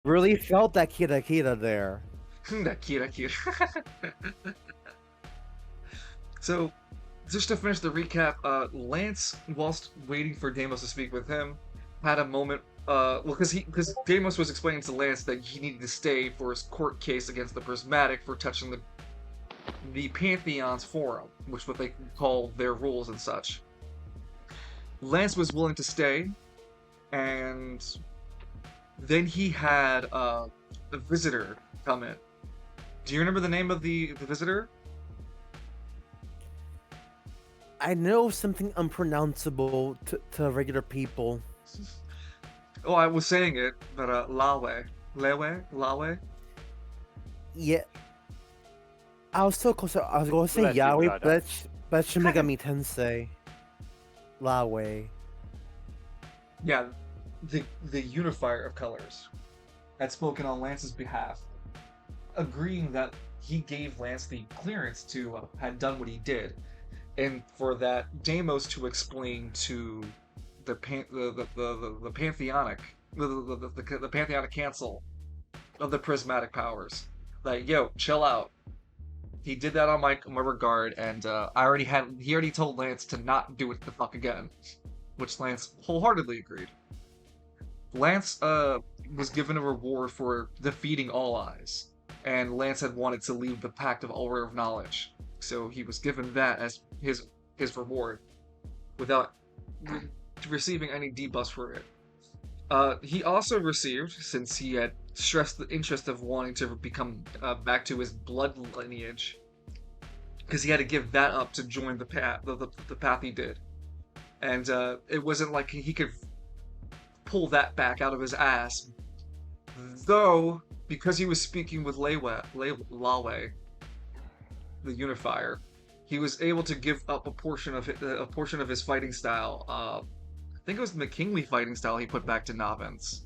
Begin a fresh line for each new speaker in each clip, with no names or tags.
Really felt that Kira Kira there.
Kira Kira. So, just to finish the recap, Lance, whilst waiting for Deimos to speak with him, had a moment. Well, because Deimos was explaining to Lance that he needed to stay for his court case against the Prismatic for touching the Pantheon's forum, which what they call their rules and such. Lance was willing to stay, and then he had a visitor come in. Do you remember the name of the visitor?
I know something unpronounceable to regular people.
Oh, I was saying it, but Lawe, Lawe.
Yeah, I was so close. I was going to say
Bless you,
Yahweh,
brother.
but it's Shin Tensei. Lawe.
Yeah, the unifier of colors had spoken on Lance's behalf, agreeing that he gave Lance the clearance to had done what he did, and for that Deimos to explain to the pantheonic the pantheonic council of the prismatic powers, like, yo, chill out. He did that on my regard, and he already told Lance to not do it the fuck again, which Lance wholeheartedly agreed. Lance was given a reward for defeating All Eyes, and Lance had wanted to leave the Pact of Aura of Knowledge, so he was given that as his reward without re- receiving any debuffs for it. He also received, since he had stressed the interest of wanting to become back to his blood lineage, because he had to give that up to join the path he did, and it wasn't like he could pull that back out of his ass. Though, because he was speaking with Lawe, the unifier, he was able to give up a portion of his fighting style. I think it was the McKinley fighting style he put back to Navins,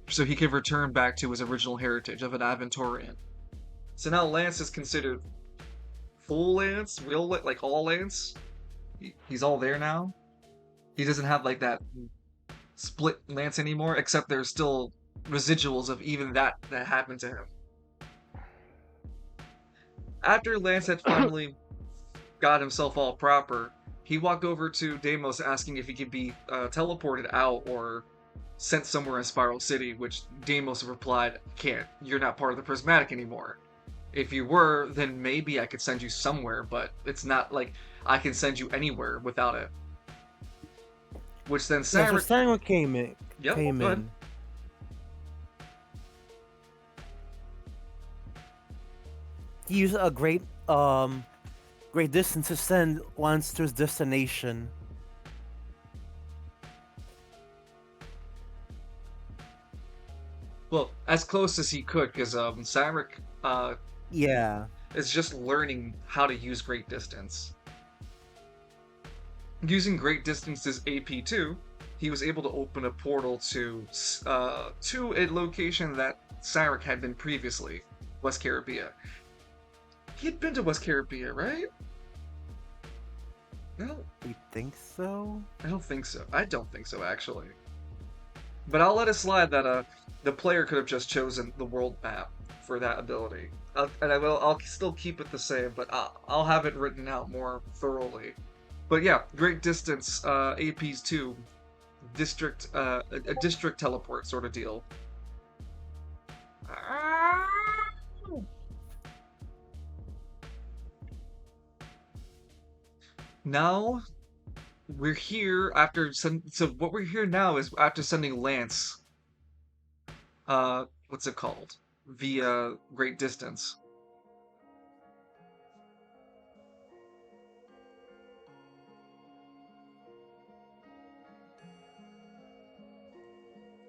so he could return back to his original heritage of an Aventurian. So now Lance is considered full Lance, real like all Lance. He's all there now. He doesn't have like that split Lance anymore, except there's still residuals of even that happened to him. After Lance had finally got himself all proper, he walked over to Deimos asking if he could be teleported out or sent somewhere in Spiral City, which Deimos replied, "Can't. You're not part of the Prismatic anymore. If you were, then maybe I could send you somewhere, but it's not like I can send you anywhere without it." Which then
Yeah, so
Cyneric.
Sanwa came in.
Yep,
Came
go ahead.
in. He used a great distance to send Lance to his destination.
Well, as close as he could, because Cyneric
Yeah.
is just learning how to use Great Distance. Using Great Distance's AP2, he was able to open a portal to a location that Cyneric had been previously, West Caribbean. He had been to West Caribbean, right? No,
You think so?
I don't think so. I don't think so, actually. But I'll let it slide that the player could have just chosen the world map for that ability. And I'll still keep it the same, but I'll have it written out more thoroughly. But yeah, Great Distance APs 2 a district teleport sort of deal. Now we're here after so what we're here now is after sending Lance what's it called? Via Great Distance.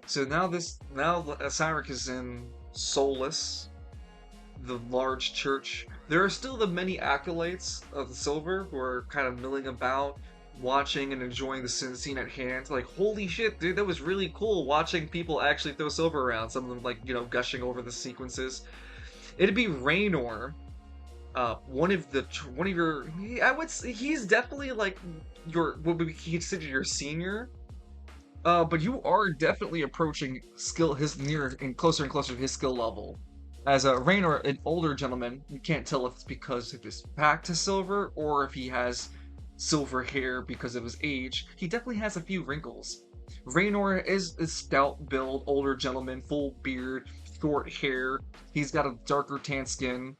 So now Cynric is in Solus, the large church. There are still the many acolytes of the Silver who are kind of milling about, watching and enjoying the scene at hand. Like, holy shit, dude, that was really cool watching people actually throw silver around. Some of them, like, gushing over the sequences. It'd be Raynor, one of your. I would say he's definitely like your what would be considered your senior. But you are definitely approaching his near and closer to his skill level. As a Raynor, an older gentleman, you can't tell if it's because of his back to silver or if he has silver hair because of his age. He definitely has a few wrinkles. Raynor is a stout build, older gentleman, full beard, short hair. He's got a darker tan skin,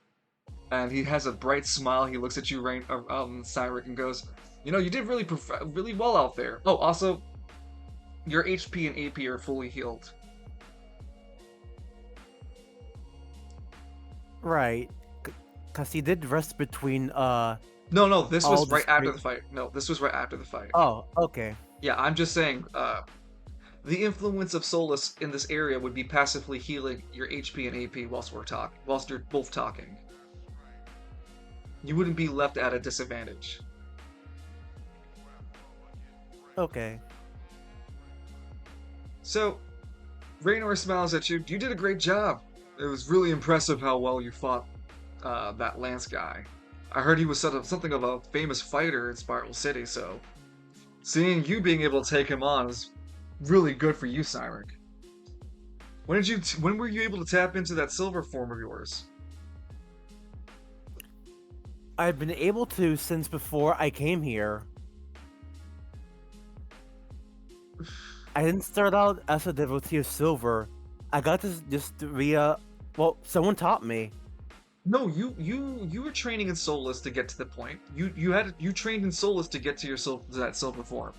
and he has a bright smile. He looks at you, Cyneric, and goes, "You know, you did really well out there. Oh, also, your HP and AP are fully healed."
Right. Because he did rest between
No, no, this
all
was
the
right after
screen.
the fight. No, this was right after the fight.
Oh, okay.
Yeah, I'm just saying, the influence of Solus in this area would be passively healing your HP and AP whilst you're both talking. You wouldn't be left at a disadvantage.
Okay.
So, Raynor smiles at you. You did a great job. It was really impressive how well you fought that Lance guy. I heard he was something of a famous fighter in Spiral City, so seeing you being able to take him on is really good for you, Cyneric. When were you able to tap into that silver form of yours?
I've been able to since before I came here. I didn't start out as a devotee of silver. I got this just via, well, someone taught me.
No, you were training in Solus to get to the point. You trained in Solus to get to that silver form.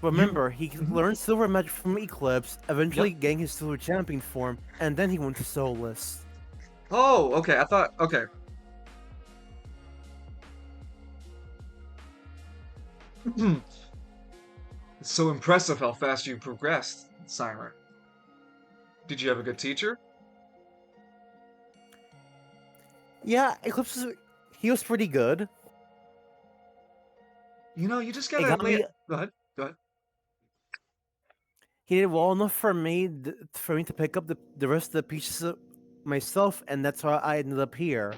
You
Remember, he
Mhm.
learned silver magic from Eclipse,
Yep.
eventually getting his silver champion form, and then he went to Solus.
Oh, okay. I thought okay. It's so impressive how fast you progressed, Siren. Did you have a good teacher?
Yeah, he was pretty good.
You know, you just
It
gotta
got
lay it.
me.
Go ahead. Go ahead.
He did well enough for me to pick up the rest of the pieces myself, and that's how I ended up here.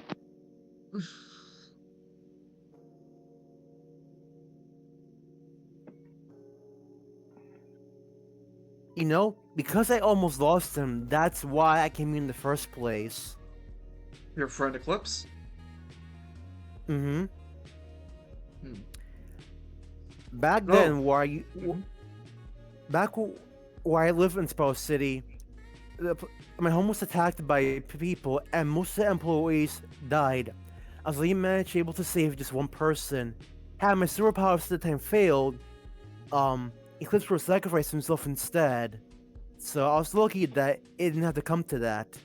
You know, because I almost lost him, that's why I came in the first place.
Your friend Eclipse?
Mm-hmm.
Hmm.
Back
Oh.
then,
Mhm.
where I live in Spell City, my home was attacked by people, and most of the employees died. I was only managed able to save just one person. Had my superpowers at the time failed, Eclipse would sacrifice himself instead. So I was lucky that it didn't have to come to that.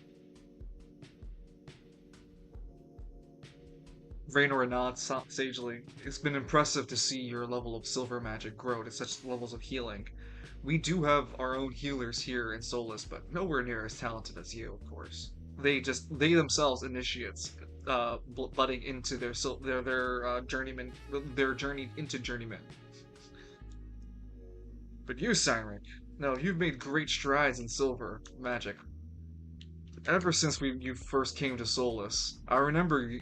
Raynor nods sagely. It's been impressive to see your level of silver magic grow to such levels of healing. We do have our own healers here in Solus, but nowhere near as talented as you, of course. They themselves initiates, budding into their journeyman, their journey into journeyman. But you, Cyneric, no, you've made great strides in silver magic. Ever since you first came to Solus, I remember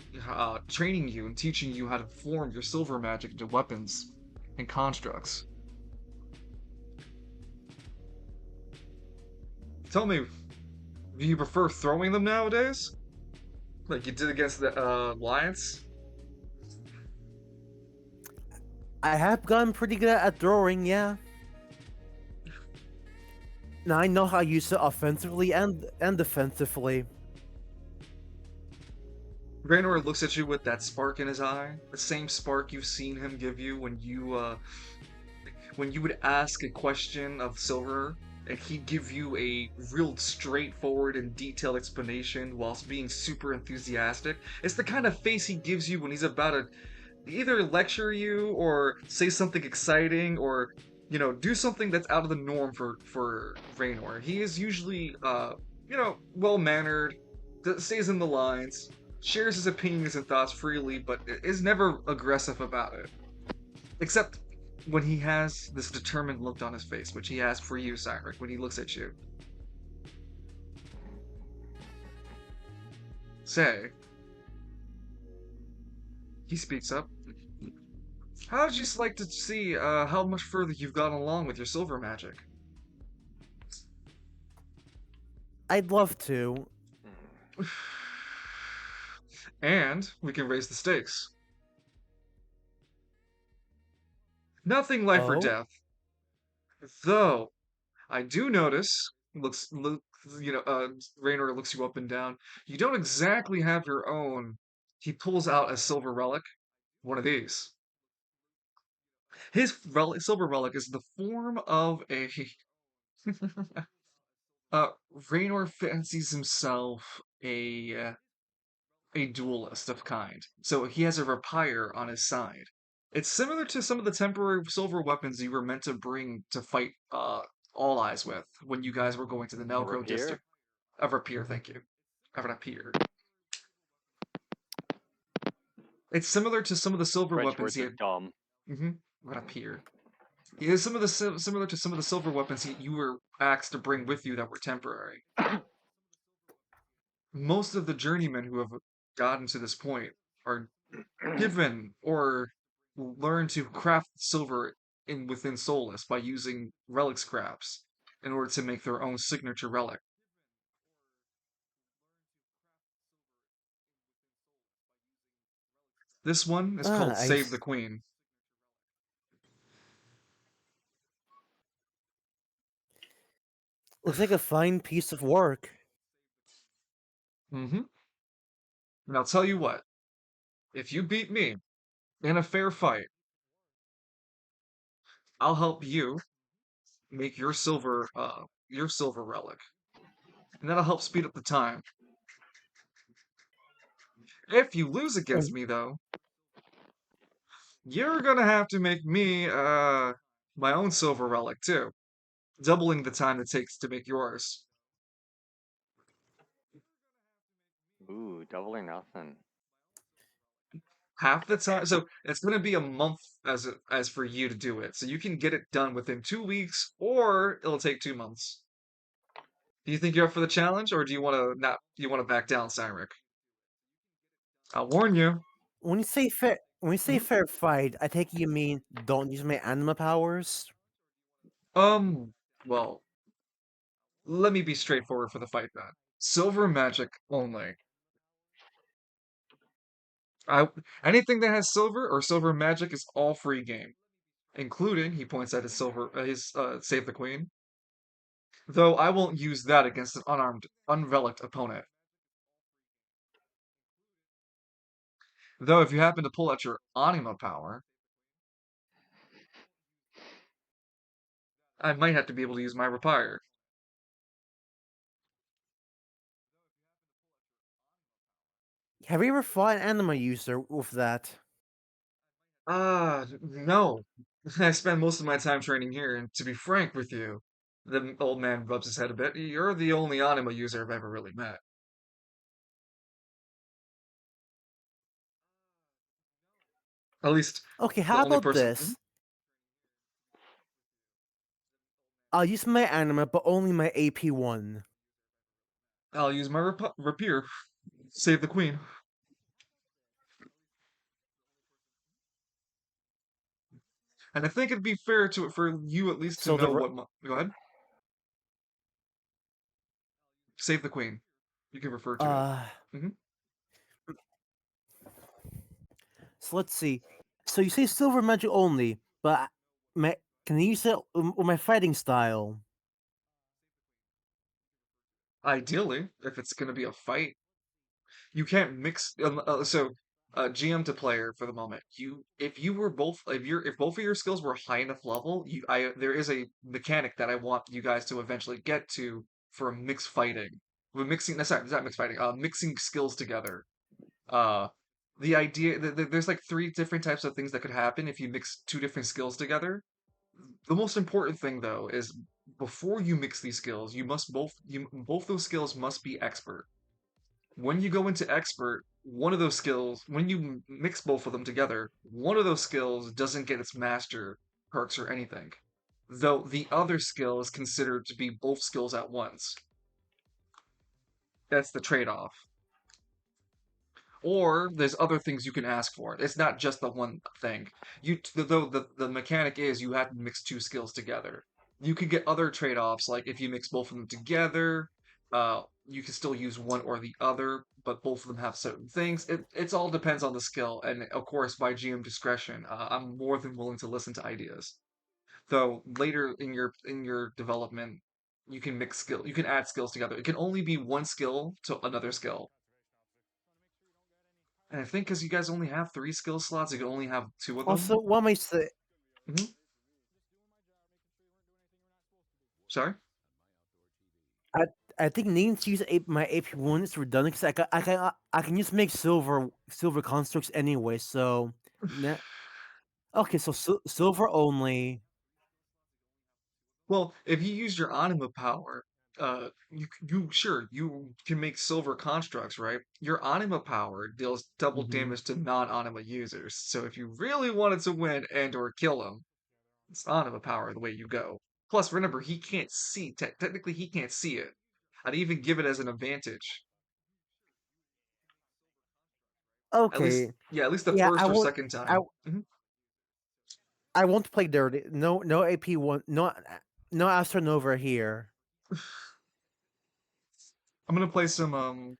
training you and teaching you how to form your silver magic into weapons and constructs. Tell me, do you prefer throwing them nowadays? Like you did against the Alliance?
I have gotten pretty good at throwing, yeah. Now I know how to use it offensively and defensively.
Raynor looks at you with that spark in his eye, the same spark you've seen him give you when you would ask a question of Silver, and he'd give you a real straightforward and detailed explanation whilst being super enthusiastic. It's the kind of face he gives you when he's about to either lecture you or say something exciting or do something that's out of the norm for Raynor. He is usually well mannered, stays in the lines, shares his opinions and thoughts freely, but is never aggressive about it. Except when he has this determined look on his face, which he has for you, Cyneric, when he looks at you. Say, he speaks up. How'd you like to see how much further you've gotten along with your silver magic?
I'd love to.
And we can raise the stakes. Nothing life or
Oh?
death. Though I do notice, look, Raynor looks you up and down. You don't exactly have your own. He pulls out a silver relic, one of these. His silver relic is the form of a. uh, Raynor fancies himself a duelist of kind, so he has a rapier on his side. It's similar to some of the temporary silver weapons you were meant to bring to fight All Eyes with when you guys were going to the
A
Nelco
rapier?
district. A rapier, thank you. A rapier. It's similar to some of the silver
French
weapons
words
he
are
had.
dumb.
Mm-hmm. Rapier. Yeah, some of the similar to some of the silver weapons you were asked to bring with you that were temporary. Most of the journeymen who have gotten to this point are given or learn to craft silver in within Solus by using relic scraps in order to make their own signature relic. This one is
Ah,
called Save the Queen.
looks like a fine piece of work.
Mm-hmm. And I'll tell you what, if you beat me in a fair fight, I'll help you make your silver relic. And that'll help speed up the time. If you lose against
Um,
me though, you're gonna have to make me my own silver relic too, doubling the time it takes to make yours.
Ooh, double or nothing.
Half the time, so it's going to be a month as for you to do it, so you can get it done within 2 weeks, or it'll take 2 months. Do you think you're up for the challenge, or do you want to not? Do you want to back down, Cyneric? I'll warn you.
when you say
Mhm.
fair fight, I take it you mean don't use my anima powers?
Um, well, let me be straightforward for the fight then. Silver magic only. I Anything that has silver or silver magic is all free game, including he points at his save the queen. Though I won't use that against an unarmed, unrelict opponent. Though if you happen to pull out your anima power, I might have to be able to use my rapier.
Have you ever fought an anima user with that?
No. I spend most of my time training here, and to be frank with you, the old man rubs his head a bit. You're the only anima user I've ever really met. At least
Okay,
the
how
only
about
person.
this? I'll use my anima, but only my AP one.
I'll use my rapier. Save the queen. And I think it'd be fair to for you at least to
So the
know what. Go ahead. Save the queen. You can refer to it.
uh,
Hmm.
so let's see. So you say silver magic only, but my can I use it with my fighting style?
Ideally, if it's going to be a fight, you can't mix GM to player for the moment. You if you were both if both of your skills were high enough level, you I there is a mechanic that I want you guys to eventually get to for mixed fighting. We're mixing that's not mixed fighting, mixing skills together. Uh the idea there's like three different types of things that could happen if you mix two different skills together. The most important thing though is before you mix these skills, you both those skills must be expert. When you go into expert, one of those skills, when you mix both of them together, one of those skills doesn't get its master perks or anything, though the other skill is considered to be both skills at once. That's the trade-off. Or there's other things you can ask for. It's not just the one thing. Though the mechanic is you have to mix two skills together. You could get other trade-offs, like if you mix both of them together, you can still use one or the other, but both of them have certain things. It's all depends on the skill, and of course by GM discretion. I'm more than willing to listen to ideas. Though later in your development, you can mix skill, you can add skills together. It can only be one skill to another skill. And I think because you guys only have three skill slots, you can only have two of them.
Also, what am I say?
Hmm. Sorry?
I I think needing to use my AP1 is redundant because I can just make silver constructs anyway. So, okay, so silver only.
Well, if you use your anima power, you sure you can make silver constructs, right? Your anima power deals double
Hmm.
damage to non-anima users. So if you really wanted to win and or kill him, it's anima power the way you go. Plus, remember, he can't see. Technically, he can't see it. I'd even give it as an advantage. At least,
Okay,
yeah, at least the
yeah,
first or second
I
time. Mhm.
I won't play dirty. No AP1. No Astronova here.
I'm gonna play some
I'm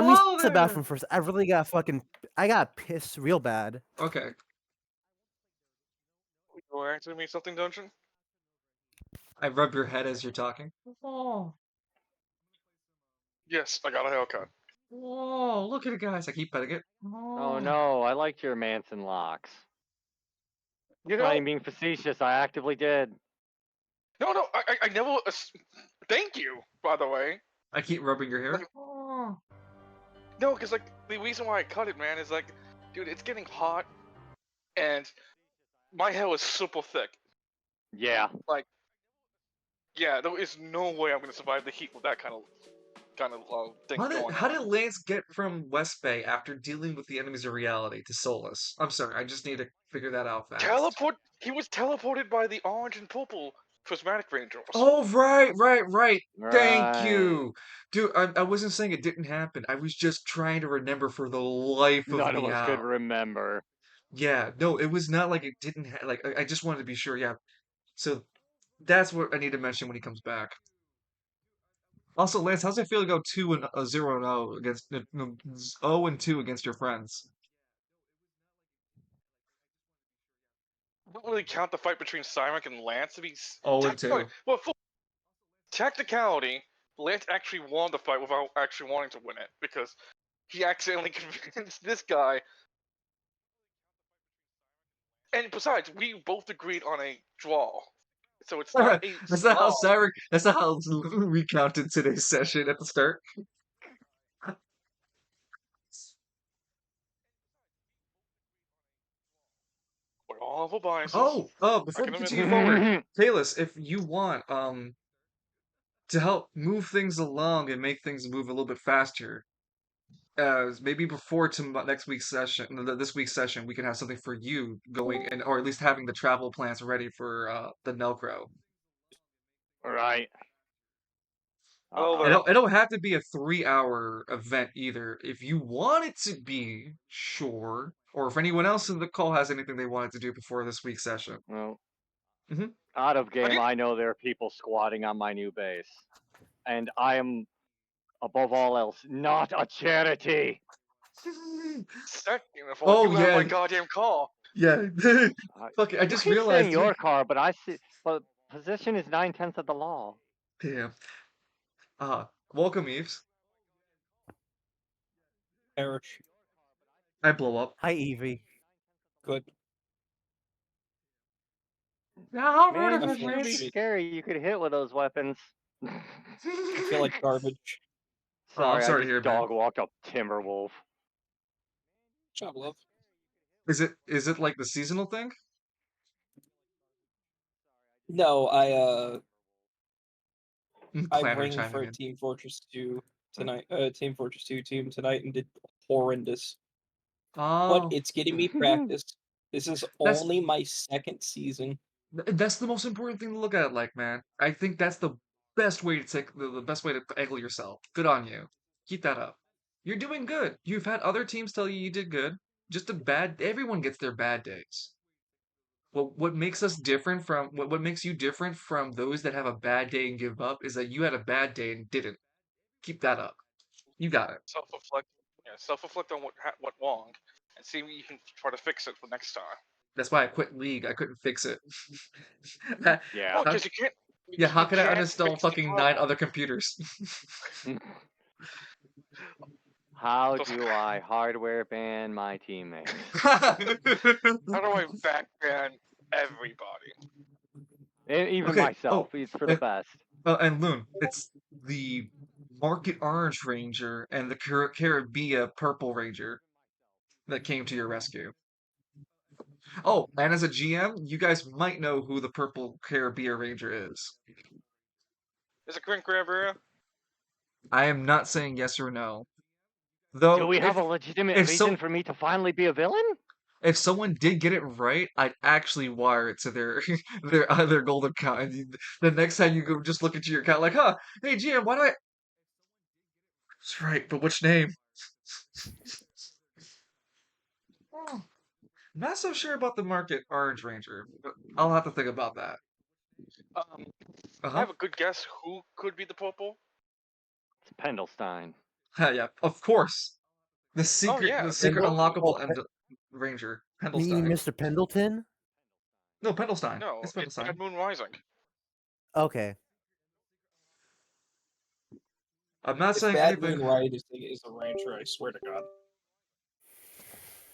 used
Hello
to the
there.
bathroom first. I got pissed real bad.
Okay,
You're asking me something, Dungeon?
I rub your head as you're talking. Oh,
Yes, I got a haircut.
whoa! Look at it, guys. I keep petting it.
Oh
Oh,
no, I liked your Manson locks.
You
Not
know,
even being facetious, I actively did.
no, I never. Thank you, by the way.
I keep rubbing your hair.
Like,
Oh,
no, because like the reason why I cut it, man, is like, dude, it's getting hot, and my hair is super thick.
Yeah.
Like, yeah, there is no way I'm gonna survive the heat with that kind of thing going
how
on.
did Lance get from West Bay after dealing with the enemies of reality to Solus? I'm sorry, I just need to figure that out fast.
Teleport. He was teleported by the orange and purple prismatic rangers.
Oh, right. Thank
Right.
you. Dude, I wasn't saying it didn't happen. I was just trying to remember for the life of
None of
me
us could
how.
remember.
Yeah, no, it was not like it didn't like I just wanted to be sure. Yeah. So that's what I need to mention when he comes back. Also, Lance, how's it feel to go 0 and 0 against no, 0 and 2 against your friends?
I don't really count the fight between Cyneric and Lance to be
0 and
technically
2.
well. Technicality, Lance actually won the fight without actually wanting to win it because he accidentally convinced this guy. And besides, we both agreed on a draw, so it's not a
That's not how
slog.
Cyril, that's not how we counted today's session at the start.
We all have our biases.
Oh,
I
before we
can admit
continue
that.
forward, Kalis, if you want, to help move things along and make things move a little bit faster, maybe before to next week's session, this week's session, we can have something for you going and or at least having the travel plans ready for the Nelcro.
Right.
Well,
It
then.
Uh-oh.
don't have to be a 3 hour event either. If you want it to be, sure. Or if anyone else in the call has anything they wanted to do before this week's session.
Well,
Hmm.
out of game,
Again,
I know there are people squatting on my new base. And I am, above all else, not a charity.
second of all,
Oh
you have my
yeah,
goddamn call.
yeah.
Uh,
Fuck it, I
you
just
keep saying
realized.
your car, but but position is 9/10 of the law.
Damn. Welcome, Eves.
Perish.
I blow up.
Hi, Evie.
Good.
How rude
Man,
of
you
I
his
feel
can't be
mates.
shitty.
scary. You could hit with those weapons.
I feel like garbage.
Oh, I'm
Sorry, I
sorry to
just
hear, man.
dog walked a Timberwolf.
Job, love.
Is it like the seasonal thing?
No, I
Planner
ring
chiming
for
in.
Team Fortress 2 tonight. Team Fortress 2 team tonight and did horrendous. But
Oh,
it's getting me practice. This is
that's
only my second season.
that's the most important thing to look at it like, man. I think that's the best way to take the best way to angle yourself. Good on you. Keep that up. You're doing good. You've had other teams tell you did good. Just a bad. Everyone gets their bad days. What makes us different from what makes you different from those that have a bad day and give up is that you had a bad day and didn't. Keep that up. You got it.
Self-reflect. Yeah, self-reflect on what went wrong, and see what you can try to fix it for next time.
That's why I quit League. I couldn't fix it.
Yeah.
Well,
How-
because you can't.
yeah, how
You
can I
can't
uninstall
fix the
fucking 9
problem.
other computers?
How do I hardware ban my teammates?
How do I backban everybody?
And even
Okay.
myself. It's for the
And,
best.
and Loon, it's the Market Orange Ranger and the Caribbean Purple Ranger that came to your rescue. Oh, and as a GM, you guys might know who the Purple Caribbean Ranger is.
Is it Green Grabber?
I am not saying yes or no.
Do
Though,
we have a legitimate
if
reason
so,
for me to finally be a villain?
if someone did get it right, I'd actually wire it to their their gold account. And the next time you go, just look into your account, like, huh? Hey, GM, why do I? That's right, but which name? Oh, not so sure about the Market Orange Ranger, but I'll have to think about that.
I
Uh-huh.
have a good guess who could be the purple.
It's Pendelstein.
Yeah, of course. The secret,
yeah,
the secret
Pendle-
unlockable
oh,
Ranger,
You mean
Pendelstein.
Mr. Pendleton?
No, Pendelstein.
No,
It's
it's
Pendelstein.
Bad Moon Rising.
Okay.
I'm not
If
saying
Bad
anything.
Moon Right is a rancher, I swear to God.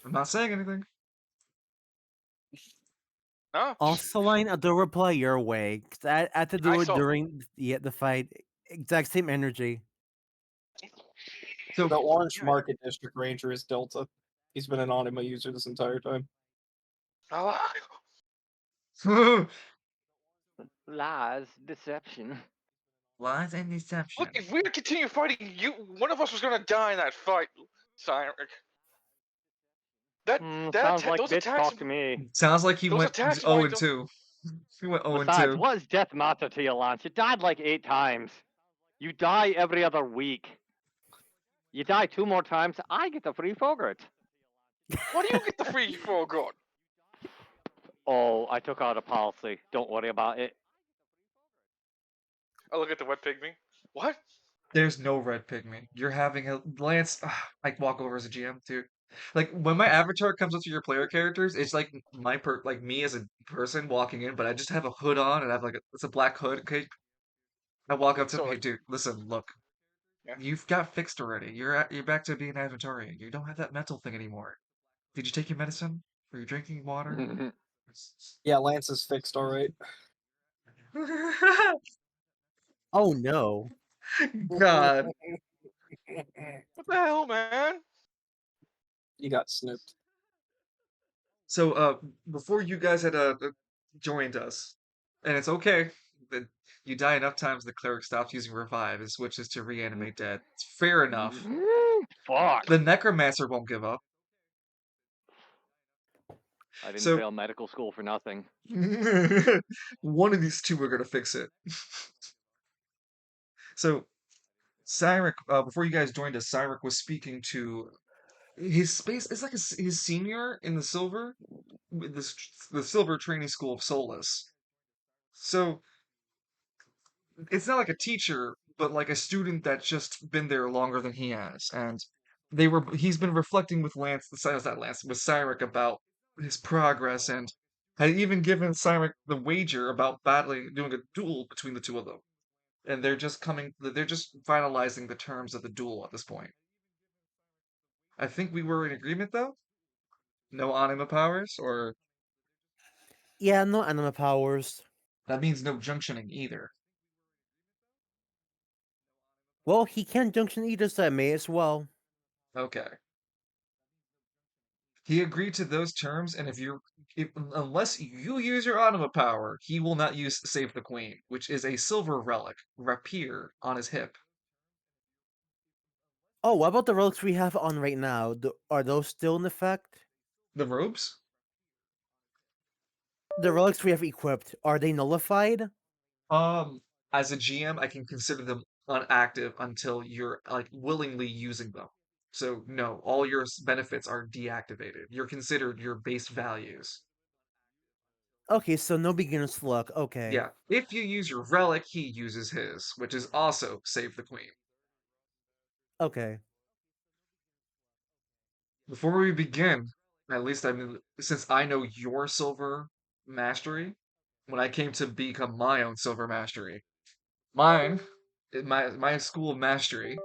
I'm not saying anything.
No,
Also, line, I'll reply your way. 'Cause I had to do
I
it
saw.
during the fight. Exact same energy.
So
The Orange
Yeah.
Market District Ranger is Delta. He's been an Anima user this entire time.
Lies, deception.
lies and deception.
Look, if we continue fighting, one of us was gonna die in that fight, Cyneric.
Sounds like
Those
bitch
attacks.
talk to me.
Sounds like he
Those
went
attacks
0
might
and
have-
2. He went 0 and
Besides,
2.
what is death matter to you, Lance? You died like 8 times. You die every other week. You die 2 more times, I get the free Fogart.
Why do you get the free for good?
Oh, I took out a policy. Don't worry about it.
I look at the wet pygmy. What?
There's no red pygmy. You're having a Lance. I walk over as a GM too. Like when my avatar comes up to your player characters, it's like like me as a person walking in, but I just have a hood on and I have it's a black hood. Okay, I walk up to
So,
him, hey
like-
dude, listen, look,
Yeah.
you've got fixed already. You're back to being an avatarian. You don't have that mental thing anymore. Did you take your medicine? Are you drinking water?
Yeah, Lance is fixed, alright.
Oh no.
God.
What the hell, man?
You got snooped.
So, before you guys had joined us, and it's okay that you die enough times the cleric stops using revive and switches to reanimate dead. It's fair enough.
Fuck.
The necromancer won't give up.
I didn't
So
fail medical school for nothing.
one of these two are gonna fix it. So Cyneric, before you guys joined us, Cyneric was speaking to his space. It's like his senior in the silver, the silver training school of Solus. So it's not like a teacher, but like a student that's just been there longer than he has, and he's been reflecting with Lance, with Cyneric about his progress, and had even given Cyneric the wager about doing a duel between the two of them. And they're just finalizing the terms of the duel at this point. I think we were in agreement though? No anima powers, or
Yeah, no anima powers.
that means no junctioning either.
Well, he can't junction either, so I may as well.
Okay. He agreed to those terms, and unless you use your anima power, he will not use Save the Queen, which is a silver relic, rapier, on his hip.
Oh, what about the relics we have on right now? Are those still in effect?
The robes?
The relics we have equipped, are they nullified?
As a GM, I can consider them unactive until you're like willingly using them. So no, all your benefits are deactivated. You're considered your base values.
Okay, so no beginner's luck. Okay.
Yeah, if you use your relic, he uses his, which is also save the queen.
Okay.
Before we begin, at least I mean, since I know your silver mastery, when I came to become my own silver mastery, mine, my school of mastery,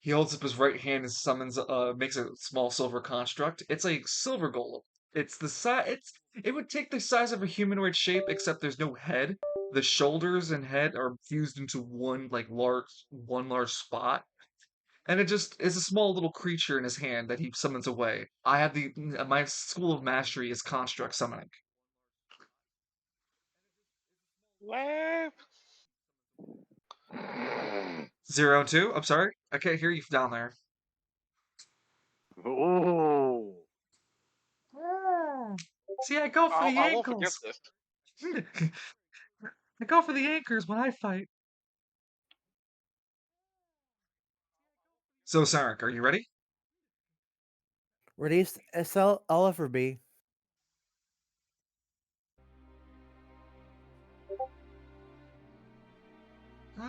he holds up his right hand and summons, makes a small silver construct. It's a silver golem. It's the size. It would take the size of a humanoid shape, except there's no head. The shoulders and head are fused into one large spot, and it just is a small little creature in his hand that he summons away. I have my school of mastery is construct summoning.
What?
0 and 2. I'm sorry, I can't hear you down there.
Ooh.
See, I go for the
I won't forget
ankles.
this.
I go for the anchors when I fight. So, Cyneric, are you ready?
Ready as I'll ever be.
Uh,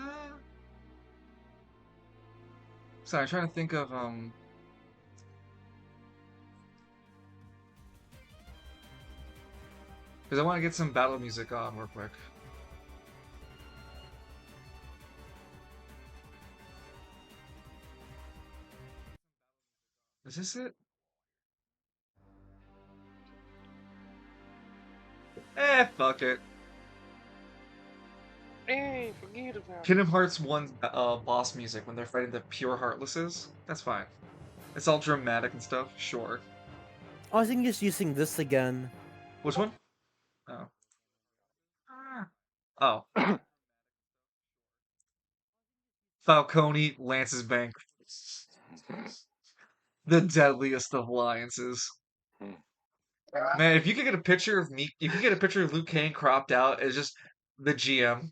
sorry, I'm trying to think of because I want to get some battle music on real quick. Is this it? Fuck it.
Hey, forget about it.
Kingdom Hearts 1 boss music when they're fighting the pure Heartlesses. That's fine. It's all dramatic and stuff. Sure.
I was thinking just using this again.
Which one? Oh. Oh. Falcone, Lance's Bank. The deadliest of alliances. Man, if you could get a picture of me, if you could get a picture of Liu Kang cropped out as just the GM.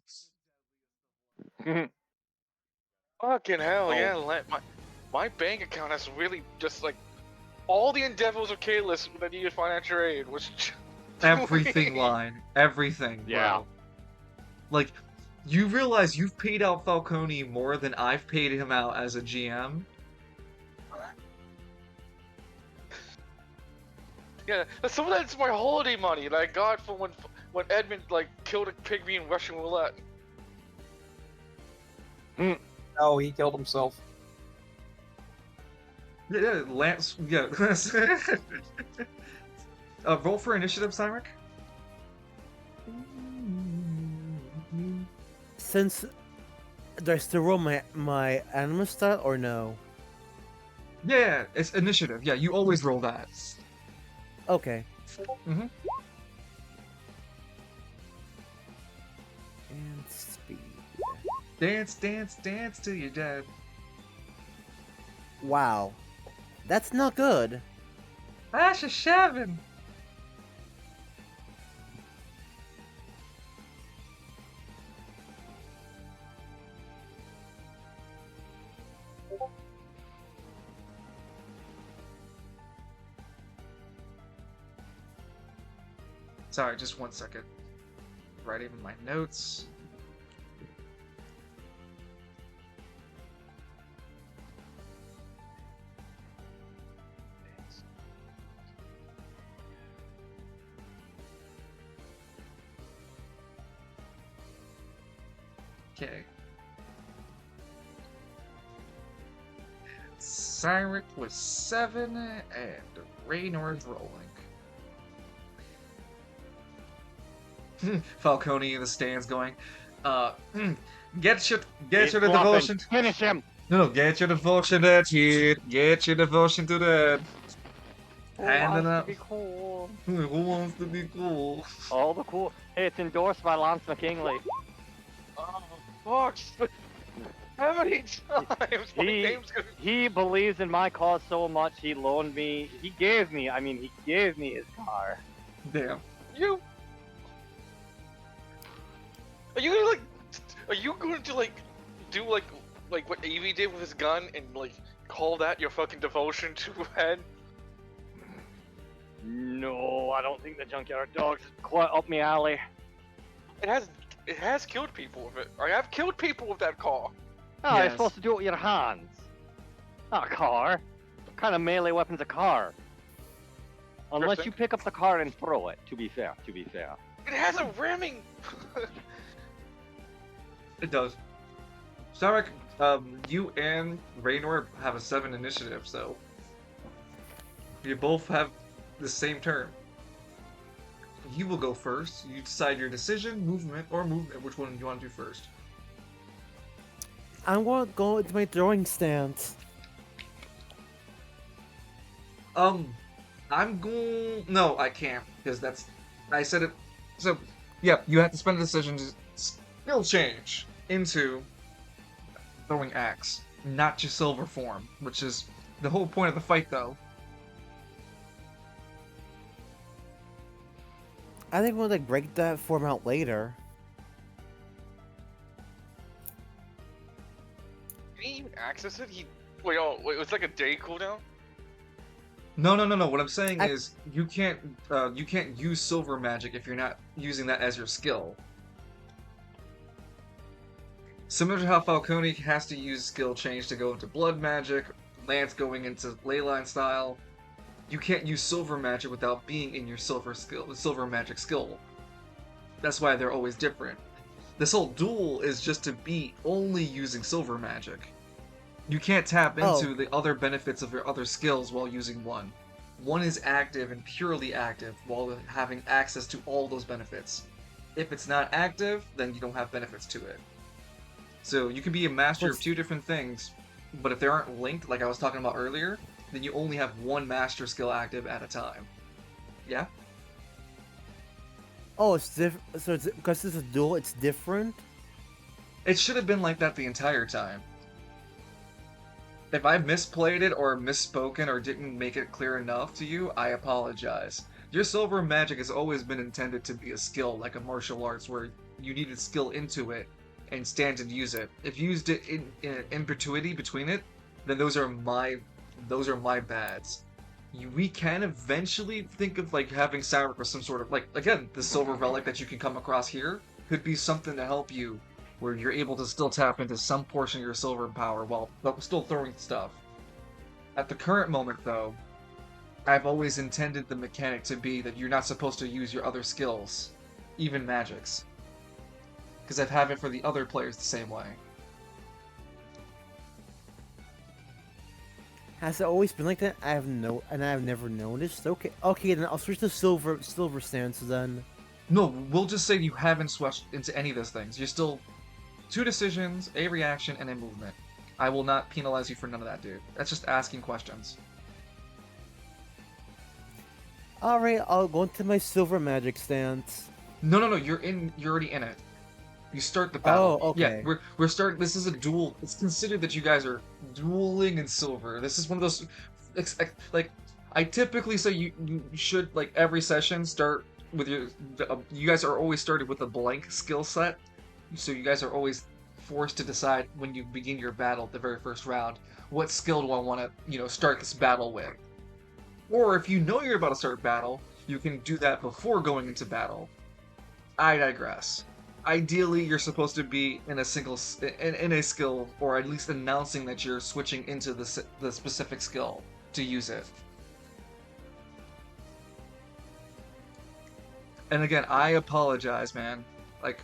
Fucking hell,
Oh.
yeah. My bank account has really just like all the endeavors of Kalis that needed financial aid was
Everything line. Everything.
Yeah.
Bro. Like, you realize you've paid out Falcone more than I've paid him out as a GM?
Yeah, some of that's my holiday money that I got from when Edmund like killed a pygmy in Russian roulette.
Oh, he killed himself.
Yeah, Lance. Yeah. Roll for initiative, Cyneric.
Since do I still roll my anima stat or no?
Yeah, it's initiative. Yeah, you always roll that.
Okay.
Mm-hmm.
And speed.
Dance, dance, dance till you're dead.
Wow. That's not good.
That's a 7. Sorry, just 1 second. Writing my notes. Okay. Cyneric was 7, and Raynor's rolling. Falcone in the stands going, get your
He's bluffing.
devotion.
Finish him.
No, get your devotion to that shit. Get your devotion to that.
Who
Hand it
wants to
up.
be cool?
Who wants to be cool?
All the cool. Hey, it's endorsed by Lance McKinley.
Oh, fuck! How many times? My name's gonna...
He believes in my cause so much. He gave me his car.
Damn.
You. Are you gonna like? Are you going to like do like what Evie did with his gun and like call that your fucking devotion to Ed?
No, I don't think the junkyard dog's quite up me alley.
It has killed people with it. I've killed people with that car.
Oh, you're
Yes.
supposed to do it with your hands. Not a car. What kind of melee weapon's a car? Unless you
Interesting.
pick up the car and throw it, to be fair.
It has a ramming.
It does. Cyneric, you and Raynor have a 7 initiative, so you both have the same turn. You will go first. You decide your decision, movement, or movement. Which one do you want to do first?
I'm gonna go into my throwing stance.
I'm going. No, I can't because that's. I said it. So, yeah, you have to spend a decision to skill change into throwing axe, not just silver form, which is the whole point of the fight, though.
I think we'll like break that form out later.
Can he even access it? Wait, it's like a day cooldown?
No. What I'm saying
I-
is you can't use silver magic if you're not using that as your skill. Similar to how Falcone has to use skill change to go into blood magic, Lance going into leyline style, you can't use silver magic without being in your silver magic skill. That's why they're always different. This whole duel is just to be only using silver magic. You can't tap into the other benefits of your other skills while using one. One is active and purely active while having access to all those benefits. If it's not active, then you don't have benefits to it. So you can be a master of two different things, but if they aren't linked, like I was talking about earlier, then you only have one master skill active at a time. Yeah?
Oh, it's different. So it's because it's a duel. It's different.
It should have been like that the entire time. If I misplayed it or misspoken or didn't make it clear enough to you, I apologize. Your silver magic has always been intended to be a skill, like a martial arts, where you needed skill into it and stand and use it. If you used it in perpetuity between it, then those are my bads. We can eventually think of like having Cyneric or some sort of like, again, the silver relic that you can come across here could be something to help you, where you're able to still tap into some portion of your silver power while still throwing stuff. At the current moment, though, I've always intended the mechanic to be that you're not supposed to use your other skills, even magics. Because I've had it for the other players the same way.
Has it always been like that? I've never noticed. Okay, then I'll switch to silver stance then.
No, we'll just say you haven't switched into any of those things. You're still 2 decisions, a reaction, and a movement. I will not penalize you for none of that, dude. That's just asking questions.
All right, I'll go into my silver magic stance.
No, you're already in it. You start the battle.
Oh, okay.
Yeah, we're starting. This is a duel. It's considered that you guys are dueling in silver. This is one of those, like, I typically say you should, like, every session start with you guys are always started with a blank skill set, so you guys are always forced to decide when you begin your battle, the very first round, what skill do I want to, start this battle with. Or if you know you're about to start battle, you can do that before going into battle. I digress. Ideally, you're supposed to be in a skill, or at least announcing that you're switching into the specific skill to use it. And again, I apologize, man. Like,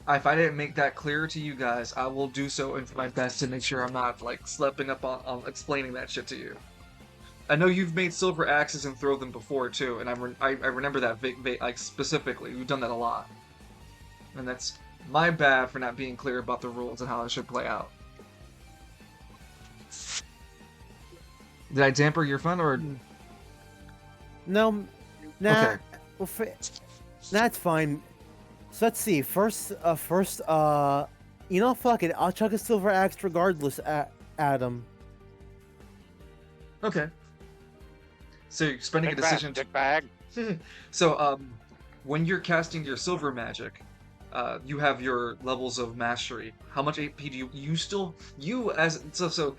if I didn't make that clear to you guys, I will do so in my best to make sure I'm not, like, slipping up on explaining that shit to you. I know you've made silver axes and throw them before, too, and I remember that like, specifically. You've done that a lot. And that's my bad for not being clear about the rules and how it should play out. Did I damper your fun, or...?
No, nah.
Okay.
Well, that's fine. So let's see. First, fuck it. I'll chuck a silver axe regardless, Adam.
Okay. So you're spending a decision to...
Dick bag.
So, when you're casting your silver magic, you have your levels of mastery. How much AP do you still you as so so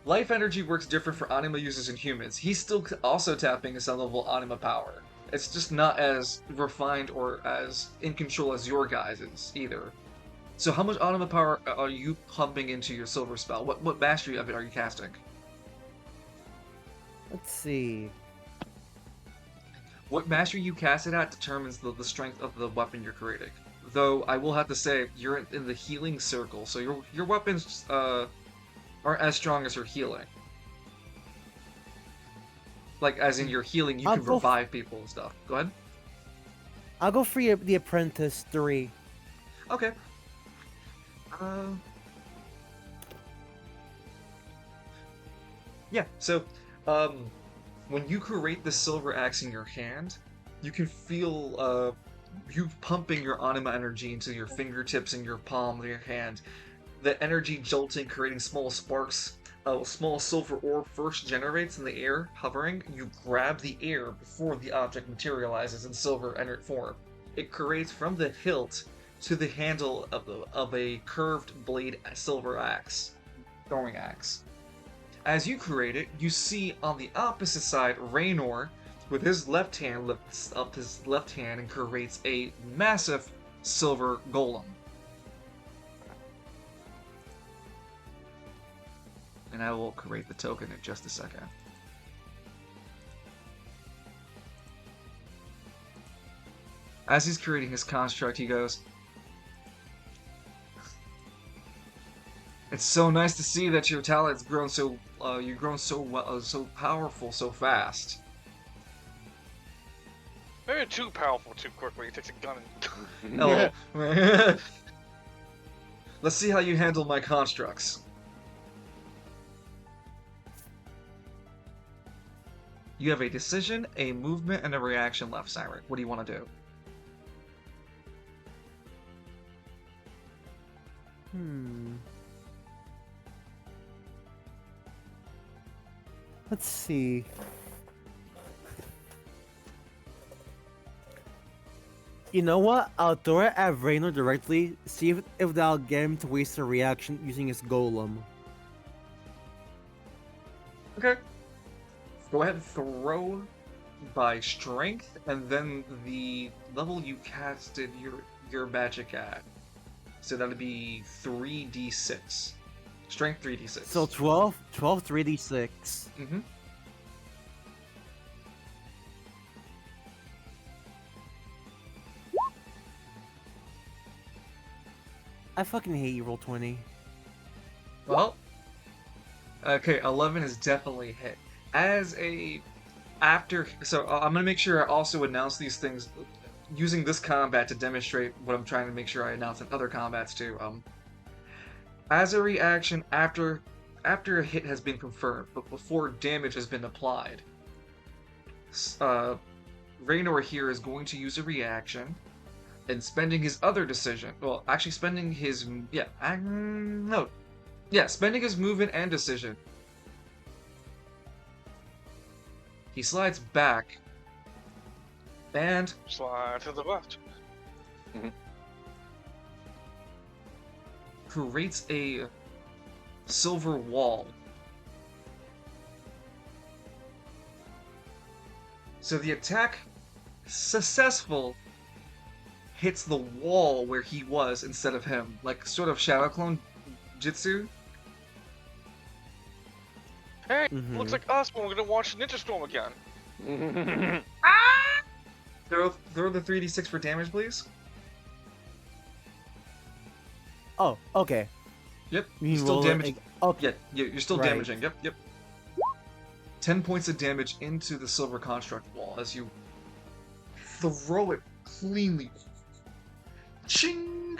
life energy works different for anima users and humans. He's still also tapping some level anima power. It's just not as refined or as in control as your guys's either. So how much anima power are you pumping into your silver spell? What mastery of it are you casting?
Let's see.
What mastery you cast it at determines the strength of the weapon you're creating. Though I will have to say you're in the healing circle, so your weapons aren't as strong as your healing. Like as in your healing, you
I'll
can
go
revive people and stuff. Go ahead.
I'll go for the Apprentice 3.
Okay. Yeah. So, when you create the silver axe in your hand, you can feel you pumping your anima energy into your fingertips and your palm of your hand. The energy jolting, creating small sparks. A small silver orb first generates in the air, hovering. You grab the air before the object materializes in silver form. It creates from the hilt to the handle of a curved blade silver axe, throwing axe. As you create it, you see on the opposite side Raynor with his left hand lifts up his left hand and creates a massive silver golem. And I will create the token in just a second. As he's creating his construct, he goes, "It's so nice to see that your talent's grown so you've grown so well, so powerful, so fast."
Maybe too powerful too quickly. He takes a gun and
Oh. Let's see how you handle my constructs. You have a decision, a movement, and a reaction left, Cyneric. What do you want to do?
Let's see. You know what? I'll throw it at Raynor directly, see if that'll get him to waste a reaction using his golem.
Okay. Go ahead and throw by strength, and then the level you casted your magic at. So that'd be 3d6. Strength 3d6.
So 12 3d6.
Mm-hmm.
I fucking hate you, roll 20.
Well, okay, 11 is definitely hit. So I'm gonna make sure I also announce these things using this combat to demonstrate what I'm trying to make sure I announce in other combats too. As a reaction after a hit has been confirmed, but before damage has been applied, Raynor here is going to use a reaction and spending his other decision. Well, actually spending his spending his movement and decision. He slides back and
slide to the left.
creates a silver wall. So the attack, successful, hits the wall where he was instead of him, like sort of shadow clone jutsu.
Hey, looks like us when we're gonna watch Ninja Storm again.
Throw the 3d6 for damage, please.
Oh, okay.
Yep.
You mean
Still
roll it
damage.
okay.
Yeah, you're still
Right.
damaging. Yep. 10 points of damage into the silver construct wall as you throw it cleanly. Ching!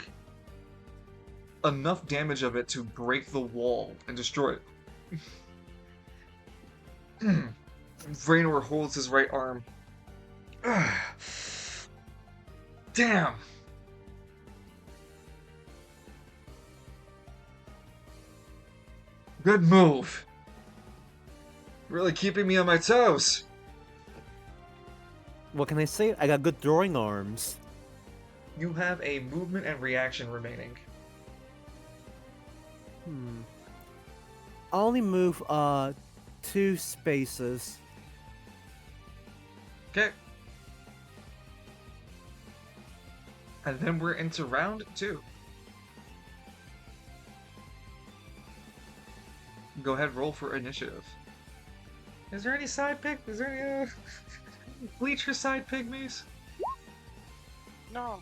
Enough damage of it to break the wall and destroy it. Raynor holds his right arm. Damn! Good move. Really keeping me on my toes.
What can I say? I got good throwing arms.
You have a movement and reaction remaining.
I'll only move 2 spaces.
Okay. And then we're into round 2. Go ahead, roll for initiative. Is there any side pick? Is there any bleacher side pygmies?
No.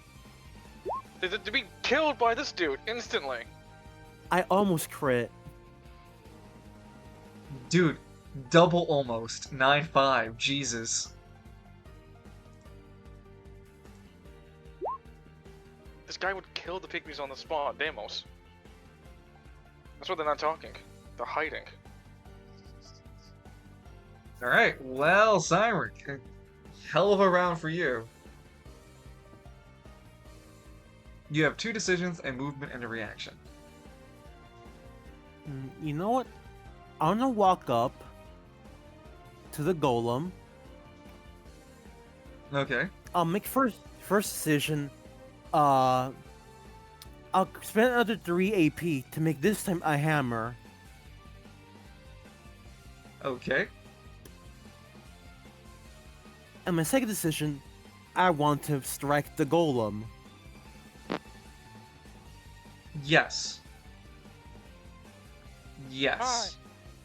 To be killed by this dude instantly.
I almost crit.
Dude, double almost. 9-5. Jesus.
This guy would kill the pygmies on the spot, Demos. That's why they're not talking. They're hiding.
Alright, well, Cyneric, hell of a round for you. You have 2 decisions, a movement, and a reaction.
You know what? I'm gonna walk up to the golem.
Okay.
I'll make first decision. I'll spend another 3 AP to make this time a hammer.
Okay.
And my second decision, I want to strike the golem.
Yes. Yes.
Hi.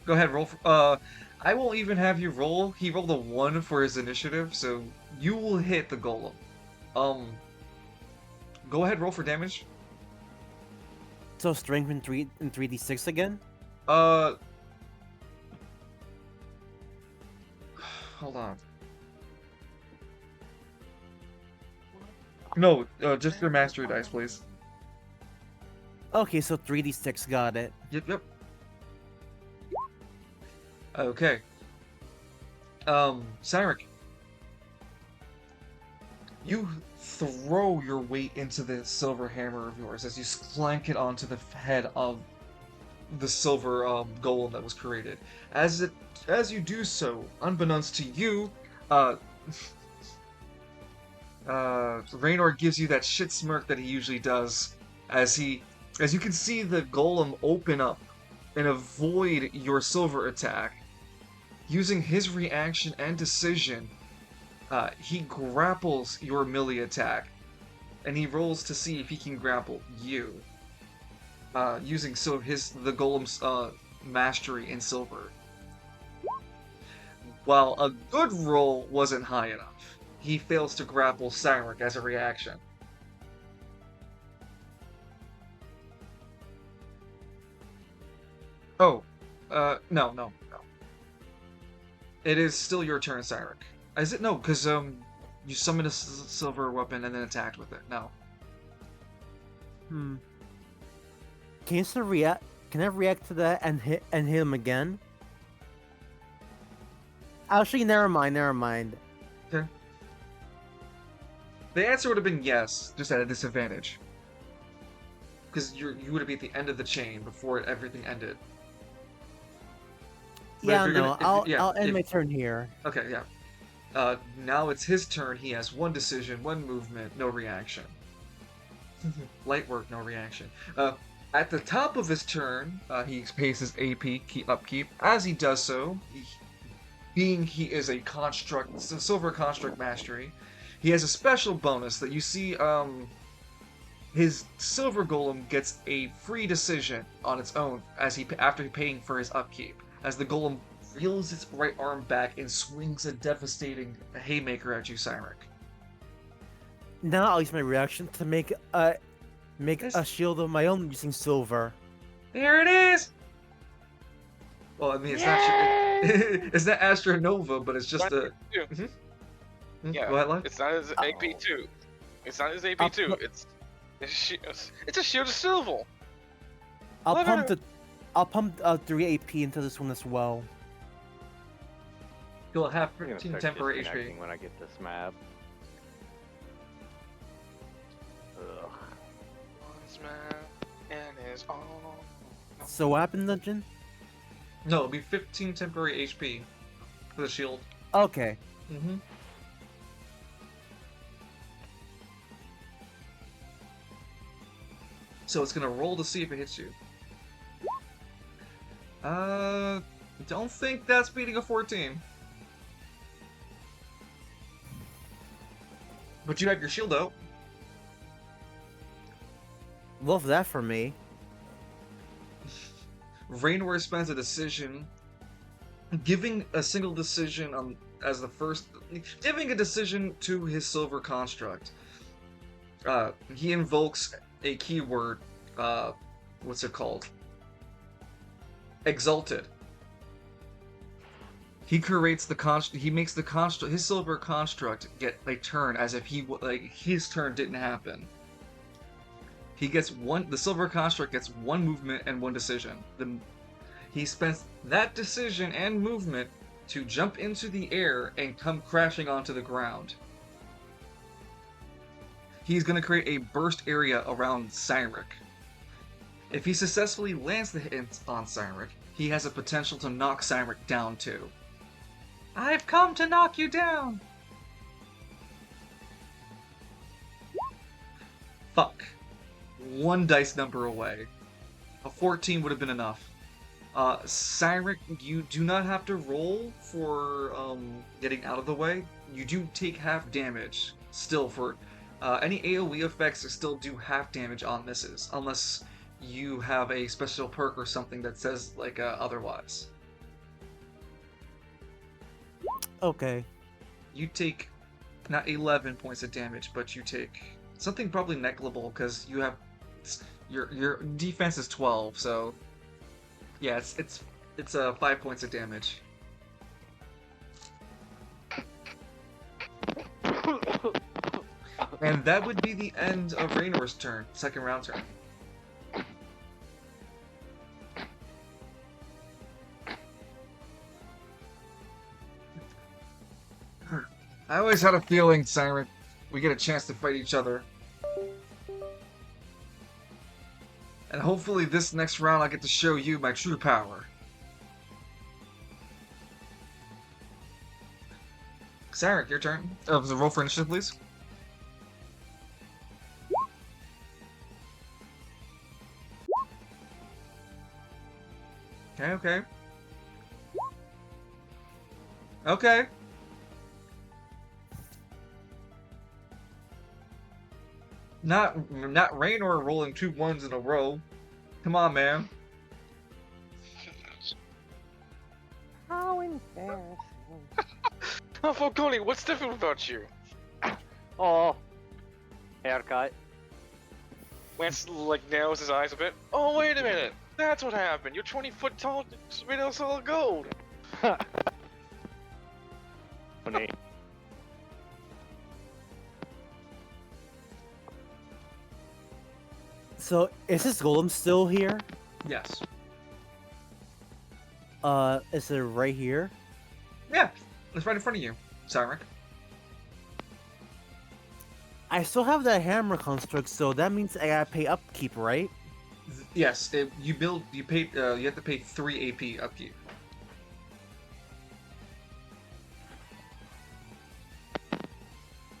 Go ahead, roll for, I won't even have you roll. He rolled a 1 for his initiative, so you will hit the golem. Go ahead, roll for damage.
So strength in 3d6 again?
Hold on. No, just your mastery dice, please.
Okay, so 3d6, got it.
Yep. Okay. Cyneric. You throw your weight into the silver hammer of yours as you clank it onto the head of the silver golem that was created. As you do so, unbeknownst to you, Raynor gives you that shit smirk that he usually does as you can see the golem open up and avoid your silver attack. Using his reaction and decision, he grapples your melee attack, and he rolls to see if he can grapple you. Using the golem's mastery in silver. While a good roll wasn't high enough, he fails to grapple Cyneric as a reaction. Oh, no. It is still your turn, Cyneric. Is it? No, because you summoned a silver weapon and then attacked with it. No.
Can you still react? Can I react to that and hit him again? Actually, never mind.
Okay. The answer would have been yes, just at a disadvantage. Because you would be at the end of the chain before everything ended. But
Yeah,
if you're
no, I'll end my turn here.
Okay, yeah. Now it's his turn. He has 1 decision, 1 movement, no reaction. Light work, no reaction. At the top of his turn, he pays his AP upkeep. As he does so, being he is a silver construct mastery, he has a special bonus that you see. His silver golem gets a free decision on its own after paying for his upkeep. As the golem reels its right arm back and swings a devastating haymaker at you, Cyneric.
Now I'll use my reaction to make a shield of my own using silver.
There it is! Well, I mean, it's not it's not Astronova, but it's just a...
Yeah,
Go ahead, Lyle.
it's not his AP2. It's not his AP2. It's a shield of silver.
I'll pump 3 AP into this one as well.
You'll have
I'm gonna
15
start
temporary
disconnecting
HP.
when I get this map. Ugh.
This man and his own.
So what happened, Dungeon?
No, it'll be 15 temporary HP for the shield.
Okay.
So it's gonna roll to see if it hits you. Don't think that's beating a 14. But you have your shield out.
Love that for me.
Raynor spends a decision giving a single decision as the first, giving a decision to his silver construct. He invokes a keyword. What's it called? Exalted. He creates the he makes the construct, his silver construct, get a turn as if his turn didn't happen. He gets the silver construct gets one movement and one decision. He spends that decision and movement to jump into the air and come crashing onto the ground. He's going to create a burst area around Cyneric. If he successfully lands the hit on Cyneric, he has a potential to knock Cyneric down too. I've come to knock you down! Fuck. One dice number away. A 14 would have been enough. Cyneric, you do not have to roll for getting out of the way. You do take half damage still for any AoE effects still do half damage on misses, unless you have a special perk or something that says like otherwise.
Okay.
You take not 11 points of damage, but you take something probably negligible because you have your defense is 12, so yeah, it's 5 points of damage. And that would be the end of Raynor's turn, second round turn. I always had a feeling, Cyneric, we get a chance to fight each other. And hopefully this next round I get to show you my true power. Cyneric, your turn. Roll for initiative, please. Okay. Okay. Not Raynor rolling 2 1s in a row. Come on, man.
How embarrassing.
Oh, Falcone, what's different about you?
Oh, haircut.
Lance, like, narrows his eyes a bit. Oh, wait a minute. That's what happened. You're 20 foot tall, made out of solid gold.
Funny.
So, is this golem still here?
Yes.
Is it right here?
Yeah, it's right in front of you, Cyneric.
I still have that hammer construct, so that means I gotta pay upkeep, right?
Yes, you have to pay 3 AP upkeep.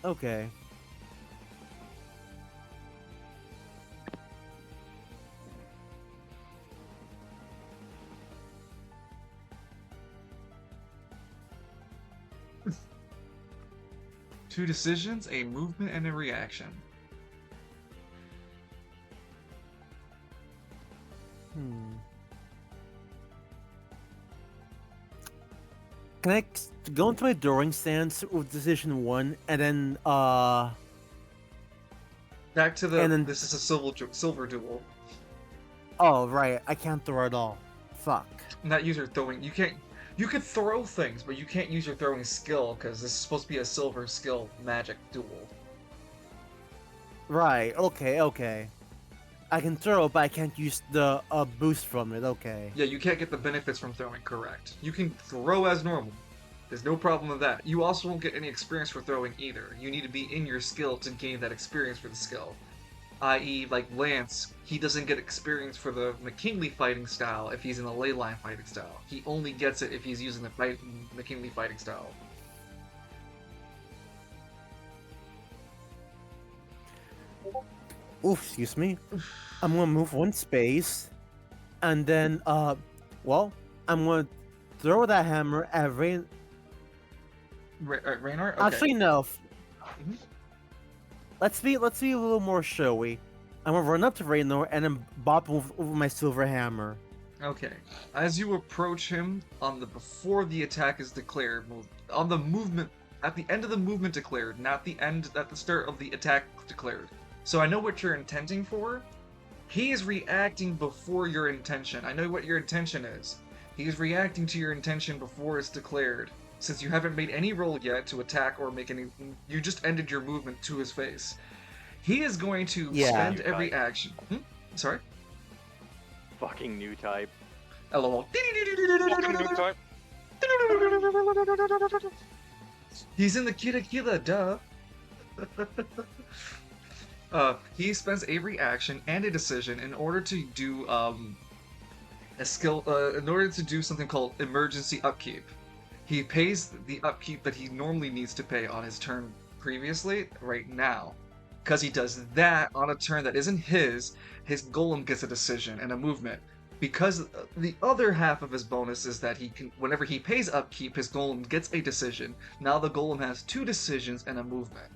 Okay.
Two decisions, a movement, and a reaction.
Can I go into my drawing stance with decision 1, and then,
Back to the,
And then-
this is a silver duel.
Oh, right, I can't throw at all. Fuck.
Not use your throwing, you could throw things, but you can't use your throwing skill, because this is supposed to be a silver skill magic duel.
Right, okay. I can throw, but I can't use the boost from it, okay.
Yeah, you can't get the benefits from throwing, correct. You can throw as normal. There's no problem with that. You also won't get any experience for throwing either. You need to be in your skill to gain that experience for the skill. I.e., like Lance, he doesn't get experience for the McKinley fighting style if he's in the ley line fighting style. He only gets it if he's using the McKinley fighting style.
Oof, excuse me. I'm gonna move one space, and then well, I'm gonna throw that hammer at Rain.
Raynor? Okay.
Actually, no.
Mhm.
Let's be a little more showy. I'm gonna run up to Raynor and then bop him with my silver hammer.
Okay. As you approach him on the before the attack is declared, on the movement at the end of the movement declared, not the end at the start of the attack declared. So I know what you're intending for. He is reacting before your intention. I know what your intention is. He is reacting to your intention before it's declared. Since you haven't made any roll yet to attack or make any, you just ended your movement to his face. He is going to
Yeah.
spend
You
every
type.
action. Sorry.
Fucking new type.
LOL.
Fucking new type.
He's in the Killa, duh. He spends a reaction and a decision in order to do a skill in order to do something called emergency upkeep. He pays the upkeep that he normally needs to pay on his turn previously right now. Because he does that on a turn that isn't his golem gets a decision and a movement. Because the other half of his bonus is that he can, whenever he pays upkeep, his golem gets a decision. Now the golem has 2 decisions and a movement.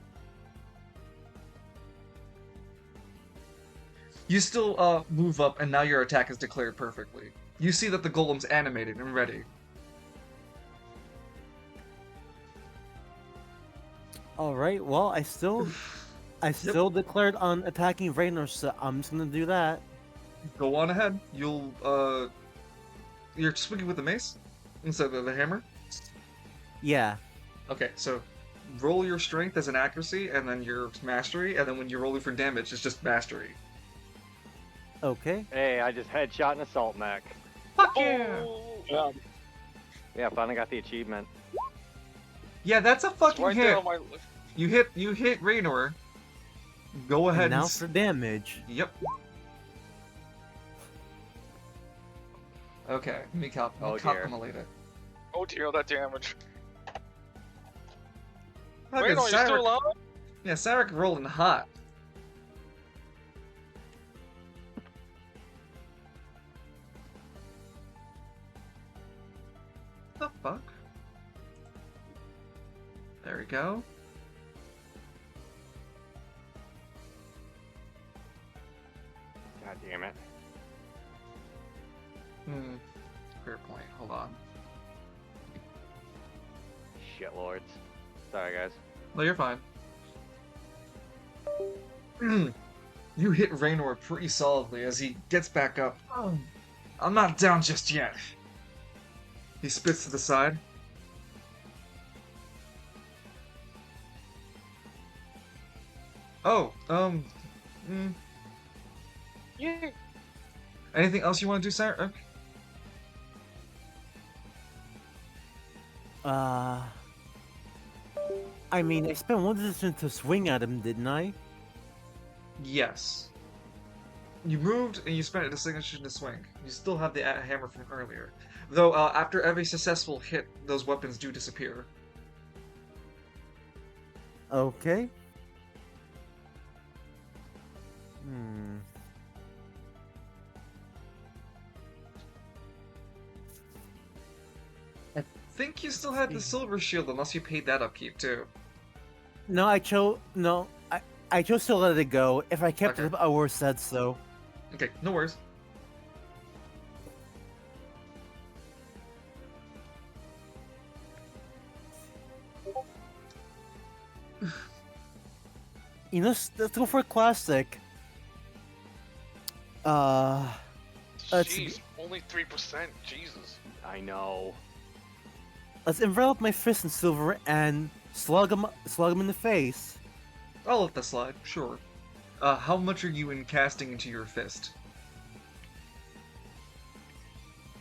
You still move up, and now your attack is declared perfectly. You see that the golem's animated and ready.
All right. Well, I still declared on attacking Raynor, so I'm just gonna do that.
Go on ahead. You're swinging with the mace instead of the hammer.
Yeah.
Okay, so roll your strength as an accuracy, and then your mastery, and then when you're rolling for damage, it's just mastery.
Okay.
Hey, I just headshot an assault mech.
Fuck yeah!
Yeah.
Yeah, finally got the achievement.
Yeah, that's a
It's
fucking
right
hit.
there on my list.
You hit Raynor. Go ahead
And now
and
for damage.
Yep. Okay, let me
Oh, dear.
calculate it.
Oh dear, that damage.
Fucking
Wait, no, you're still
Cyneric-
alive?
Yeah, Cyneric rolling hot. The fuck? There we go.
God damn it.
Fair point. Hold on.
Shitlords. Sorry, guys.
No, you're fine. You hit Raynor pretty solidly as he gets back up. I'm not down just yet. He spits to the side. Oh,
Yeah.
anything else you want to do, Sarah?
I mean, I spent one decision to swing at him, didn't I?
Yes. You moved and you spent a decision to swing. You still have the hammer from earlier. Though, after every successful hit, those weapons do disappear.
Okay. Hmm.
I think you still had the silver shield unless you paid that upkeep too.
No, I chose no. I chose to let it go. If I kept
Okay.
it, I would have said so.
Okay, no worries.
You know, let's go for a classic. Let's
Jeez, only 3%. Jesus.
I know.
let's envelop my fist in silver and slug him in the face.
I'll let that slide, sure. How much are you in casting into your fist?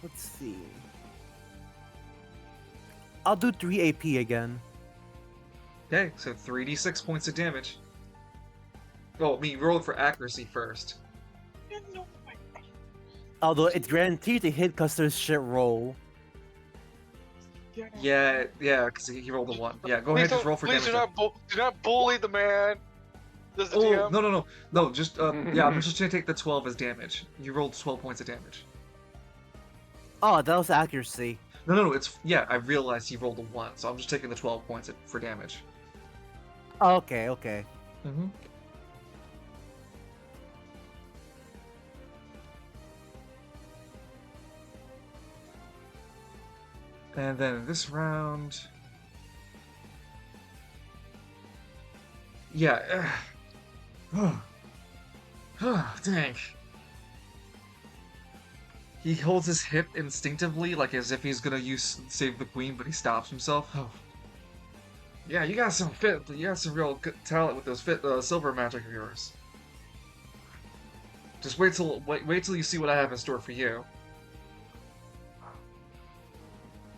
Let's see. I'll do 3 AP again.
Okay, so 3d6 points of damage. Oh, I mean, roll for accuracy first.
Although it's guaranteed to hit because there's shit roll.
Yeah, because he rolled a 1. Yeah, go ahead,
Please
just
don't-
roll for
please
damage.
do not bully the man. Does the
Oh,
DM?
no, just, yeah, I'm just gonna take the 12 as damage. You rolled 12 points of damage.
Oh, that was accuracy.
No, it's, yeah, I realized he rolled a 1, so I'm just taking the 12 points for damage.
Oh, okay, okay.
Mm-hmm. And then this round... Yeah. Dang. He holds his hip instinctively, like as if he's gonna save the queen, but he stops himself. Oh. Yeah, you got some real good talent with those silver magic of yours. Just wait till you see what I have in store for you.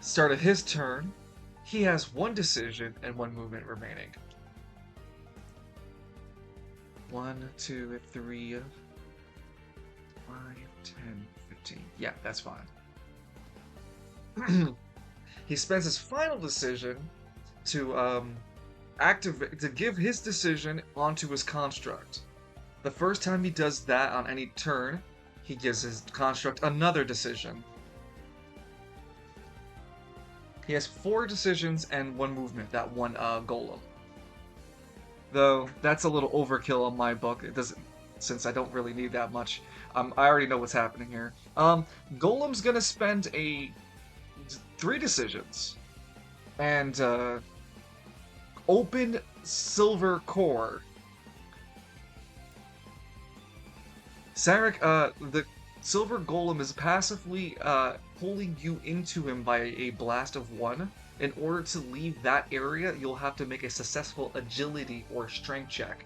Start of his turn, he has 1 decision and 1 movement remaining. 1, 2, 3, 5, 10, 15. Yeah, that's fine. He spends his final decision to give his decision onto his construct. The first time he does that on any turn, he gives his construct another decision. He has 4 decisions and 1 movement, that one golem. Though that's a little overkill on my book. It doesn't, since I don't really need that much. I already know what's happening here. Golem's gonna spend 3 decisions and open silver core. Cyneric, the silver golem is passively pulling you into him by a blast of 1. In order to leave that area, you'll have to make a successful agility or strength check.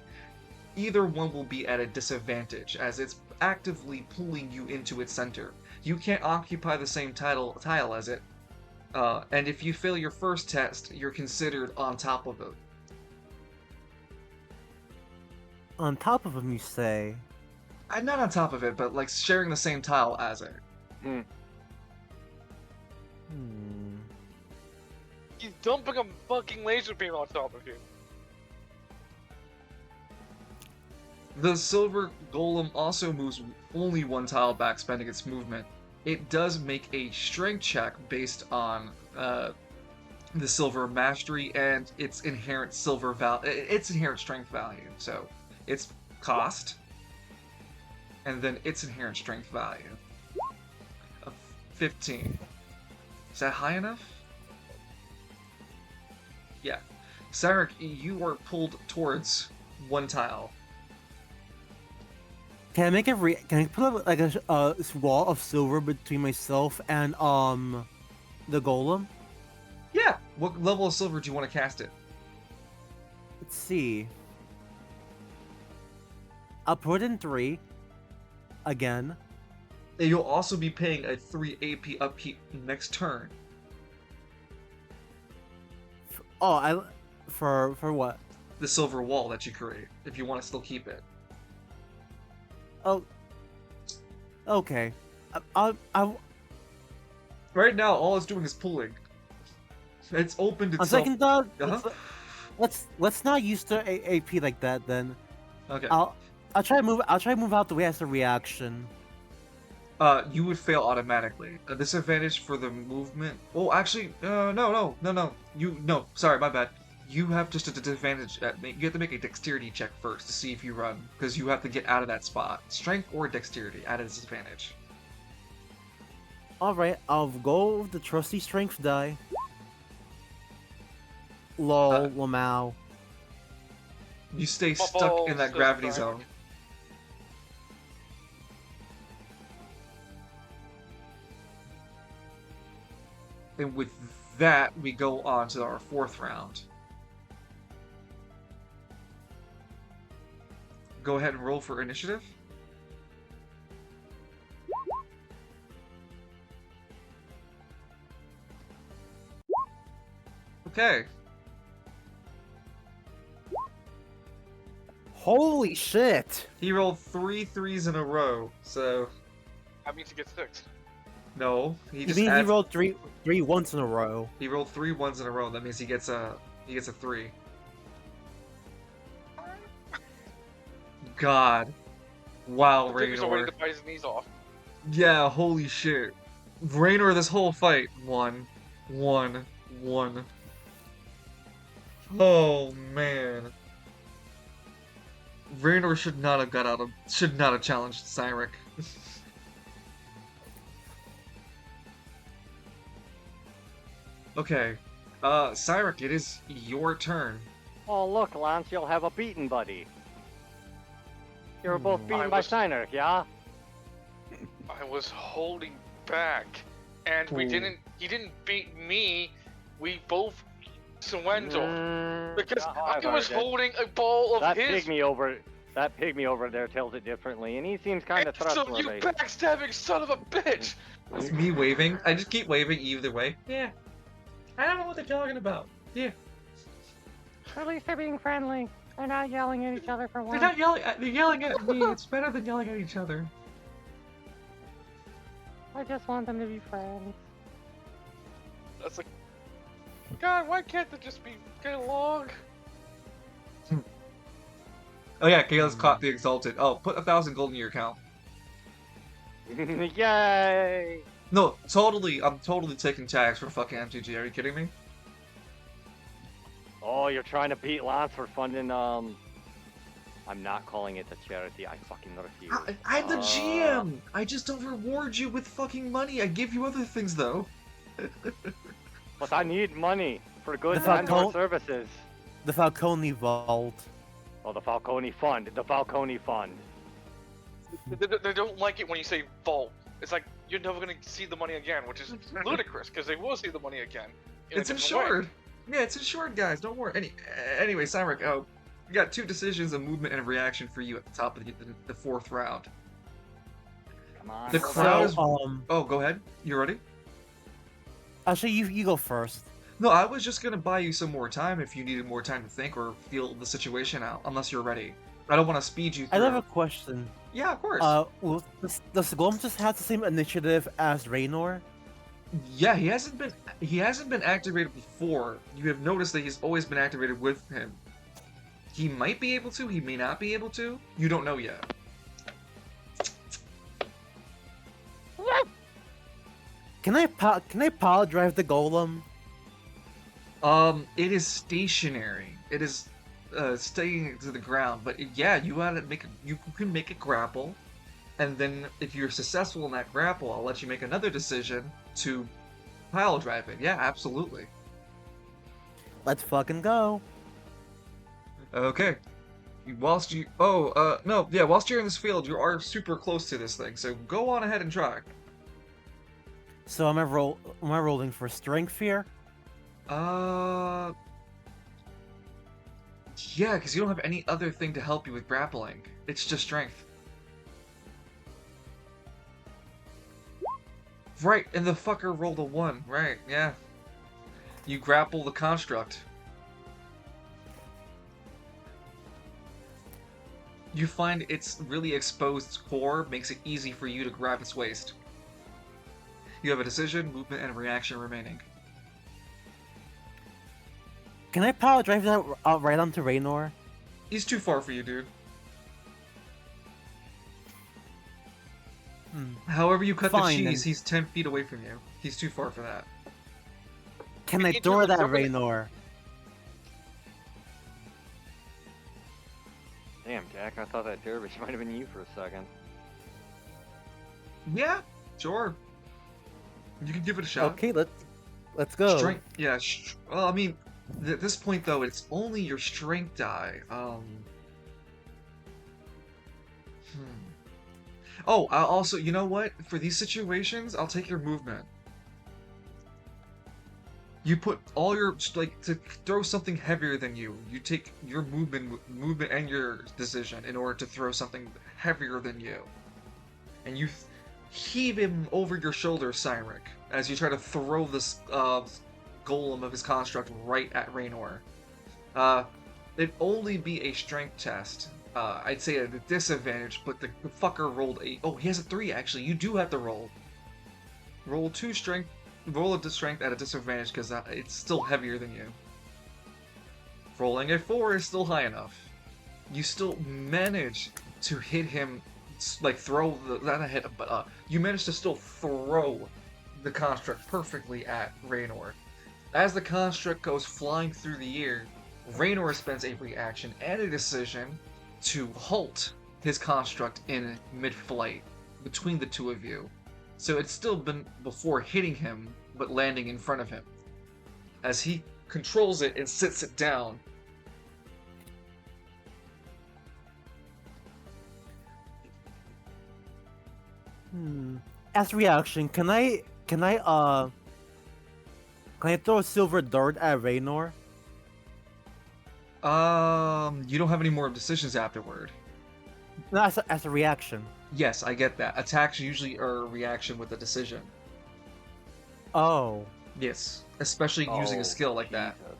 Either one will be at a disadvantage, as it's actively pulling you into its center. You can't occupy the same tile as it, and if you fail your first test, you're considered on top of it.
On top of him, you say?
Not on top of it, but like sharing the same tile as it.
Hmm.
He's dumping a fucking laser beam on top of you.
The silver golem also moves only 1 tile back, spending its movement. It does make a strength check based on the silver mastery and its inherent strength value. So its cost, and then its inherent strength value of 15. Is that high enough? Yeah. Cyneric, you are pulled towards 1 tile.
Can I make can I put up like a wall of silver between myself and the golem?
Yeah. What level of silver do you want to cast it?
Let's see. I'll put in 3 again.
And you'll also be paying a 3 AP upkeep next turn.
For what?
The silver wall that you create, if you want to still keep it.
Oh, okay. I
Right now, all it's doing is pulling. It's opened
on
itself.
second thought,
Uh-huh.
let's not use the AP like that then.
Okay.
I'll try to move out the way as a reaction.
You would fail automatically. A disadvantage for the movement. Oh, actually, no. Sorry, my bad. You have just a disadvantage. You have to make a dexterity check first to see if you run, because you have to get out of that spot. Strength or dexterity at a disadvantage.
All right, I'll go with the trusty strength die. Lol, Lamau.
You stay stuck in that gravity
Frank.
zone. And with that, we go on to our 4th round. Go ahead and roll for initiative. Okay.
Holy shit!
He rolled 3 3s in a row, so
That means he gets 6.
no. He
You
just
mean he
adds,
rolled three once in a row?
he rolled 3 1s in a row. That means he gets a 3. god. Wow,
Jacob's already
Raynor.
to bite his knees off.
Yeah, holy shit. Raynor, this whole fight. One. Oh, man. Raynor should not have should not have challenged Cyneric. Okay. Cyneric, it is your turn.
Oh, look, Lance, you'll have a beaten buddy. You were both
I
beaten by
was-
Steiner, yeah?
I was holding back, and we
Ooh.
didn't. He didn't beat me. We both surrendered because I was holding a ball of
That
his.
pygmy over there tells it differently, and he seems kind of
So you
trustworthy.
backstabbing son of a bitch!
It's me waving. I just keep waving either way. Yeah. I don't know what they're talking about. Yeah.
At least they're being friendly. They're not yelling at each other for
They're
once.
not yelling. They're yelling at me. It's better than yelling at each other.
I just want them to be friends.
That's like, God, why can't they just get along?
Oh yeah, Kayla's caught the exalted. Oh, put 1,000 gold in your account.
Yay!
No, totally. I'm totally taking tags for fucking MTG. Are you kidding me?
Oh, you're trying to beat Lance for funding, I'm not calling it the charity, I fucking refuse.
I'm the GM. I just don't reward you with fucking money. I give you other things though.
But I need money for goods
The
and or
Falcone-
services.
The Falcone Vault.
Oh, the Falcone Fund. The Falcone Fund.
They don't like it when you say vault. It's like you're never gonna see the money again, which is ludicrous because they will see the money again.
It's insured. Yeah, it's insured, guys. Don't worry. Anyway, Cyneric, we got 2 decisions, a movement, and a reaction for you at the top of the 4th round.
Come on.
The
go
crowd
back.
is-
So,
Oh, go ahead. You ready?
actually, you go first.
No, I was just gonna buy you some more time if you needed more time to think or feel the situation out, unless you're ready. I don't want to speed you
I
through.
have a question.
Yeah, of course.
Does Glom just have the same initiative as Raynor?
Yeah, he hasn't been activated before. You have noticed that he's always been activated with him. He might be able to, he may not be able to. You don't know yet.
Can I power drive the golem?
It is stationary. It is staying to the ground. But yeah, you can make it grapple, and then if you're successful in that grapple, I'll let you make another decision to pile drive it. Yeah, absolutely.
Let's fucking go.
Okay. Whilst you're in this field, you are super close to this thing. So go on ahead and try.
So am I rolling for strength here?
Yeah, because you don't have any other thing to help you with grappling. It's just strength. Right, and the fucker rolled a 1. Right, yeah. You grapple the construct. You find its really exposed core makes it easy for you to grab its waist. You have a decision, movement, and reaction remaining.
Can I power drive that right onto Raynor?
He's too far for you, dude. However you cut
Fine,
the cheese,
then.
he's 10 feet away from you. He's too far for that.
Can I
Into
throw
the
that
government-
Raynor?
Damn, Jack, I thought that dervish might have been you for a second.
Yeah, sure. You can give it a shot.
Okay, let's go.
Strength, yeah. Well, I mean, at this point though, it's only your strength die. Oh, I also, you know what? For these situations, I'll take your movement. You put all your to throw something heavier than you. You take your movement and your decision in order to throw something heavier than you, and you heave him over your shoulder, Cyneric, as you try to throw this golem of his construct right at Raynor. It'd only be a strength test. I'd say at a disadvantage, but the fucker rolled a. Oh, he has a 3 actually. You do have to roll. Roll 2 strength. Roll a strength at a disadvantage because it's still heavier than you. Rolling a 4 is still high enough. You still manage to hit him, like throw the not a hit, but you manage to still throw the construct perfectly at Raynor. As the construct goes flying through the air, Raynor spends a reaction and a decision to halt his construct in mid-flight between the two of you. So it's still been before hitting him, but landing in front of him. As he controls it and sits it down.
As a reaction, can I throw a silver dart at Raynor?
You don't have any more decisions afterward.
No, as a reaction.
Yes, I get that. Attacks usually are a reaction with a decision.
Oh.
Yes, especially using a
Oh,
skill like that.
Jesus.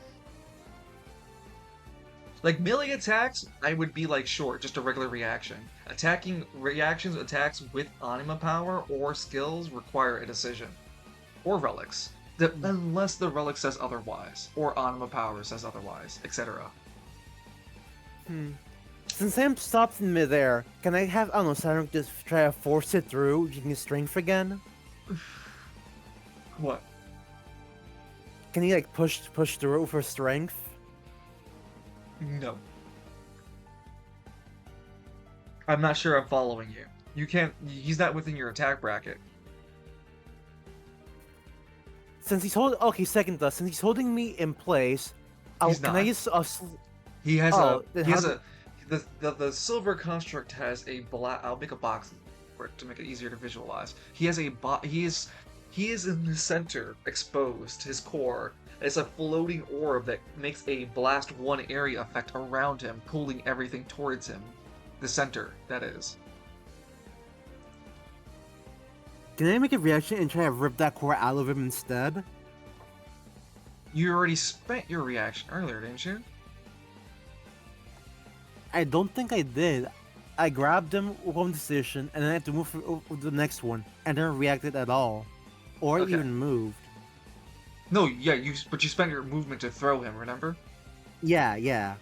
Like melee attacks, I would be like sure, just a regular reaction. Attacks with anima power or skills require a decision. Or relics. Unless the relic says otherwise. Or anima power says otherwise, etc.
Since I'm stopped in midair, can I have, I don't know, Cyneric just try to force it through using his strength again?
What?
Can he like push through it for strength?
No. I'm not sure I'm following you. You can't. He's not within your attack bracket.
Since he's second thought. Since he's holding me in place,
He's
can I
not.
use
He has
then
he has
how
the silver construct has a black. I'll make a box for it to make it easier to visualize. He has a he is in the center, exposed. His core. It's a floating orb that makes a blast one area effect around him, pulling everything towards him. The center, that is.
Can I make a reaction and try to rip that core out of him instead?
You already spent your reaction earlier, didn't you?
I don't think I did. I grabbed him with one decision, and then I had to move for the next one, and didn't reacted at all, or
Okay.
even moved.
No, yeah, but you spent your movement to throw him, remember?
Yeah.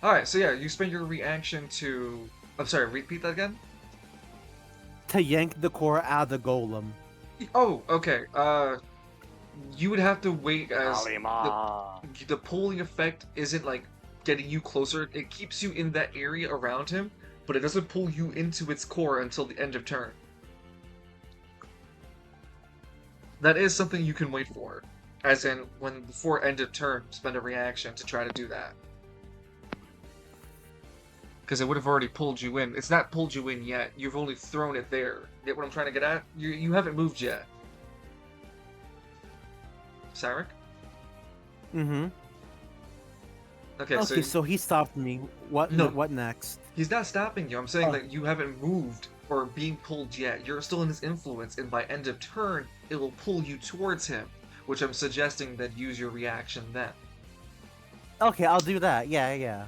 Alright, so yeah, you spend your reaction to... I'm sorry, repeat that again?
To yank the core out of the golem.
Oh, okay, you would have to wait as...
Kalima.
The pulling effect isn't, like, getting you closer. It keeps you in that area around him, but it doesn't pull you into its core until the end of turn. That is something you can wait for. As in, when before end of turn, spend a reaction to try to do that. Because it would have already pulled you in. It's not pulled you in yet. You've only thrown it there. Get what I'm trying to get at? You haven't moved yet. Cyneric?
Mm-hmm.
Okay,
So he stopped me. What next?
he's not stopping you. I'm saying that you haven't moved or being pulled yet. You're still in his influence, and by end of turn, it will pull you towards him. Which I'm suggesting that use your reaction then.
Okay, I'll do that. Yeah.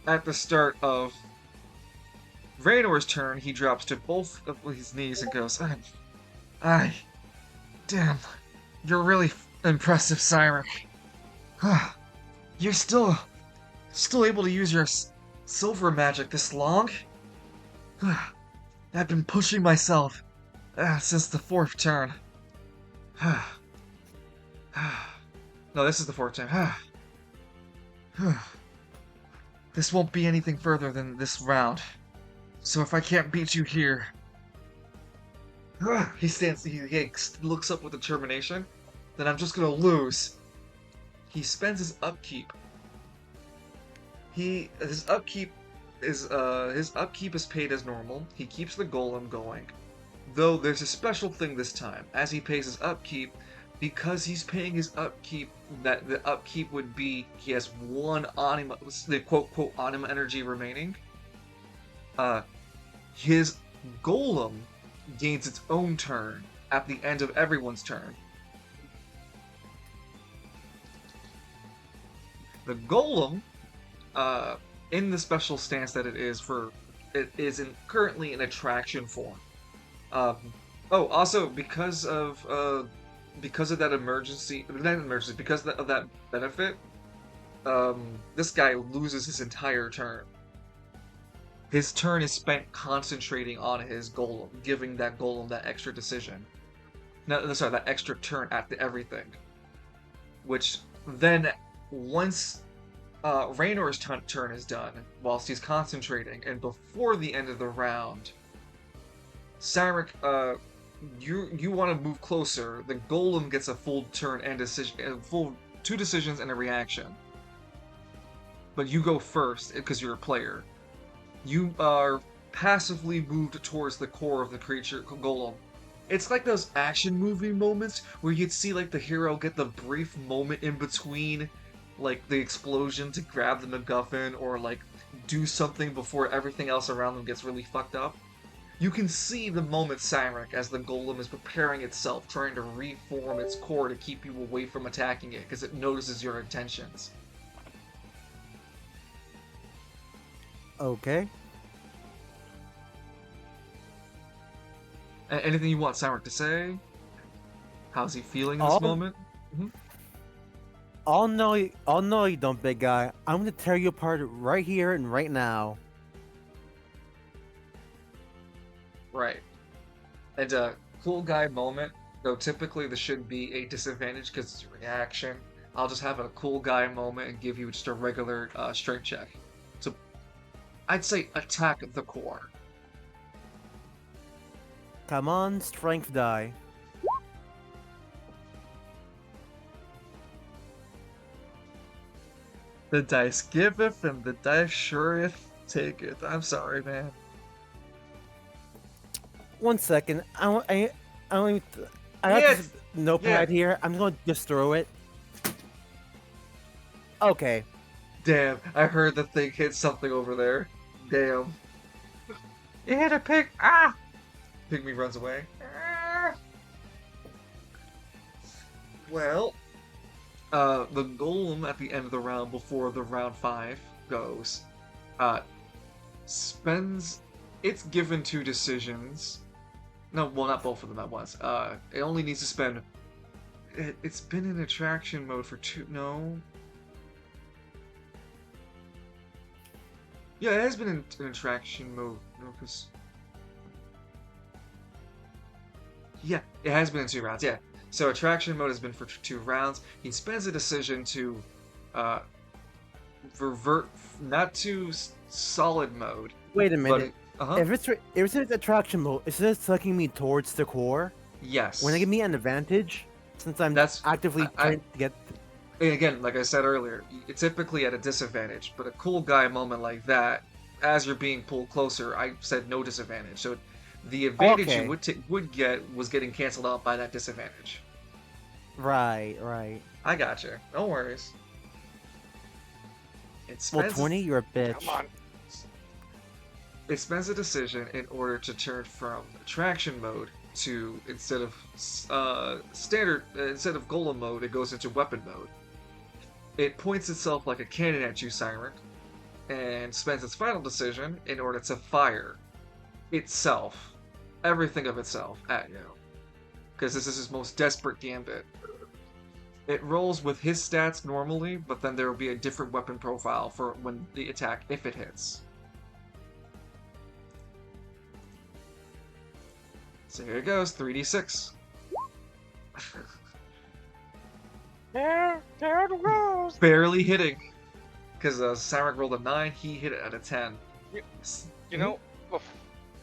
At the start of Raynor's turn, he drops to both of his knees and goes, damn, you're really impressive, Cyneric. You're still able to use your silver magic this long? I've been pushing myself since the 4th turn. No, this is the 4th turn. This won't be anything further than this round. So if I can't beat you here... He looks up with determination. Then I'm just gonna lose. He spends his upkeep. His upkeep is paid as normal. He keeps the golem going. Though there's a special thing this time. As he pays his upkeep, because he's paying his upkeep, that the upkeep would be he has one anima, the quote anima energy remaining. His golem gains its own turn at the end of everyone's turn. The golem, in the special stance that it is currently in attraction form. Also because of that because of that benefit, this guy loses his entire turn. His turn is spent concentrating on his golem, giving that golem that extra decision. No, sorry, that extra turn at everything. Which then, once Raynor's turn is done, whilst he's concentrating, and before the end of the round, Cyneric, you want to move closer. The golem gets a full turn and decision, full 2 decisions and a reaction. But you go first because you're a player. You are passively moved towards the core of the creature golem. It's like those action movie moments where you'd see like the hero get the brief moment in between like the explosion to grab the MacGuffin or like do something before everything else around them gets really fucked up. You can see the moment Cyneric as the golem is preparing itself, trying to reform its core to keep you away from attacking it because it notices your intentions.
Okay.
Anything you want Cyneric to say? How's he feeling in this moment?
I'll know you don't, big guy. I'm gonna tear you apart right here and right now.
Right. And cool guy moment, though typically this should be a disadvantage because it's a reaction. I'll just have a cool guy moment and give you just a regular strength check. So I'd say attack the core.
Come on, strength die.
The dice giveth and the dice sureth taketh. I'm sorry, man.
1 second. I don't even, I
Yeah,
have this notepad here. I'm gonna just throw it. Okay.
Damn, I heard the thing hit something over there. Damn. It hit a pig. Ah! Pygmy runs away. Ah! Well, the golem at the end of the round before the round 5 goes, spends. It's given 2 decisions. No, well, not both of them at once. It only needs to spend. It's been in attraction mode for 2. No. Yeah, it has been in attraction mode. No, because. Yeah, it has been in 2 rounds. Yeah. So attraction mode has been for 2 rounds. He spends a decision to revert not to solid mode.
Wait a minute.
But,
If it's attraction mode, is this sucking me towards the core?
yes.
When it give me an advantage, since I'm actively trying to get.
And again, like I said earlier, it's typically at a disadvantage. But a cool guy moment like that, as you're being pulled closer, I said no disadvantage. So the advantage you would get was getting canceled out by that disadvantage.
Right.
I gotcha. No worries.
Well, 20, you're a bitch.
Come on.
It spends a decision in order to turn from attraction mode to instead of golem mode, it goes into weapon mode. It points itself like a cannon at you, Cyneric, and spends its final decision in order to fire itself, everything of itself, at you. Because this is his most desperate gambit. It rolls with his stats normally, but then there will be a different weapon profile for when the attack, if it hits. So here it goes, 3d6.
There it goes.
Barely hitting. Because Cyneric rolled a 9, he hit it at a 10.
You know,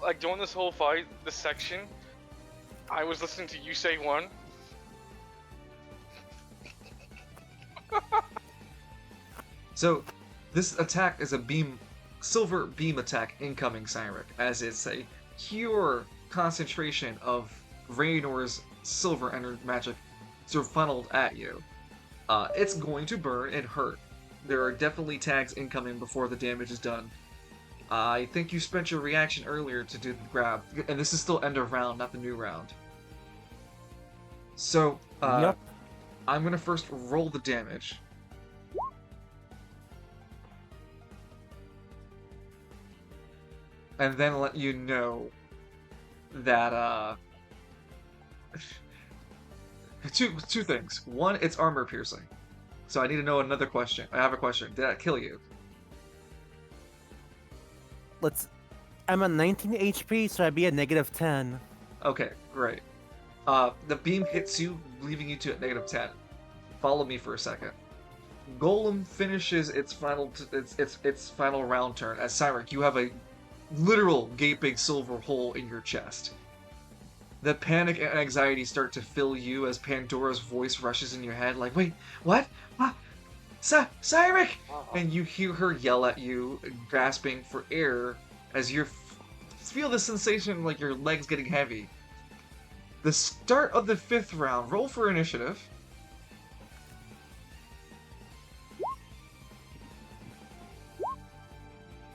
like during this whole fight, this section, I was listening to you say one.
So, this attack is a silver beam attack incoming, Cyneric, as it's a pure concentration of Raynor's silver energy magic sort of funneled at you. It's going to burn and hurt. There are definitely tags incoming before the damage is done. I think you spent your reaction earlier to do the grab, and this is still end of round, not the new round. So,
Yep.
I'm gonna first roll the damage. And then let you know that, two things. One, it's armor piercing. So I need to know another question. I have a question. Did that kill you?
I'm at 19 HP, so I'd be at -10.
Okay, great. The beam hits you, leaving you to at -10. Follow me for a second. Golem finishes its final round turn. As Cyneric, you have a literal gaping silver hole in your chest. The panic and anxiety start to fill you as Pandora's voice rushes in your head, like, wait, what? Cyneric! And you hear her yell at you, grasping for air, as you feel the sensation like your legs getting heavy. The start of the 5th round. Roll for initiative.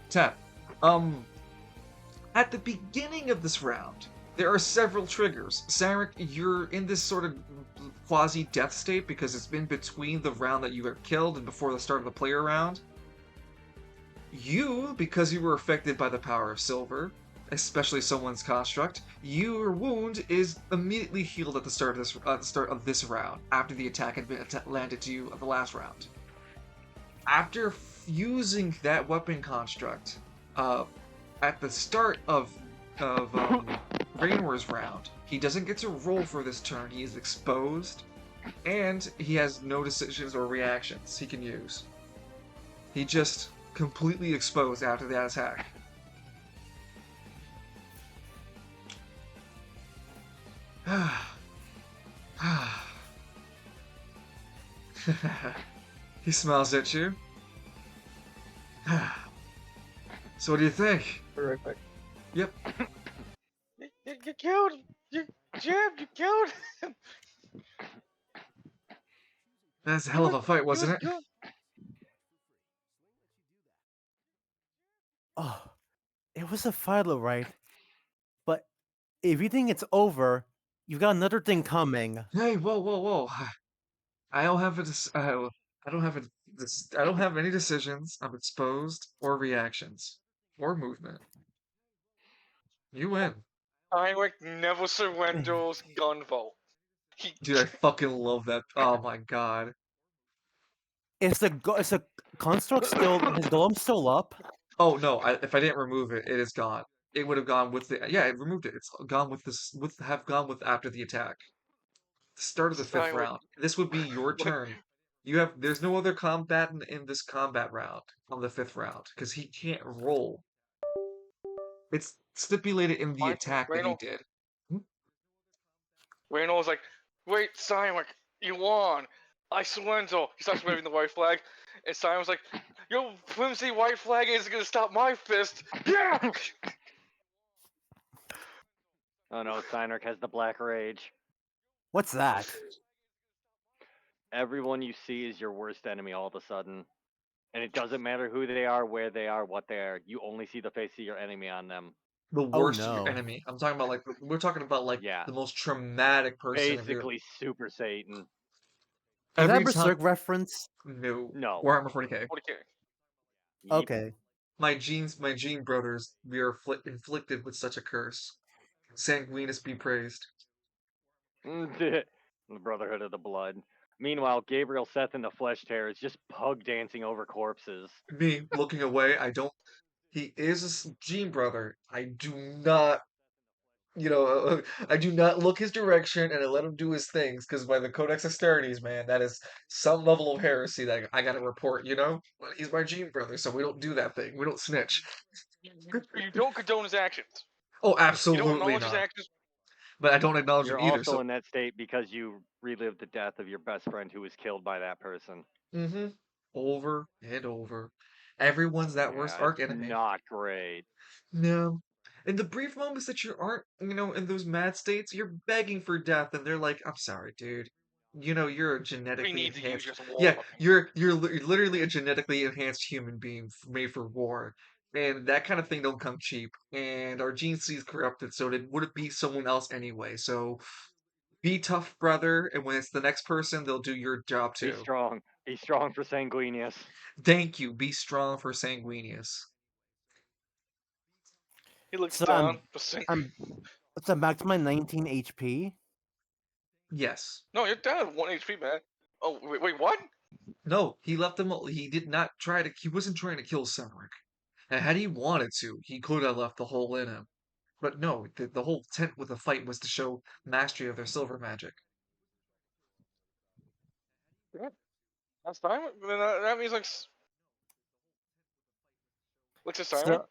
10. At the beginning of this round, there are several triggers. Cyneric, you're in this sort of quasi-death state because it's been between the round that you got killed and before the start of the player round. You, because you were affected by the power of silver, especially someone's construct, your wound is immediately healed at the start of this round, after the attack had been landed to you at the last round. After using that weapon construct, at the start of Raynor's round, he doesn't get to roll for this turn. He is exposed, and he has no decisions or reactions he can use. He just completely exposed after that attack. He smiles at you. So what do you think?
Terrific.
Yep.
You killed. You Jim. You killed him.
That's a hell of a fight, wasn't it?
Oh, it was a fight, all right. But if you think it's over, you've got another thing coming.
Hey, whoa. I don't have I don't have any decisions. I'm exposed or reactions or movement. You win.
Heinrich never surrenders gunvolt. He
Dude, I fucking love that. Oh my god.
Is the construct still his golem still up?
Oh no, if I didn't remove it, it is gone. It would have gone with the it removed it. It's gone with this have gone with after the attack. The start of the 5th
Heinrich,
round. This would be your turn. There's no other combatant in this combat round on the 5th round because he can't roll. It's stipulated in the attack that he did.
Reynold was like, "Wait, Simon, you won. I surrender." He starts waving the white flag, and Simon was like, "Your flimsy white flag isn't gonna stop my fist." Yeah.
Oh no, Cyneric has the Black Rage.
What's that?
Everyone you see is your worst enemy all of a sudden. And it doesn't matter who they are, where they are, what they are. You only see the face of your enemy on them.
The worst
no.
enemy. I'm talking about we're talking about
Yeah.
the most traumatic person of your
Basically Super Satan.
Is that
every
a Berserk
time.
reference?
No.
No.
Warhammer 40k.
40K.
Yeep.
Okay.
My gene brothers, we are inflicted with such a curse. Sanguinus be praised.
The Brotherhood of the Blood. Meanwhile, Gabriel Seth in the Flesh Tear is just pug dancing over corpses.
Me looking away, he is a gene brother. I do not, I do not look his direction and I let him do his things because by the Codex Asterities, man, that is some level of heresy that I gotta report, But he's my gene brother, so we don't do that thing. We don't snitch.
You don't condone his actions.
Oh,
You don't
absolutely
acknowledge his
not.
actions.
But I don't acknowledge
You're
him either,
also
so.
in that state because you relived the death of your best friend who was killed by that person.
Mm-hmm. Over and over. Everyone's that worst
Yeah,
arch
it's
enemy.
not great.
No. In the brief moments that you aren't, in those mad states, you're begging for death, and they're like, "I'm sorry, dude. You're a
We
genetically
need to use
enhanced.
your
Yeah,
war.
you're literally a genetically enhanced human being made for war, and that kind of thing don't come cheap. And our gene is corrupted, so it would be someone else anyway. So be tough, brother. And when it's the next person, they'll do your job
Be
too.
strong. Be strong for Sanguinius.
Thank you. Be strong for Sanguinius.
He looks
So
down.
I'm back to my 19 HP.
Yes.
No, you're down 1 HP, man. Oh, wait, what?
No, he left them. He did not try to. He wasn't trying to kill Cyneric. And had he wanted to, he could have left the hole in him. But no, the whole intent with the fight was to show mastery of their silver magic.
Yeah, that's fine. Then that means what's his timer?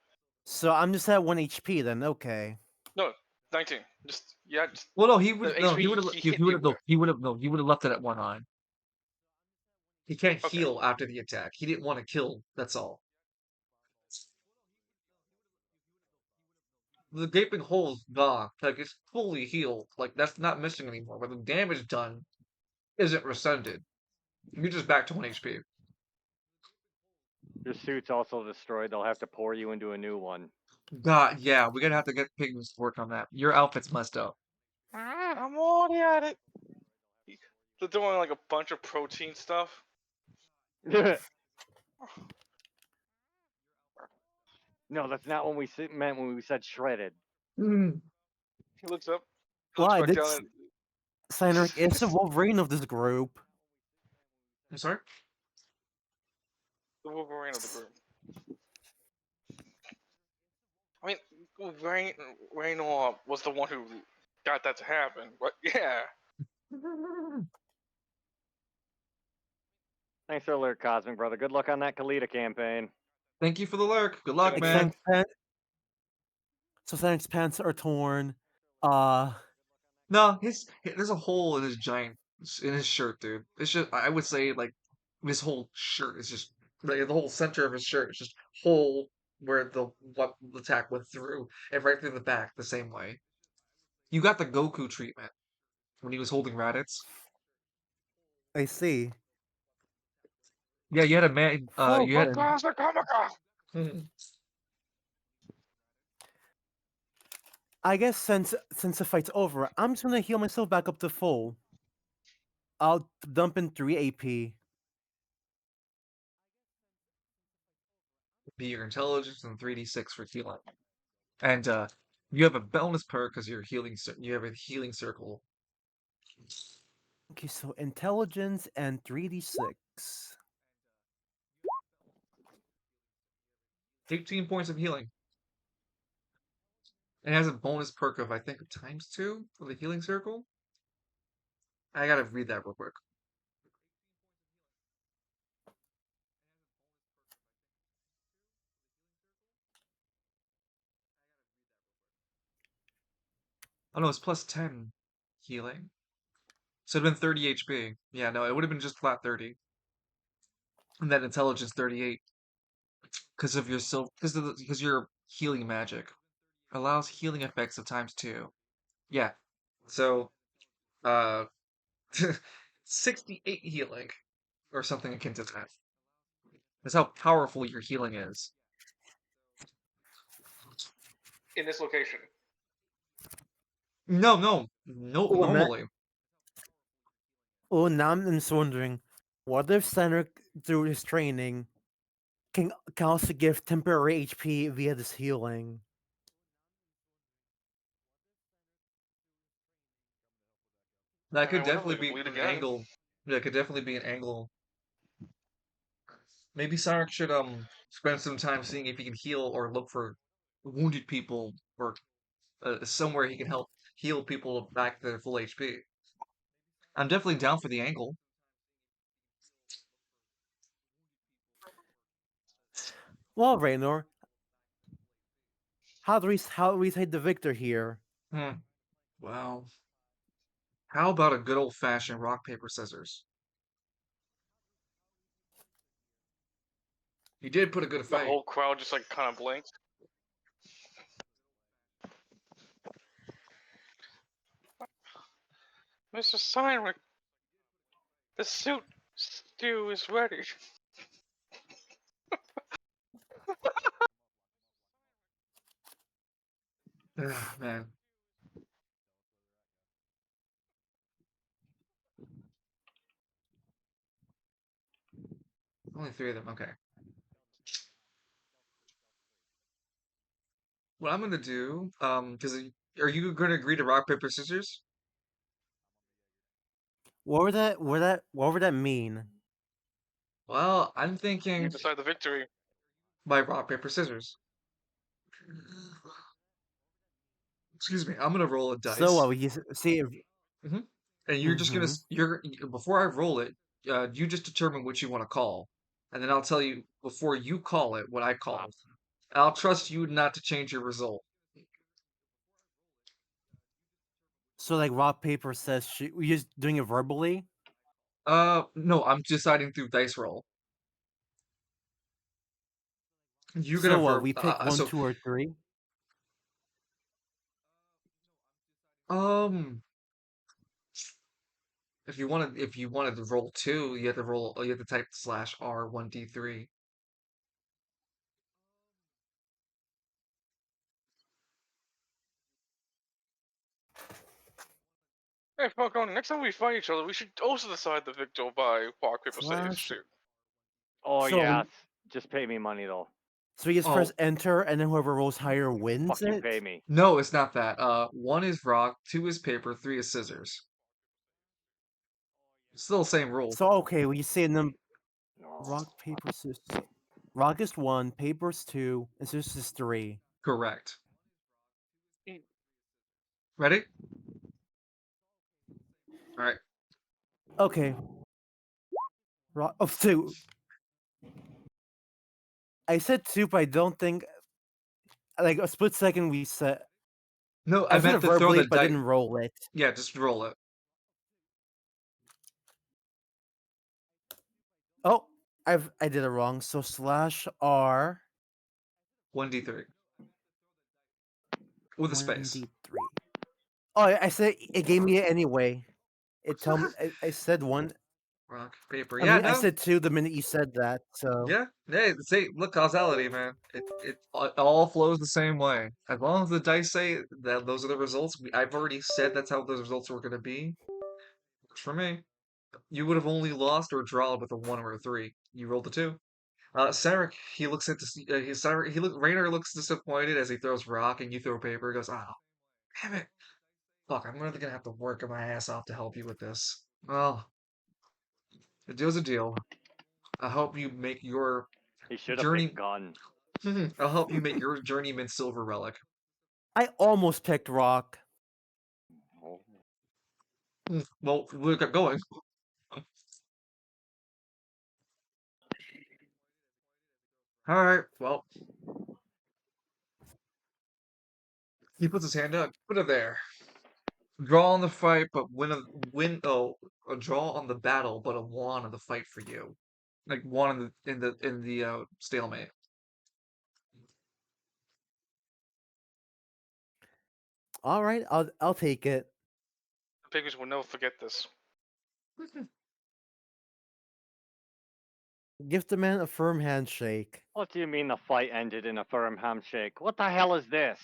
So I'm just at 1 HP then. Okay.
No, 19. Just yeah, just
Well, no, he
the
would. No,
HP
he would have.
he
He
hit
would
you
have. No,
with.
he would have. No, he would have left it at 1 on. He can't
Okay.
heal after the attack. He didn't want to kill. That's all. The gaping hole's gone. Like it's fully healed. Like that's not missing anymore. But the damage done isn't rescinded. You're just back to 1 HP.
Your suit's also destroyed. They'll have to pour you into a new one.
God, yeah, we're gonna have to get Pigments to work on that. Your outfit's messed up.
I'm already at it. They're doing like a bunch of protein stuff.
No, that's not what we meant when we said shredded.
Mm.
He looks up. He looks
Why?
back
This
down.
Cyneric is the Wolverine of this group.
I'm sorry?
The Wolverine of the group. I mean, Raynor was the one who got that to happen. But yeah,
Thanks for the alert, Cosmic Brother. Good luck on that Kalita campaign.
Thank you for the lurk. Good luck,
Like
man.
So Cynic's pants are torn.
No, there's a hole in his shirt, dude. It's just I would say like his whole shirt is just like the whole center of his shirt is just hole where the attack went through and right through the back the same way. You got the Goku treatment when he was holding Raditz.
I see.
Yeah, you had a man.
Well
You had.
then.
Mhm.
I guess since the fight's over, I'm just gonna heal myself back up to full. I'll dump in 3 AP.
Be your intelligence and 3d6 for healing. And you have a bonus perk because you're healing. You have a healing circle.
Okay, so intelligence and 3d6.
18 points of healing. It has a bonus perk of I think ×2 for the healing circle. I gotta read that real quick. Oh no, it's +10 healing. So it'd been 30 HP. Yeah, no, it would have been just flat 30. And then intelligence 38 because of your because your healing magic allows healing effects of ×2. Yeah. So uh 68 healing or something akin to that. That's how powerful your healing is.
in this location.
No,
Oh,
normally.
Oh, now I'm just wondering, what if Cyneric, through his training, can also give temporary HP via this healing?
That
I
could
mean, whatever,
definitely
we can
be
bleed
an
again.
angle. That could definitely be an angle. Maybe Sonic should spend some time seeing if he can heal or look for wounded people or somewhere he can help heal people back to their full HP. I'm definitely down for the angle.
Well, Raynor, how do we take the victor here?
Hmm. Well, how about a good old-fashioned rock, paper, scissors? You did put a good
The
fight.
whole crowd just like kind of blinked. Mr. Cyneric, the suit stew is ready.
Ugh, man. Only 3 of them. Okay. What I'm gonna do, because are you gonna agree to rock, paper, scissors?
What would that mean?
Well, I'm
You
thinking
decide the victory.
by rock, paper, scissors. Excuse me. I'm gonna roll a
So
dice.
you see if
hmm And you're just gonna
hmm
before I roll it, you just determine what you want to call, and then I'll tell you before you call it what I called. I'll trust you not to change your result.
so like rock paper says we just doing it verbally.
No, I'm deciding through dice roll. You get a
So
verb.
we pick one,
So
2, or 3.
um, if you wanted to roll two, you have to type /R1D3.
Hey, Falcone, next time we fight each other, we should also decide the victor by rock, paper, scissors,
Slash.
too.
Oh
So
yes. Just pay me money though.
so we just press
Oh,
enter, and then whoever rolls higher wins
Fucking
it.
pay me.
no, it's not that. One is rock, two is paper, three is scissors. Still the same rule.
So okay, we say them
No.
rock paper scissors. So, rock is 1, paper is 2, and scissors is 3.
Correct.
Mm.
Ready? All right.
Okay. Rock. Oh, 2. I said 2, but I don't think like a split second we said.
No, I
I said it
meant to throw
verbally,
the
but
dice.
didn't roll it.
Yeah, just roll it.
Oh, I did it wrong. So /R
1d3 with a space.
1D3. Oh, I said it gave me it anyway. It tell me I said 1.
Rock, paper.
I
Yeah,
mean, I
no.
said 2 the minute you said that. So
Yeah. Hey, see, look, causality, man. It all flows the same way. As long as the dice say that those are the results, I've already said that's how those results were going to be. Works for me. You would have only lost or drawn with a 1 or a 3. You rolled a 2. Cyneric, he looks at Raynor looks disappointed as he throws rock and you throw paper. He goes, "Oh, damn it. Fuck, I'm really gonna have to work my ass off to help you with this." Well, a deal's a deal. I hope you make your
He should have picked
journey.
gun.
I'll help you make your journeyman silver relic.
I almost picked rock.
Oh.
Well, we got going. All right. Well, he puts his hand out. Put it there. Draw on the fight, but win. Oh, a draw on the battle, but a won on the fight for you. Like one in the stalemate.
All right, I'll take it.
The Piggies will never forget this.
Give the man a firm handshake.
What do you mean the fight ended in a firm handshake? What the hell is this?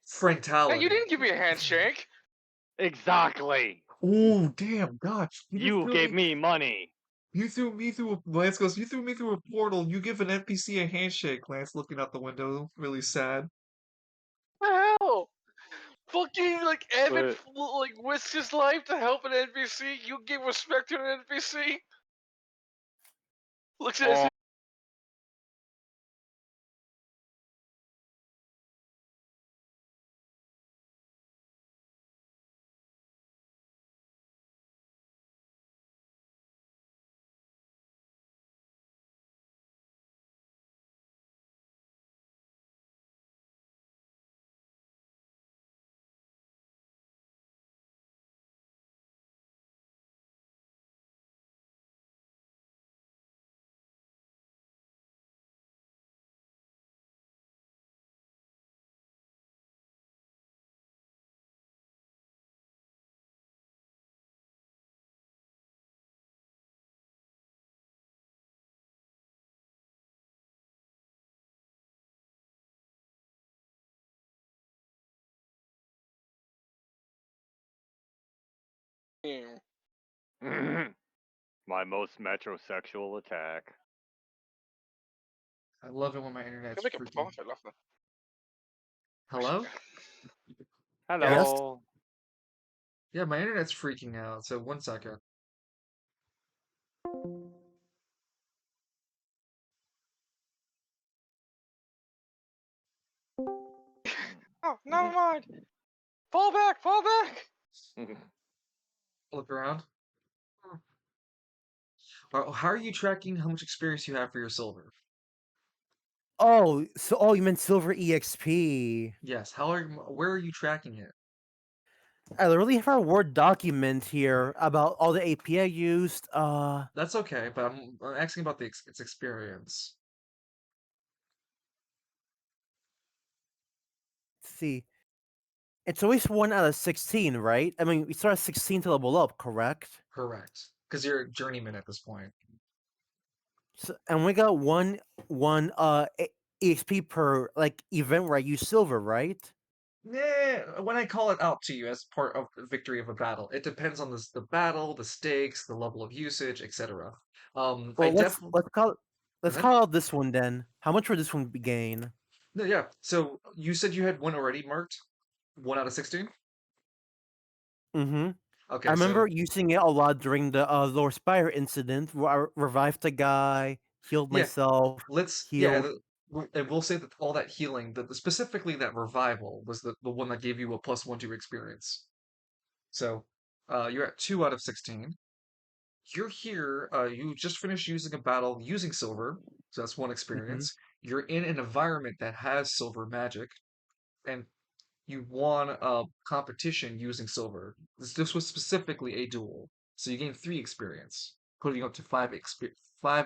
Hey, you
Frontality.
didn't give me a handshake!
Exactly.
Ooh, damn, gosh. You just
You
threw
gave
me.
me money.
You threw me through a Lance goes, you threw me through a portal. You give an NPC a handshake. Lance looking out the window, really sad.
What the hell? Fucking, like, Evan,
But
like, risked his life to help an NPC? You give respect to an NPC? Looks at us.
oh, my most metrosexual attack.
I love it when my
Can
internet's
make a
freaking.
profit off that.
Hello?
Yes.
Hello.
Yeah, my internet's freaking out. So 1 second.
Oh, never mind. Fall back, fall back.
Look around. How are you tracking how much experience you have for your silver?
Oh, you meant Silver EXP.
Yes. Where are you tracking it?
I literally have our Word document here about all the AP I used.
That's okay, but I'm asking about its experience.
Let's see. It's always 1 out of 16, right? I mean, we start at 16 to level up, correct?
Correct. Because you're a journeyman at this point.
So, and we got one EXP per like event where I use silver, right?
Yeah, when I call it out to you as part of the victory of a battle, it depends on the battle, the stakes, the level of usage, etc. I
Well,
definitely.
let's
Okay.
call out this one then. How much would this one gain?
No, yeah. So you said you had one already marked, 1 out of 16.
Mm-hmm. I
Okay,
remember
so
using it a lot during the Lower Spire incident where I revived a guy, healed
yeah,
myself,
yeah,
healed.
and we'll say that all that healing, specifically that revival, was the one that gave you a +1 to your experience. So, you're at 2 out of 16. You're here. You just finished using a battle using silver, so that's one
Mm-hmm.
experience. You're in an environment that has silver magic, and you won a competition using silver. This was specifically a duel, so you gained 3 experience, putting you up to 5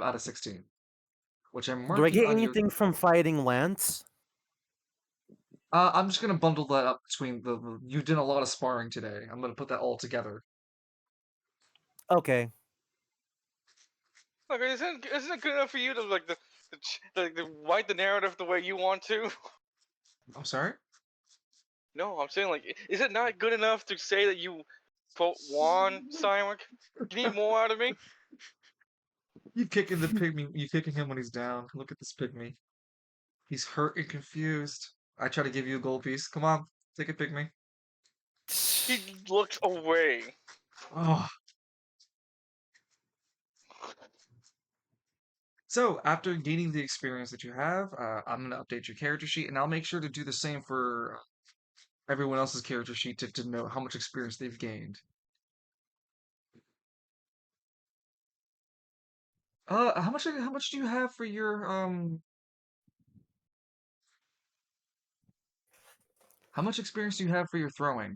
out of 16, which I'm
Do I
marking
get
on your.
anything from fighting Lance?
I'm just gonna bundle that up between you did a lot of sparring today. I'm gonna put that all together.
Okay.
Look, isn't it good enough for you to like the write the narrative the way you want to?
I'm sorry.
No, I'm saying like, is it not good enough to say that you quote won, Cyneric? You need more out of me?
You kicking the pygmy. You kicking him when he's down. Look at this pygmy. He's hurt and confused. I try to give you a gold piece. Come on, take a pygmy.
He looks away.
Oh. So, after gaining the experience that you have, I'm going to update your character sheet, and I'll make sure to do the same for everyone else's character sheet to know how much experience they've gained. How much do you have for your how much experience do you have for your throwing?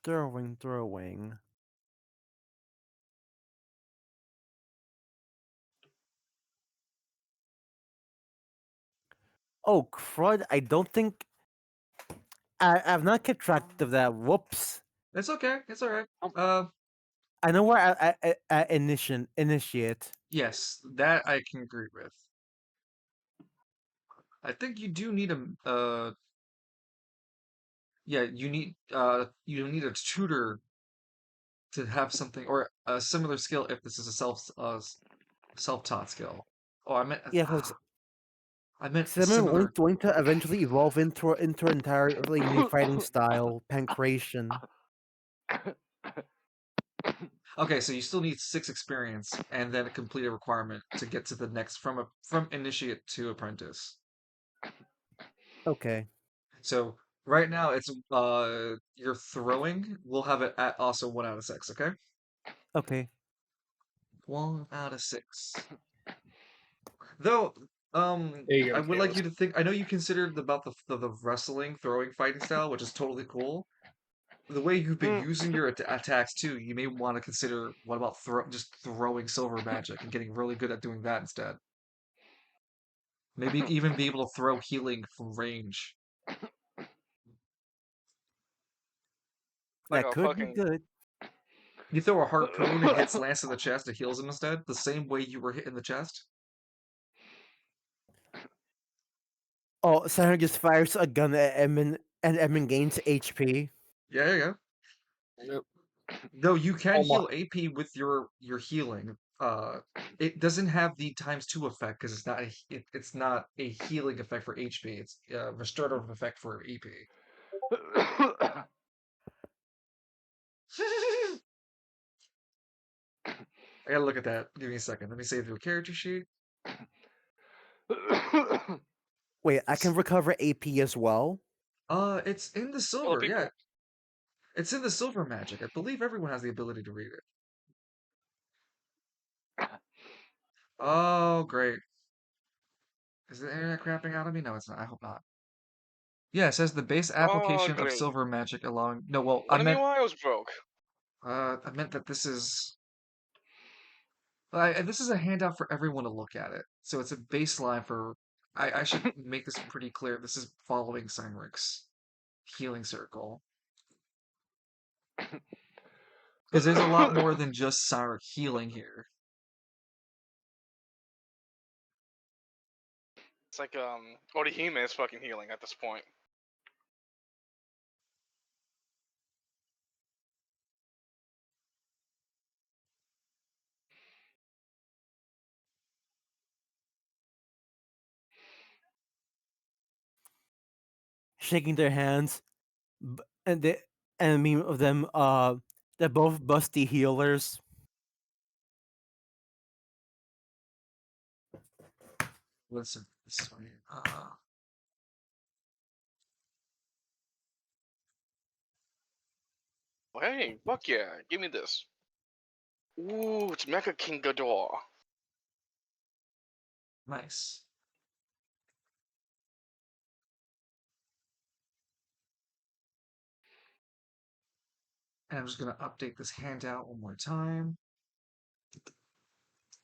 Throwing. Oh, crud. I don't think. I've not kept track of that. Whoops.
It's okay. It's all right.
Um,
Uh,
I know where I initiate.
yes, that I can agree with. I think you do need yeah, you need a tutor to have something or a similar skill if this is a self-taught skill. Oh,
Yeah, because
I meant
I'm
similar.
going to eventually evolve into an entirely new fighting style, Pancration.
Okay, so you still need 6 experience and then complete a requirement to get to the next from initiate to apprentice.
Okay.
So right now it's your throwing. We'll have it at also 1 out of 6. Okay,
Okay.
1 out of 6. Though,
There you
I
go,
would like
Chaos.
you to think. I know you considered about the wrestling throwing fighting style, which is totally cool. The way you've been using your attacks too, you may want to consider what about just throwing silver magic and getting really good at doing that instead. Maybe even be able to throw healing from range.
Like
That
a
could be
fucking.
good.
You throw a harpoon and hits Lance in the chest, it heals him instead, the same way you were hit in the chest.
Oh, Sarah just fires a gun at Emin, and Emin gains HP.
Yeah, there you go.
Yep.
Though you can
Oh my.
heal AP with your healing. It doesn't have the ×2 effect because it's not a healing effect for HP. It's a restorative effect for AP. I gotta look at that. Give me a second. Let me save your character sheet.
Wait, I can recover AP as well?
It's in the
Other
silver,
people.
yeah. It's in the silver magic. I believe everyone has the ability to read it. Oh, great. Is the internet crapping out on me? No, it's not. I hope not. Yeah, it says the base
Oh,
application of
great.
silver magic allowing. No, well,
What do you mean why I was broke?
I meant that this is. This is a handout for everyone to look at it. So it's a baseline for. I should make this pretty clear. This is following Cyneric's healing circle. Because there's a lot more than just Cyric healing here.
It's like Orihime is fucking healing at this point.
Shaking their hands, and and a meme of them. They're both busty healers.
Listen, this way.
Hey, fuck yeah, give me this. Ooh, it's Mecha King Ghidorah.
Nice. And I'm just gonna update this handout one more time.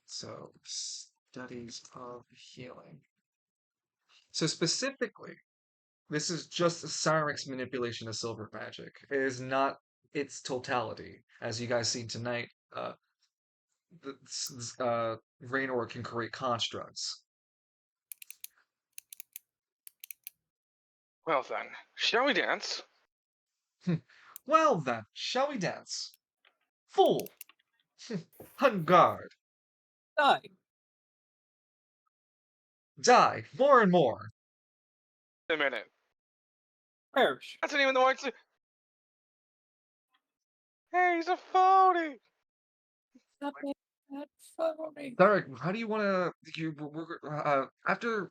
So, studies of healing. So specifically, this is just Cyric's manipulation of silver magic. It is not its totality. As you guys seen tonight, Raynor can create constructs.
Well then, shall we dance?
Well then, shall we dance? Fool! On guard!
Die.
Die! More and more!
A minute.
Perish.
That's not even the right. Hey, he's a phony.
Stop it. That phony.
Derek, how do you want to? After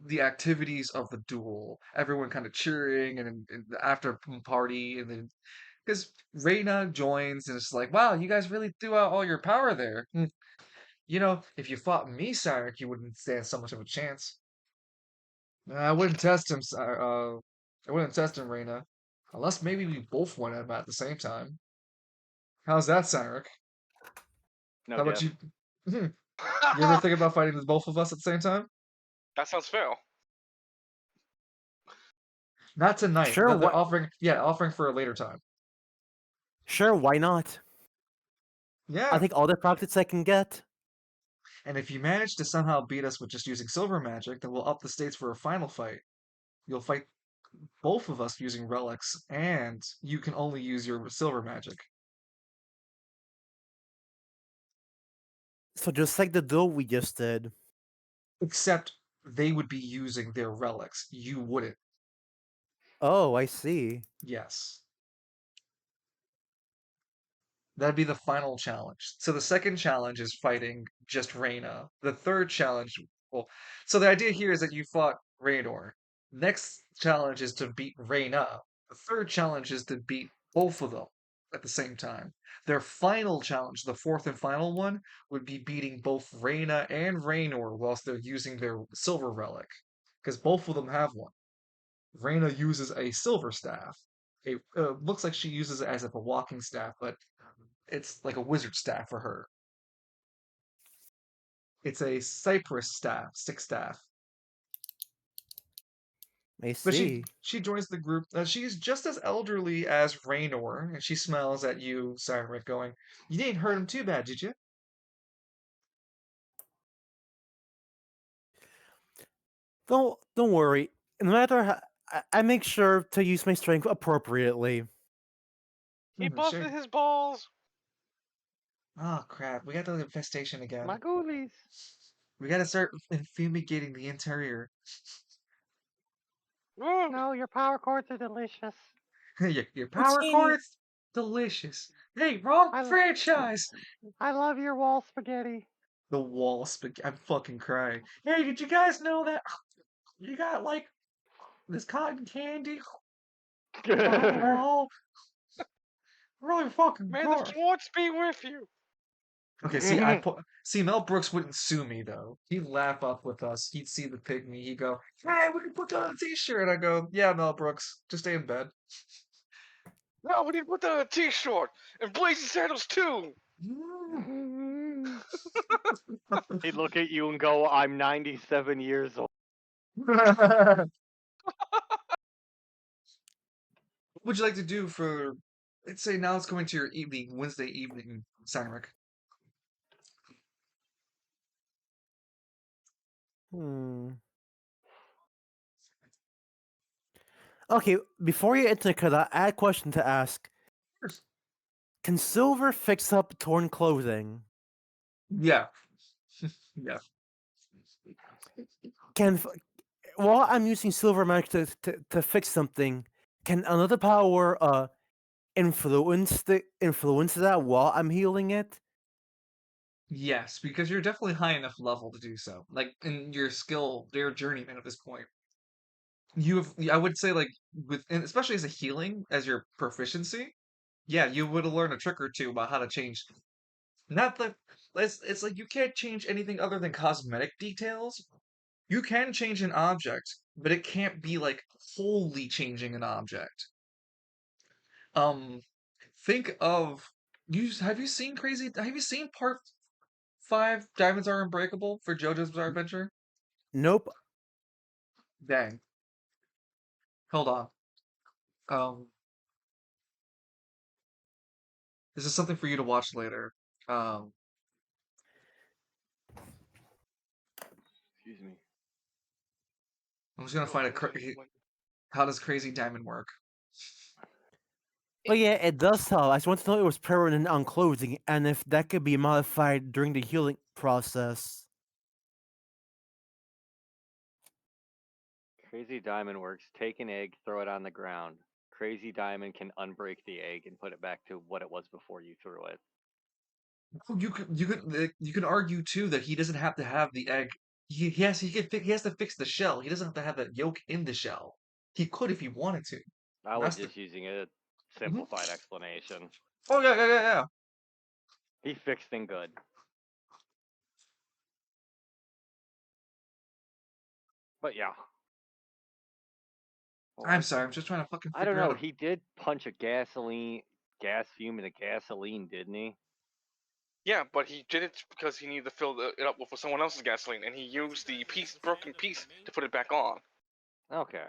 the activities of the duel, everyone kind of cheering and the after party, and then because Reina joins and it's like, wow, you guys really threw out all your power there. You know, if you fought me, Cyneric, you wouldn't stand so much of a chance. I wouldn't test him, I wouldn't test him, Reina. Unless maybe we both went at him at the same time. How's that, Cyneric?
No
How about
diff.
you? You ever think about fighting the both of us at the same time?
That sounds fair.
Not tonight.
Sure,
They're
what?
offering for a later time.
Sure, why not?
Yeah.
I think all the practice I can get.
And if you manage to somehow beat us with just using silver magic, then we'll up the stakes for a final fight. You'll fight both of us using relics, and you can only use your silver magic.
So just like the duel we just did.
Except they would be using their relics. You wouldn't.
Oh, I see.
Yes. That'd be the final challenge. So the second challenge is fighting just Reyna. The third challenge, well, so the idea here is that you fought Raynor. Next challenge is to beat Reyna. The third challenge is to beat both of them at the same time. Their final challenge, the fourth and final one, would be beating both Reyna and Raynor whilst they're using their silver relic. Because both of them have one. Reyna uses a silver staff. It looks like she uses it as if a walking staff, but it's like a wizard staff for her. It's a cypress staff, stick staff.
I
But
see.
she joins the group. She's just as elderly as Raynor, and she smiles at you, Cyneric, going, "You didn't hurt him too bad, did you?"
Don't worry. No matter how, I make sure to use my strength appropriately.
He
Hmm,
busted
sure.
his balls.
Oh crap! We got the infestation again.
My ghoulies.
We got to start fumigating the interior.
Woo.
No, your power chords are delicious.
Your power
Puccini.
chords, delicious. Hey, wrong
I lo-
franchise.
I love your wall spaghetti.
The wall spaghetti. I'm fucking crying. Hey, did you guys know that? You got like this cotton candy.
Man,
Oh, really fucking
May the
gross.
force be with you.
Okay, see Mel Brooks wouldn't sue me though. He'd laugh up with us. He'd see the pygmy. He'd go, "Hey, we can put that on a T-shirt." I go, "Yeah, Mel Brooks, just stay in bed."
No, we need to put that on a t-shirt and blazing saddles too.
he'd look at you and go, "I'm 97 years old."
What would you like to do for? Let's say now it's going to your evening, Wednesday evening, Cyneric.
Hmm. Okay, before you enter cut, I had a question to ask. Can silver fix up torn clothing?
Yeah, yeah.
Can while I'm using silver magic to fix something, can another power influence that while I'm healing it?
Yes, because you're definitely high enough level to do so. Like in your skill, you're a journeyman at this point. You have, I would say, like with, and especially as a healing, as your proficiency. Yeah, you would have learned a trick or two about how to change. Not the, it's like you can't change anything other than cosmetic details. You can change an object, but it can't be like wholly changing an object. Um, think of have you seen Crazy? Have you seen part 5? Diamonds Are Unbreakable for JoJo's Bizarre Adventure.
Nope.
Dang. Hold on. Um, this is something for you to watch later. Um,
Excuse me.
I'm just gonna find how does Crazy Diamond work?
Well, yeah, it does help. I just want to know it was permanent on clothing, and if that could be modified during the healing process.
Crazy Diamond works. Take an egg, throw it on the ground. Crazy Diamond can unbreak the egg and put it back to what it was before you threw it.
You could argue too that he doesn't have to have the egg. He has to fix the shell. He doesn't have to have that yolk in the shell. He could if he wanted to.
I was
That's the.
just using a
Mhm.
simplified explanation.
Oh yeah.
He fixed thing good. But yeah. Oh,
I'm sorry. I'm just trying to fucking
I don't
figure
know.
out.
He did punch a gas fume into gasoline, didn't he?
Yeah, but he did it because he needed to fill it up with someone else's gasoline, and he used the broken piece to put it back on.
Okay.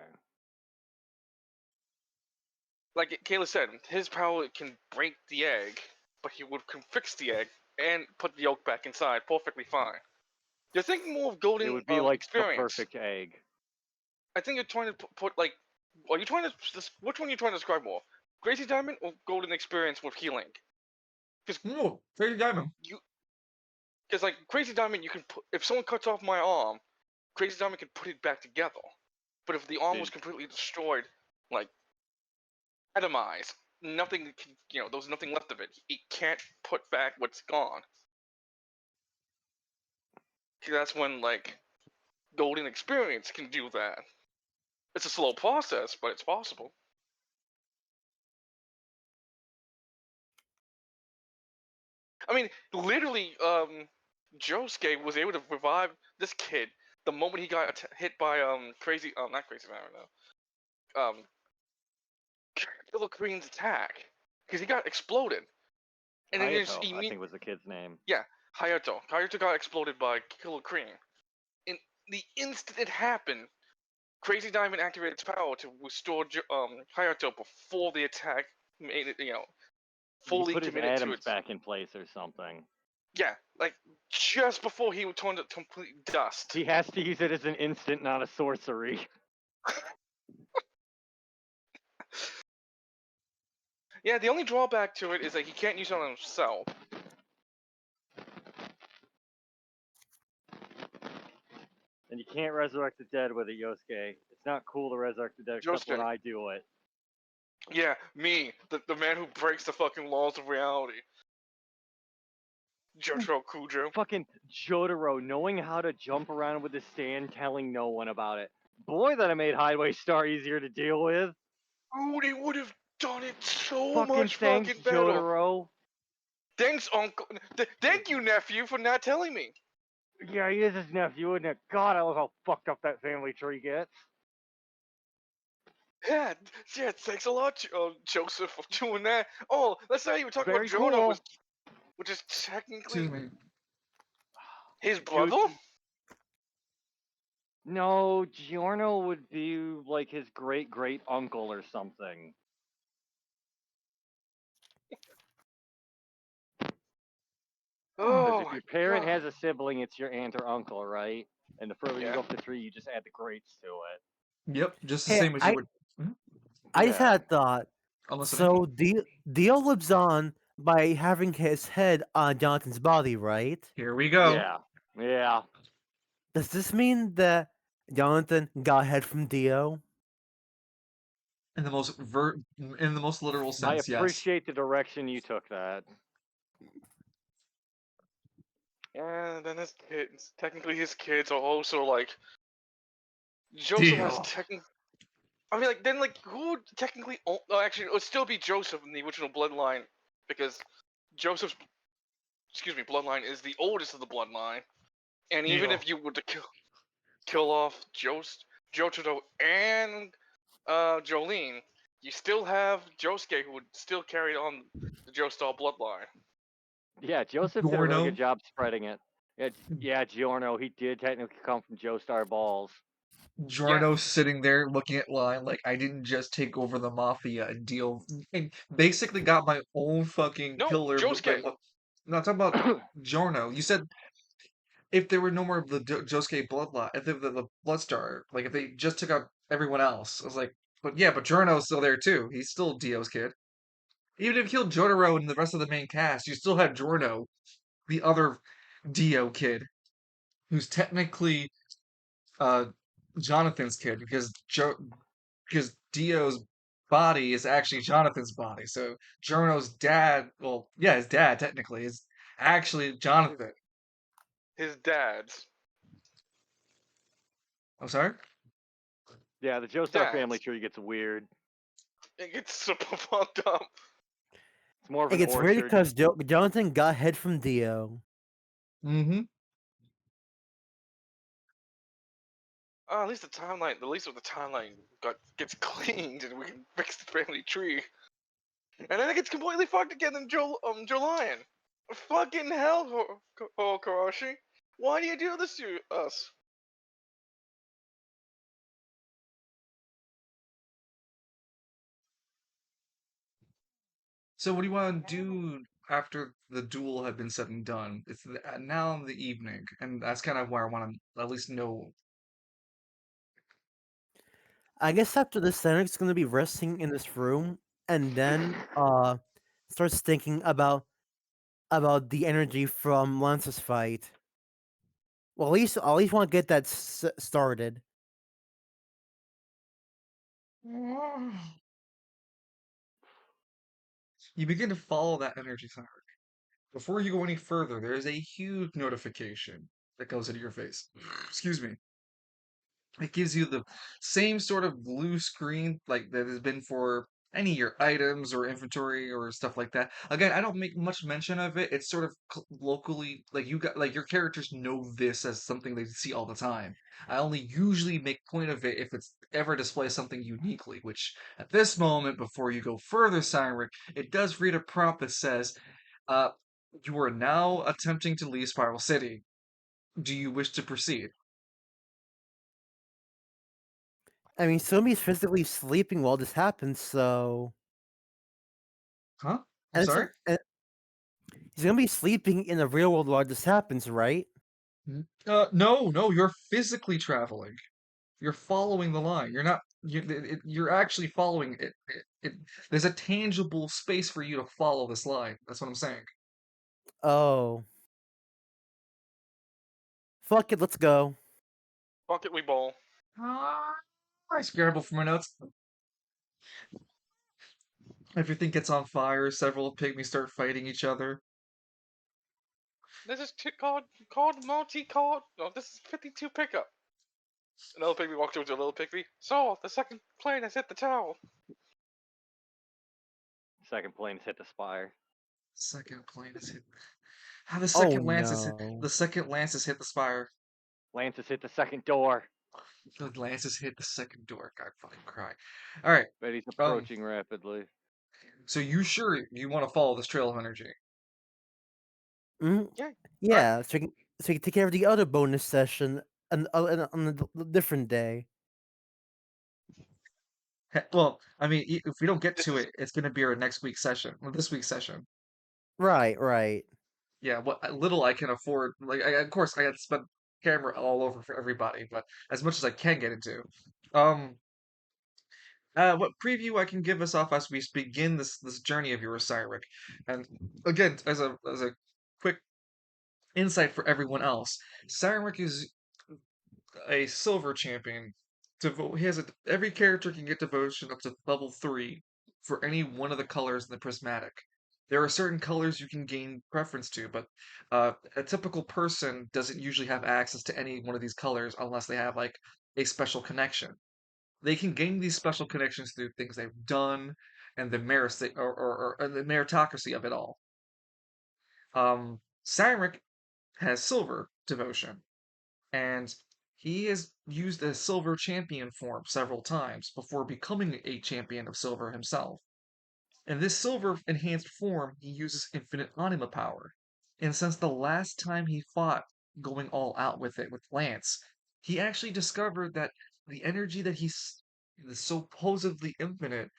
Like Kayla said, his power can break the egg, but he can fix the egg and put the yolk back inside perfectly fine. You're thinking more of
It
golden
would be like the
experience.
perfect egg.
I think you're trying to put like, are you trying to? Which one are you trying to describe more? Crazy Diamond or golden experience with healing? Because
No, Crazy Diamond.
like Crazy Diamond, you can put if someone cuts off my arm, Crazy Diamond can put it back together. But if the arm was completely destroyed, like atomized, nothing can, there was nothing left of it. It can't put back what's gone. That's when like golden experience can do that. It's a slow process, but it's possible. I mean, literally, Josuke was able to revive this kid the moment he got hit by crazy not crazy man no Killer Queen's attack because he got exploded and then
Hayato, I think was the kid's name.
yeah, Hayato got exploded by Killer Queen. In the instant it happened, Crazy Diamond activated its power to restore Hayato before the attack made it, fully
he put his
committed to
atoms
its.
back in place or something.
Yeah, like just before he turned to complete dust.
He has to use it as an instant, not a sorcery.
Yeah, the only drawback to it is that he can't use it on himself.
And you can't resurrect the dead with it, Yosuke. It's not cool to resurrect the dead except when
Yosuke.
I do it.
Yeah, me, the man who breaks the fucking laws of reality. Jotaro Kujo.
Fucking Jotaro knowing how to jump around with his stand, telling no one about it. Boy, that I made Highway Star easier to deal with.
Oh, they would have done it so
Fucking
much
thanks,
fucking better.
Jotaro.
Thanks, Uncle. Thank you, nephew, for not telling me.
Yeah, he is his nephew, isn't it? God, I love how fucked up that family tree gets.
Yeah, yeah. Thanks a lot, Joseph, for doing that. Oh, let's not even talk
Very
about Jonah,
cool.
which is
Excuse
technically
me.
his
Dude,
brother.
no, Giorno would be like his great great uncle or something. Because
Oh
if
my
your parent
god.
has a sibling, it's your aunt or uncle, right? And the further you
Yeah.
go up the tree, you just add the greats to
Yep, just the
Hey,
same as you would. Mhm.
I
it.
just
Yeah.
had a thought.
I'm listening.
So Dio lives on by having his head on Jonathan's body, right?
Here we go.
Yeah. Yeah.
Does this mean that Jonathan got head from Dio?
In the most literal
I
sense, yes.
appreciate the direction you took that.
And then his kids, technically his kids are also like Joseph has
Deal.
I mean, like then like who would technically? Oh, actually, it would still be Joseph in the original bloodline because Joseph's bloodline is the oldest of the bloodline. And even
Deal.
if you were to kill off Jotaro and Jolene, you still have Josuke who would still carry on the Joestar bloodline.
Yeah, Joseph did a really good
Gorno.
job spreading it. Yeah, Giorno, he did technically come from Joestar Balls.
Yeah,
Giorno sitting there looking at line like I didn't just take over the mafia and deal and basically got my own fucking
no,
killer. Wait,
Josuke.
what? No, I'm talking about Giorno. You said if there were no more of the Josuke bloodline, if the Bloodstar, like if they just took out everyone else, I was like, but yeah, but Giorno's still there too. He's still Dio's kid. Even if you killed Jotaro and the rest of the main cast, you still have Giorno, the other Dio kid, who's technically uh Jonathan's kid because Dio's body is actually Jonathan's body. So Giorno's dad, well, yeah, his dad technically is actually Jonathan.
His dad's
I'm sorry.
Yeah, the Joestar family
dad's.
tree gets weird.
It gets super fucked up.
It's more of
It
an
gets weird
orchard.
because Jonathan got head from Dio.
Mm-hmm.
At least the timeline gets cleaned and we can fix the family tree. And then it gets completely fucked again in Julian. Fucking hell, Karashi. Why do you do this to us?
So what do you want to do after the duel had been said and done? It's now in the evening, and that's kind of where I want to at least know.
I guess after this, Cynic's gonna be resting in this room, and then starts thinking about the energy from Lance's fight. Well, at least want to get that started.
You begin to follow that energy, Cyneric. Before you go any further, there is a huge notification that goes into your face. Excuse me. It gives you the same sort of blue screen like that has been for any of your items or inventory or stuff like that. Again, I don't make much mention of it. It's sort of locally like you got like your characters know this as something they see all the time. I only usually make point of it if it's ever displays something uniquely, which at this moment before you go further, Cyneric, it does read a prompt that says, uh you are now attempting to leave Spiral City. Do you wish to proceed?
I mean, Sumi's physically sleeping while this happens, so
Huh? I'm
and,
sorry?
he's gonna be sleeping in the real world while this happens, right?
No, no, you're physically traveling. You're following the line. You're not. You're actually following it. There's a tangible space for you to follow this line. That's what I'm saying.
Oh, fuck it, let's go.
Fuck it, we ball.
I scramble for my notes. Everything gets on fire. Several pygmies start fighting each other.
This is called multi-card. No, this is 52 pickup. Another Pigby walks over to a little Pigby. So, the second plane has hit the tower.
Second plane's hit the spire.
Second plane is hit. How the
Oh
second lance is hit.
no.
The second lance has hit the spire.
Lance has hit the second door.
The lance has hit the second door. God fucking cry. All right.
But he's
Um.
approaching rapidly.
So you sure you want to follow this trail of energy?
Mhm.
Yeah.
Yeah, so you can take care of the other bonus session on a different day.
Well, I mean, if we don't get
This
to
is
it, it's gonna be our next week's session. Well, this week's session.
Right, right.
Yeah, what little I can afford. Like, of course, I got to spend camera all over for everybody, but as much as I can get into. Um, what preview I can give us off as we begin this journey of yours, Cyneric. And again, as a quick insight for everyone else, Cyneric is a silver champion. He has every character can get devotion up to level 3 for any one of the colors in the prismatic. There are certain colors you can gain preference to, but a typical person doesn't usually have access to any one of these colors unless they have like a special connection. They can gain these special connections through things they've done and the merits or the meritocracy of it all. Cyneric has silver devotion, and he has used a silver champion form several times before becoming a champion of silver himself. In this silver enhanced form, he uses infinite anima power. And since the last time he fought, going all out with it with Lance, he actually discovered that the energy that he's the supposedly infinite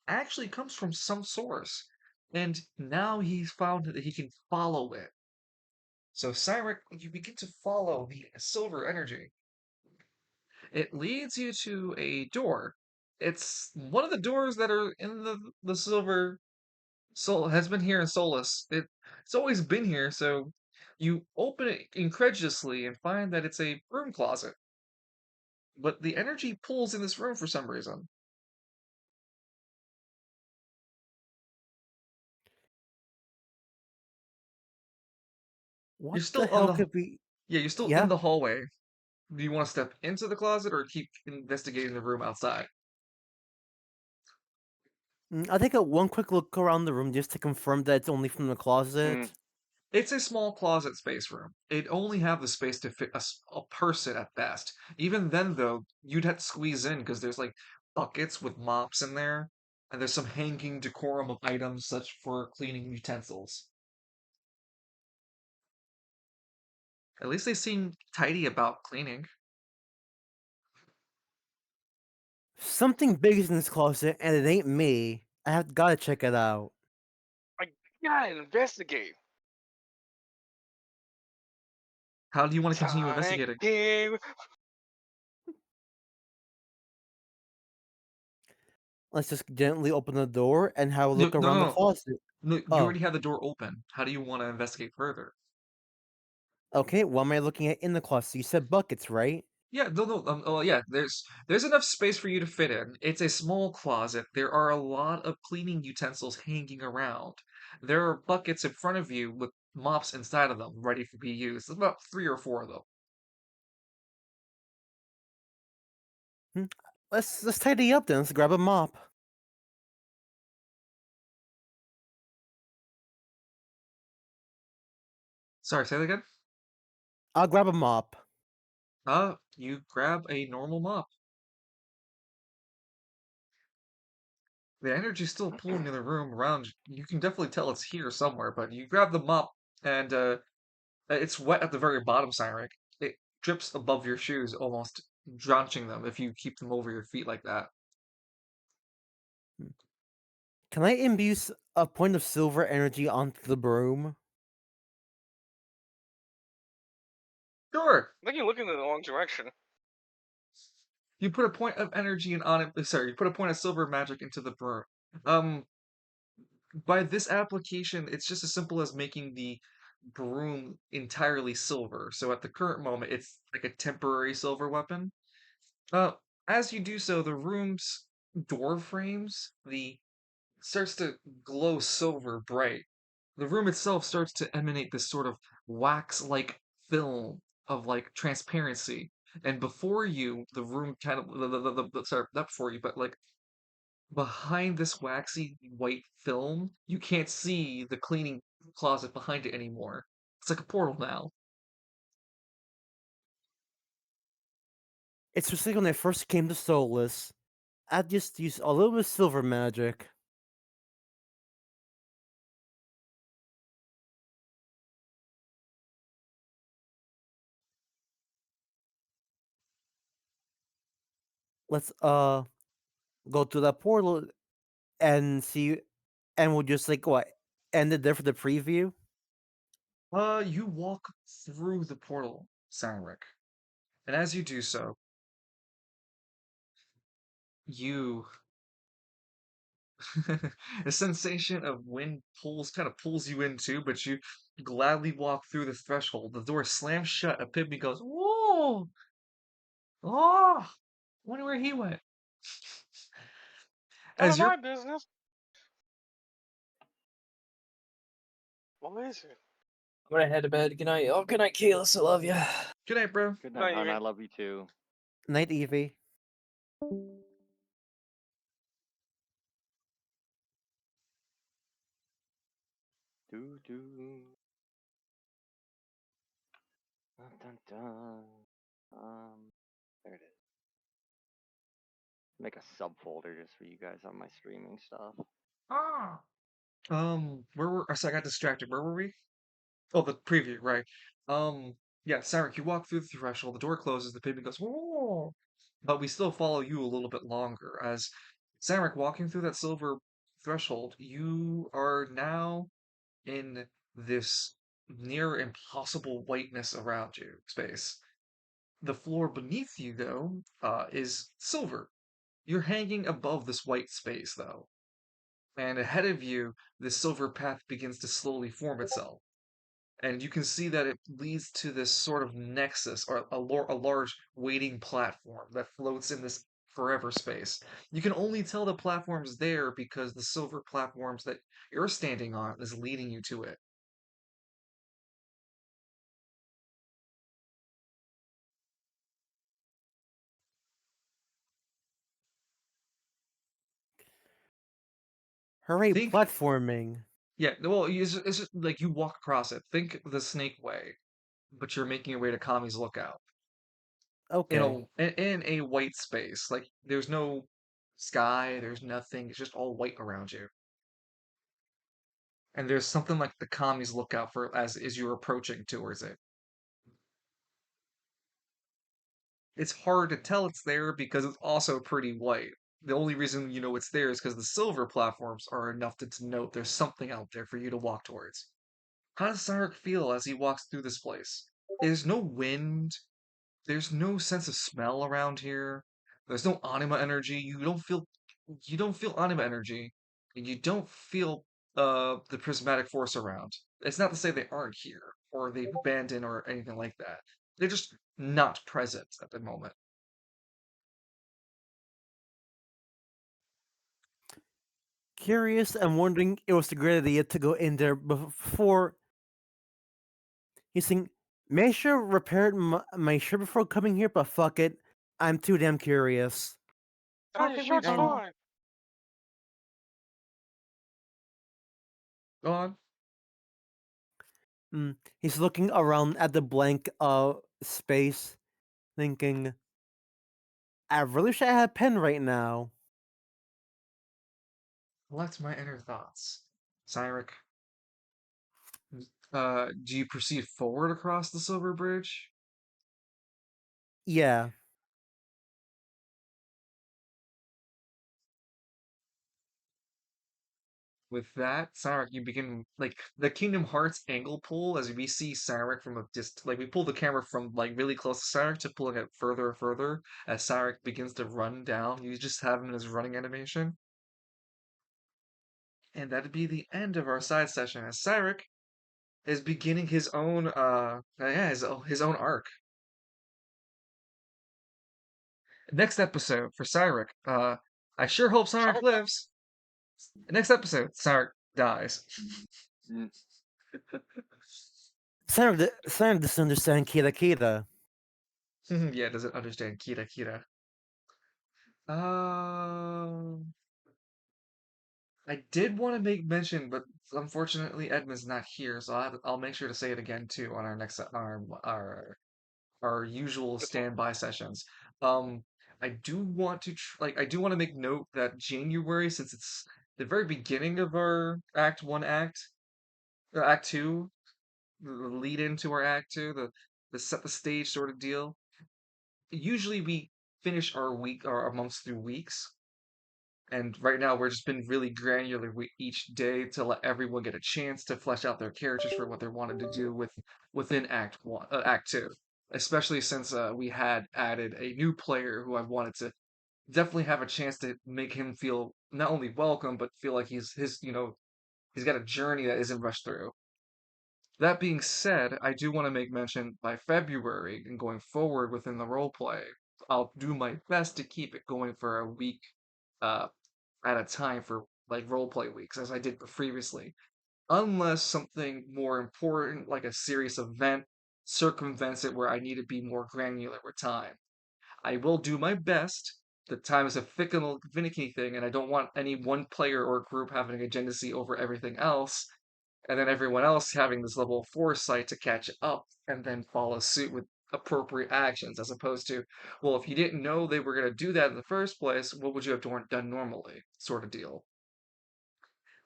actually comes from some source. And now he's found that he can follow it. So, Cyneric, you begin to follow the silver energy. It leads you to a door. It's one of the doors that are in the silver soul has been here in Solus. It's always been here, so you open it incredulously and find that it's a broom closet. But the energy pulls in this room for some reason.
What
You're
the
still on
hell
the
could be?
yeah, you're still in
Yeah.
the hallway. Do you want to step into the closet or keep investigating the room outside?
I'll take one quick look around the room just to confirm that it's only from the
Hmm.
closet.
It's a small closet space room. It only have the space to fit a person at best. Even then, though, you'd have to squeeze in because there's like buckets with mops in there, and there's some hanging decorum of items such for cleaning utensils. At least they seem tidy about cleaning.
Something big is in this closet, and it ain't me. Gotta check it out.
I gotta investigate.
How do you want to continue
Sonic
investigating?
Team.
Let's just gently open the door and have a
No,
look
no,
around the
no,
closet.
no. You
Oh,
already have the door open. How do you want to investigate further?
okay. What am I looking at in the closet? You said buckets, right?
Yeah, no, no. Oh, yeah. There's enough space for you to fit in. It's a small closet. There are a lot of cleaning utensils hanging around. There are buckets in front of you with mops inside of them, ready to be used. There's about 3 or 4 of them.
Hmm. Let's tidy up then. Let's grab a mop.
Sorry, say that again.
I'll grab a mop.
You grab a normal mop. The energy's still pulling in the room around. You can definitely tell it's here somewhere, but you grab the mop and it's wet at the very bottom, Cyneric. It drips above your shoes, almost drenching them if you keep them over your feet like that.
Can I imbue a point of silver energy onto the broom?
Sure.
I think you're looking in the wrong direction.
You put a point of energy on it. Sorry, you put a point of silver magic into the broom. Um, by this application, it's just as simple as making the broom entirely silver. So at the current moment, it's like a temporary silver weapon. Uh, as you do so, the room's door frames, the starts to glow silver bright. The room itself starts to emanate this sort of wax-like film of like transparency. and before you, the room kind of sorry, not before you, but like behind this waxy white film, you can't see the cleaning closet behind it anymore. It's like a portal now.
It's just like when I first came to Solus, I just used a little bit of silver magic. Let's go to that portal and see, and we'll just like what end it there for the preview.
You walk through the portal, Cyneric, and as you do so, you a sensation of wind kind of pulls you in too, but you gladly walk through the threshold. The door slams shut. A pygmy goes, "Whoa! Oh! Wonder where he went."
None
As
of
you're
my business. What is it?
I'm gonna head to bed. Good night. Oh, good night, Kalis. I love you.
good night, bro.
Good
Night,
night, hon.
Evie.
I love you too.
Night, Evie.
Doo doo. Dun, dun, dun. There it is. Make a subfolder just for you guys on my streaming stuff.
Ah. Where were? So I got distracted. Where were we? Oh, the preview, right? Yeah, Cyneric, you walk through the threshold. The door closes. The pygmy goes, "Whoa!" But we still follow you a little bit longer. As Cyneric walking through that silver threshold, you are now in this near impossible whiteness around you space. The floor beneath you, though, is silver. You're hanging above this white space, though, and ahead of you, this silver path begins to slowly form itself. And you can see that it leads to this sort of nexus or a large waiting platform that floats in this forever space. You can only tell the platform's there because the silver platforms that you're standing on is leading you to it.
Hooray,
Think,
platforming.
yeah, well, it's just like you walk across it. Think the Snake Way, but you're making your way to Kami's Lookout
Okay.
in a white space. Like there's no sky, there's nothing. It's just all white around you. And there's something like the Kami's Lookout for as you're approaching towards it. It's hard to tell it's there because it's also pretty white. The only reason you know it's there is because the silver platforms are enough to denote there's something out there for you to walk towards. How does Cyneric feel as he walks through this place? There's no wind. There's no sense of smell around here. There's no anima energy. You don't feel anima energy, and you don't feel the prismatic force around. It's not to say they aren't here or they've abandoned or anything like that. They're just not present at the moment.
Curious, I'm wondering it was a great idea to go in there before. He's saying, may I sure repaired my shirt before coming here, but fuck it. I'm too damn curious.
Oh, your shirt's
And
fine.
Go on.
he's looking around at the blank space, thinking, I really wish I had a pen right now.
Collect my inner thoughts. Cyneric, do you proceed forward across the Silver Bridge?
Yeah.
With that, Cyneric, you begin like the Kingdom Hearts angle pull as we see Cyneric from a like we pull the camera from like really close to Cyneric to pulling it further and further as Cyneric begins to run down. You just have him in his running animation. And that'd be the end of our side session as Cyneric is beginning his own yeah, his own arc. Next episode for Cyneric, I sure hope Cyneric
Summer-
lives. Next episode, Cyneric dies.
Sam doesn't understand Kira Kira.
Yeah, doesn't understand Kira Kira. Um, I did want to make mention, but unfortunately Edmund's not here, so I'll make sure to say it again too on our next our usual
That's fine.
standby sessions. Um, I do want to I do want to make note that January, since it's the very beginning of our Act One Act Two, the lead into our Act Two, the set the stage sort of deal. Usually we finish our week or our months through weeks, and right now we're just been really granular each day to let everyone get a chance to flesh out their characters for what they wanted to do within Act Two. Especially since we had added a new player who I wanted to definitely have a chance to make him feel not only welcome but feel like he's got a journey that isn't rushed through. That being said, I do want to make mention by February and going forward within the roleplay, I'll do my best to keep it going for a week uh, at a time for like roleplay weeks, as I did previously, unless something more important, like a serious event, circumvents it where I need to be more granular with time. I will do my best. The time is a finicky thing, and I don't want any one player or group having a agendacy over everything else, and then everyone else having this level of foresight to catch up and then follow suit with appropriate actions, as opposed to, well, if you didn't know they were going to do that in the first place, what would you have done normally, sort of deal.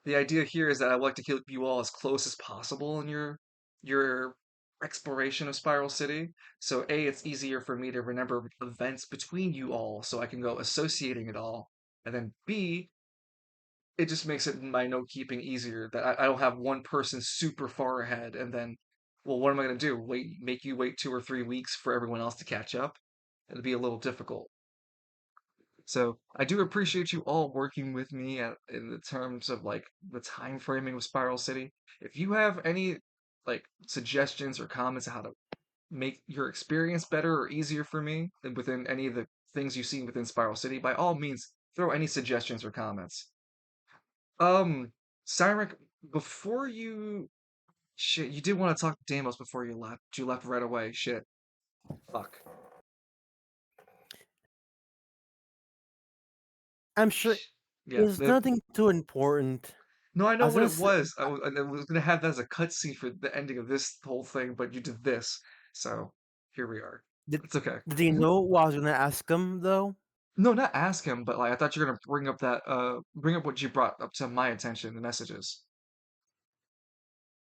The idea here is that I'd like to keep you all as close as possible in your exploration of Spiral City. So A, it's easier for me to remember events between you all, so I can go associating it all. And then B, it just makes it my note keeping easier that I don't have one person super far ahead and then, well, what am I gonna do? Make you wait 2 or 3 weeks for everyone else to catch up? It'd be a little difficult. So I do appreciate you all working with me in the terms of like the time framing of Spiral City. If you have any like suggestions or comments on how to make your experience better or easier for me than within any of the things you've seen within Spiral City, by all means, throw any suggestions or comments. Um, Cyneric, before you shit, you did want to talk to Damos before you left. You left right away. Shit. Fuck.
I'm sure
Yeah.
it's nothing too important.
No, I
I
know
was
what
gonna
it
say,
was. I was gonna have that as a cutscene for the ending of this whole thing, but you did this, so here we are.
did,
It's okay.
did he know what I was gonna ask him though?
No, not ask him, but like I thought you were gonna bring up what you brought up to my attention, the messages.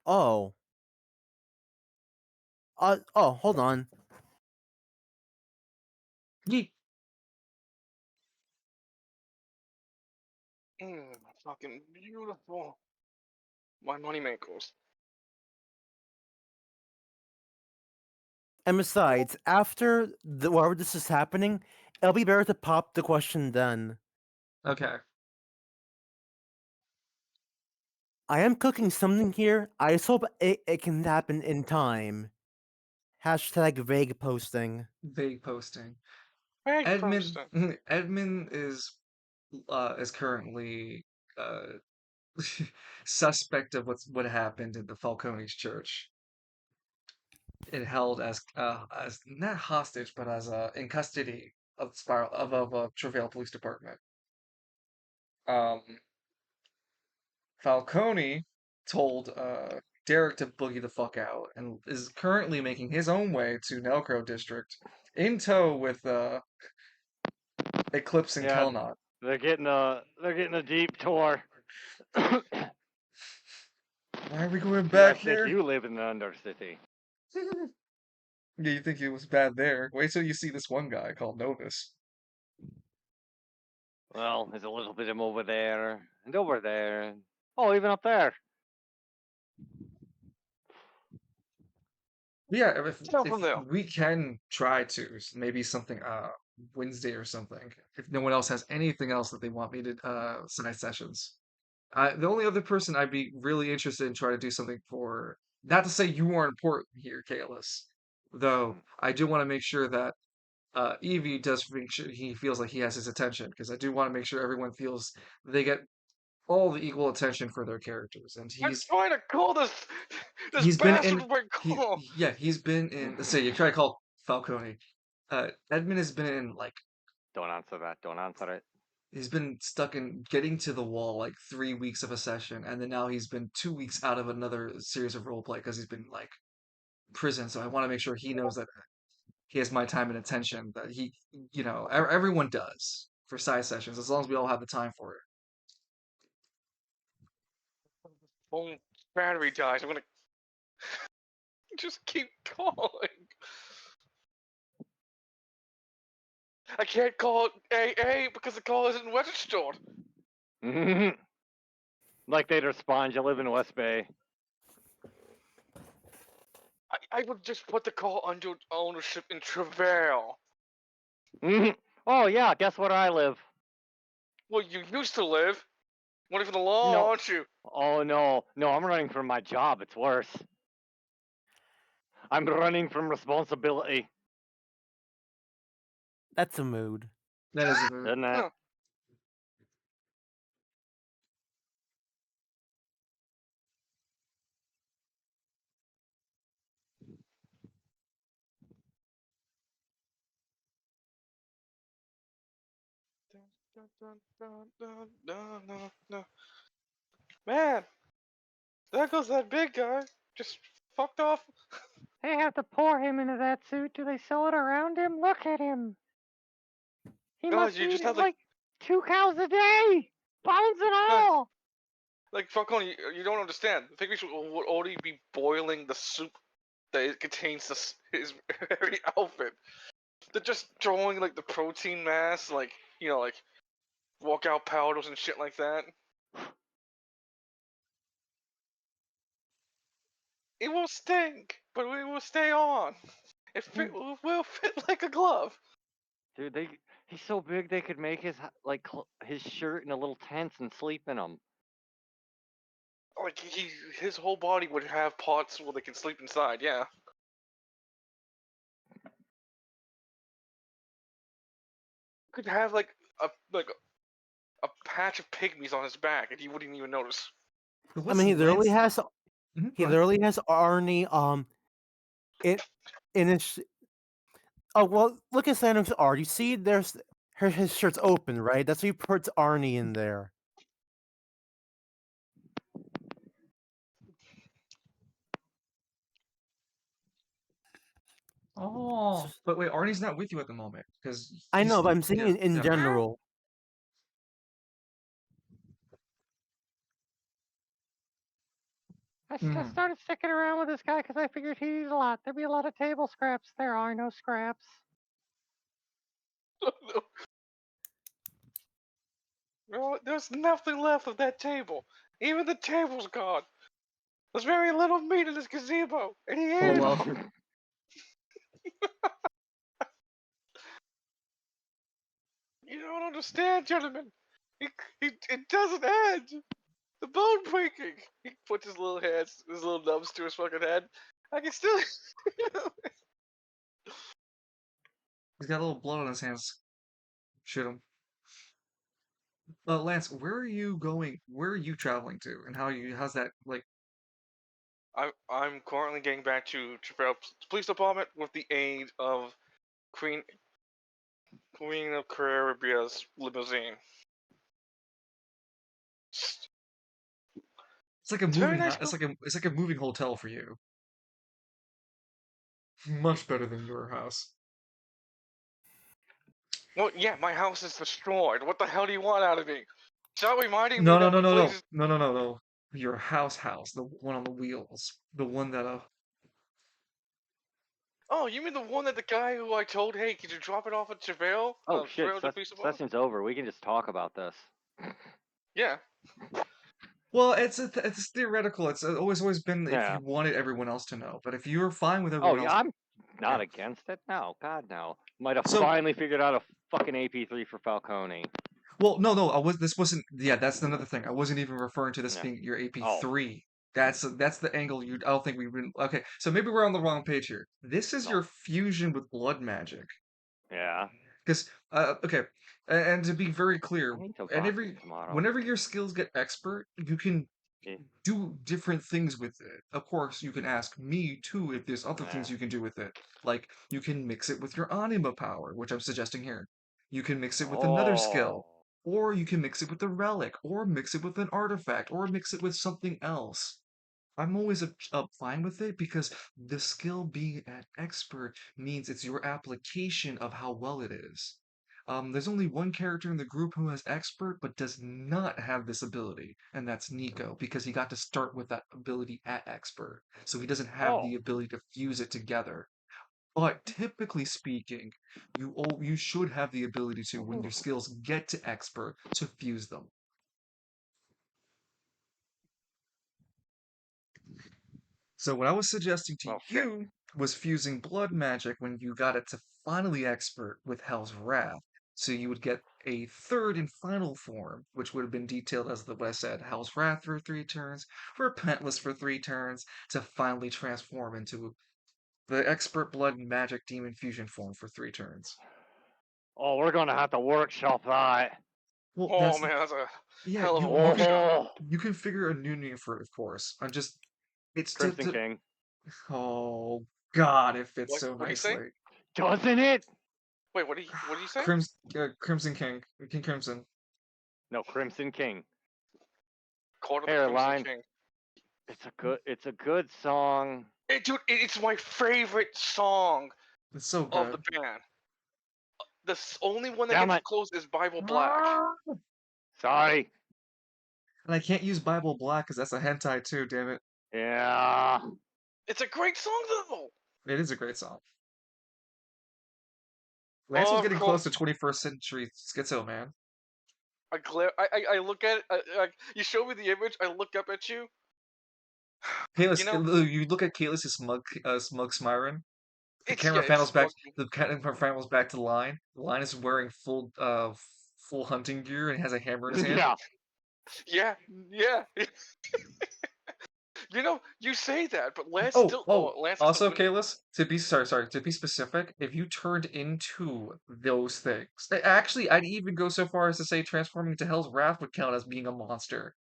Oh, hold on.
Yeet.
Fucking beautiful. My money makers.
And besides, after whatever this is happening, it'll be better to pop the question then.
Okay.
I am cooking something here. I just hope it can happen in time. Hashtag vague posting.
Vague posting.
Hey,
Edmund
person.
Edmund is currently uh suspect of what happened in the Falcone's church. It held as not hostage, but as in custody of Spiral of Travail Police Department. Um, Falcone told Derek to boogie the fuck out, and is currently making his own way to Nelcro District, in tow with Eclipse and
Yeah,
Kelnot.
they're getting a deep tour.
Why are we going
You guys
back
think
here?
you live in the Undercity?
Yeah, you think it was bad there? Wait till you see this one guy called Novus.
Well, there's a little bit of 'em over there and over there, and oh, even up there.
Yeah,
Tell
if
from there.
we can try to maybe something Wednesday or something. If no one else has anything else that they want me to side sessions. The only other person I'd be really interested in trying to do something for, not to say you aren't important here, Kalis, though I do want to make sure that Evie does make sure he feels like he has his attention, because I do want to make sure everyone feels they get all the equal attention for their characters, and
I'm trying to call this
he's been
bastard
in
right call.
he's been in, let's say you try to call Falcone. Edmund has been in like
Don't answer that. Don't answer it.
he's been stuck in getting to the wall like 3 weeks of a session, and then now he's been 2 weeks out of another series of roleplay because he's been like prison. So I want to make sure he knows that he has my time and attention. That everyone does for side sessions as long as we all have the time for it.
Phone battery dies. I'm gonna just keep calling. I can't call AA because the call isn't registered.
Like they'd respond, you live in West Bay.
I would just put the call under ownership in Travail.
Oh yeah, guess where I live?
Well, you used to live. Not even the law, aren't you?
Oh no, I'm running from my job. It's worse. I'm running from responsibility.
That's a mood.
That is
Isn't it?
Huh. Man, there goes that big guy. Just fucked off.
They have to pour him into that suit. Do they sew it around him? Look at him. He
God,
must
you
eat
just have, like-
2 cows a day, bones and all.
Like, Falcone, you don't understand. I think we would already be boiling the soup that it contains his very outfit. They're just throwing, like, the protein mass, like, like, walkout powders and shit like that. It will stink, but it will stay on. It will fit like a glove.
Dude, he's so big they could make his shirt into little tents and sleep in them.
Like, his whole body would have pots where they can sleep inside, yeah. Could have, like a patch of pygmies on his back, and he wouldn't even notice.
I mean, he literally has
He
Arnie in his. Oh well, look at Sandra's art. You see, his shirt's open, right? That's why he puts Arnie in there.
Oh, but wait, Arnie's not with you at the moment because
I know, but I'm saying in general.
I started sticking around with this guy because I figured he'd eat a lot. There'd be a lot of table scraps. There are no scraps.
No, there's nothing left of that table. Even the table's gone. There's very little meat in this gazebo, and he ate it all. You don't understand, gentlemen. It doesn't end. The bone breaking. He puts his little nubs to his fucking head. I can still.
He's got a little blood on his hands. Shoot him. Lance, where are you going? Where are you traveling to? And how's that like?
I'm currently getting back to Travail Police Department with the aid of Queen of Caribia's limousine.
It's like a
It's very
moving.
nice.
It's like a moving hotel for you. Much better than your house.
Well, yeah, my house is destroyed. What the hell do you want out of me? Stop reminding me
No,
that
no, no,
the
no, no,
place is...
no, no, no, no. Your house, the one on the wheels, the one that
Oh, you mean the one that the guy who I told, hey, could you drop it off at Travail?
Oh shit,
Travail Police Department?
session's over. We can just talk about this.
Yeah.
Well, it's theoretical. It's always been if
Yeah.
you wanted everyone else to know, but if you're fine with
Oh
everyone
yeah,
else,
I'm not
Yeah.
against it. No, God no. Might have
So-
finally figured out a fucking AP3 for Falcone.
well, no, this wasn't. Yeah, that's another thing. I wasn't even referring to this
Yeah.
being your AP3. That's the angle. I don't think we've been. Okay, so maybe we're on the wrong page here. This is
No.
your fusion with blood magic.
Yeah.
Because okay, and to be very clear,
I need to
and
box tomorrow.
whenever your skills get expert, you can
Yeah.
do different things with it. Of course, you can ask me too if there's other things
Nah.
you can do with it. Like you can mix it with your anima power, which I'm suggesting here. You can mix it with another skill,
Oh.
or you can mix it with a relic, or mix it with an artifact, or mix it with something else. I'm always fine with it because the skill being an expert means it's your application of how well it is. There's only one character in the group who has expert but does not have this ability, and that's Nico, because he got to start with that ability at expert. So he doesn't have
Oh.
the ability to fuse it together. But typically speaking, you should have the ability to, when your skills get to expert, to fuse them. So what I was suggesting to
Well, shit.
you was fusing blood magic when you got it to finally expert with Hell's Wrath. So you would get a third and final form, which would have been detailed as what I said, Hell's Wrath for 3 turns, Repentless for 3 turns, to finally transform into the expert blood magic demon fusion form for 3 turns.
Oh, we're gonna have to workshop that.
Well,
Oh
that's
man, that's a
yeah.
hell of a
You can
workshop.
Oh,
you can figure a new name for it, of course. I'm just it's
Crimson King.
oh God, it fits
What?
so
What do you say?
nicely.
Doesn't it?
Wait, what do you say?
Crimson King, King Crimson.
No, Crimson King.
Court of the Crimson
Hairline.
King.
It's a good song.
Dude, it's my favorite song
It's so
of the
good.
band. The only one that
Damn
gets
it.
close is Bible Black.
Sorry.
And I can't use Bible Black because that's a hentai too. Damn it!
Yeah.
It's a great song though.
It is a great song. Lance was
Oh, of
getting close
course.
to 21st century schizo, man.
I look at it. You show me the image. I look up at you.
Kalis,
You know,
you look at Kalis' smug Smiren. The
it's yeah, it's
back.
smoking.
The camera panels back to Line. Line is wearing full hunting gear and has a hammer in his hand.
Yeah.
Yeah, yeah. You know, you say that, but Lance
Oh,
still.
oh.
Oh, Lance is still
Also,
good.
Kalis, to be specific, if you turned into those things, actually, I'd even go so far as to say transforming into Hell's Wrath would count as being a monster.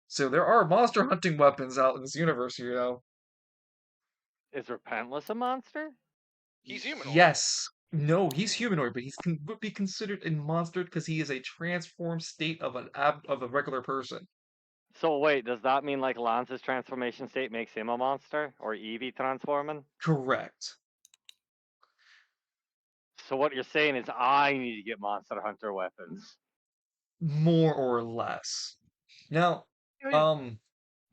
So there are monster hunting weapons out in this universe, you know.
Is Repentless a monster?
He's humanoid.
Yes. No, he's humanoid, but would be considered a monster because he is a transformed state of of a regular person.
So wait, does that mean like Lance's transformation state makes him a monster? Or Eevee transforming?
Correct.
So what you're saying is I need to get Monster Hunter weapons.
More or less. Now,
Yeah,
um,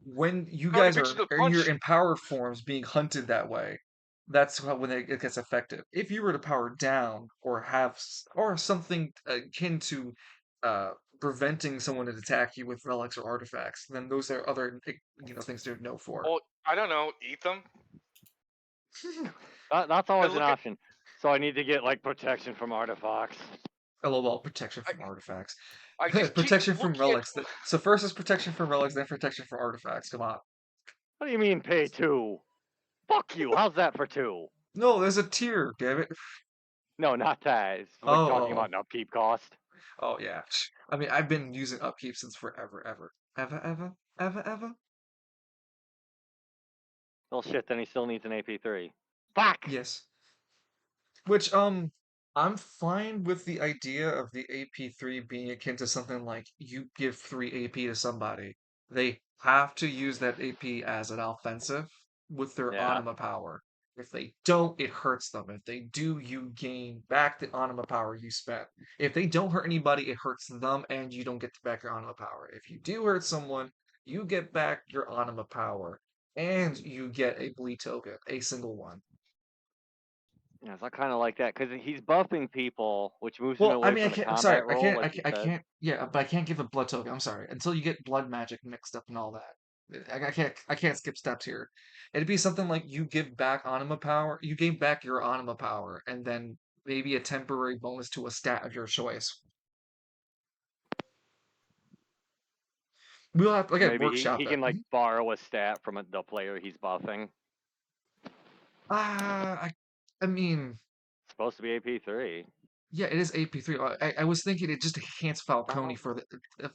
when you
I already
guys
mentioned the
are in your
punch.
empowered forms being hunted that way, that's when it gets effective. If you were to power down or have or something akin to uh, preventing someone to attack you with relics or artifacts, then those are other things to know for.
Oh, I don't know. Eat them.
That's
I
always an
look at.
option. So I need to get like protection from artifacts.
LOL, protection
I,
from artifacts.
I just keep
Protection from
looking at.
relics. So first is protection from relics, then protection from artifacts. Come on.
What do you mean pay 2? Fuck you. How's that for 2?
No, there's a tier, damn it.
No, not that. It's
Oh,
like talking
oh,
about an upkeep cost.
oh, yeah. I mean, I've been using upkeep since forever, ever. Ever, ever, ever, ever?
Well, shit, then he still needs an AP3. Fuck!
Yes. Which, I'm fine with the idea of the AP3 being akin to something like you give 3 AP to somebody. They have to use that AP as an offensive with their
Yeah.
anima power. If they don't, it hurts them. If they do, you gain back the anima power you spent. If they don't hurt anybody, it hurts them and you don't get back your anima power. If you do hurt someone, you get back your anima power and you get a bleed token, a single one.
Yeah, so I kind of like that because he's buffing people, which moves him
Well, I
away
mean, I
from the
can't. I'm sorry.
combat role, like you
I
said.
can't. Yeah, but I can't give a blood token. I'm sorry. Until you get blood magic mixed up and all that, I can't. I can't skip steps here. It'd be something like you give back anima power. You gain back your anima power, and then maybe a temporary bonus to a stat of your choice. We'll have to
So
again
maybe he,
workshop
he
it.
can like borrow a stat from the player he's buffing.
Ah, I mean,
It's supposed to be AP3.
yeah, it is AP3. I was thinking it just enhanced Falcone
Oh.
for the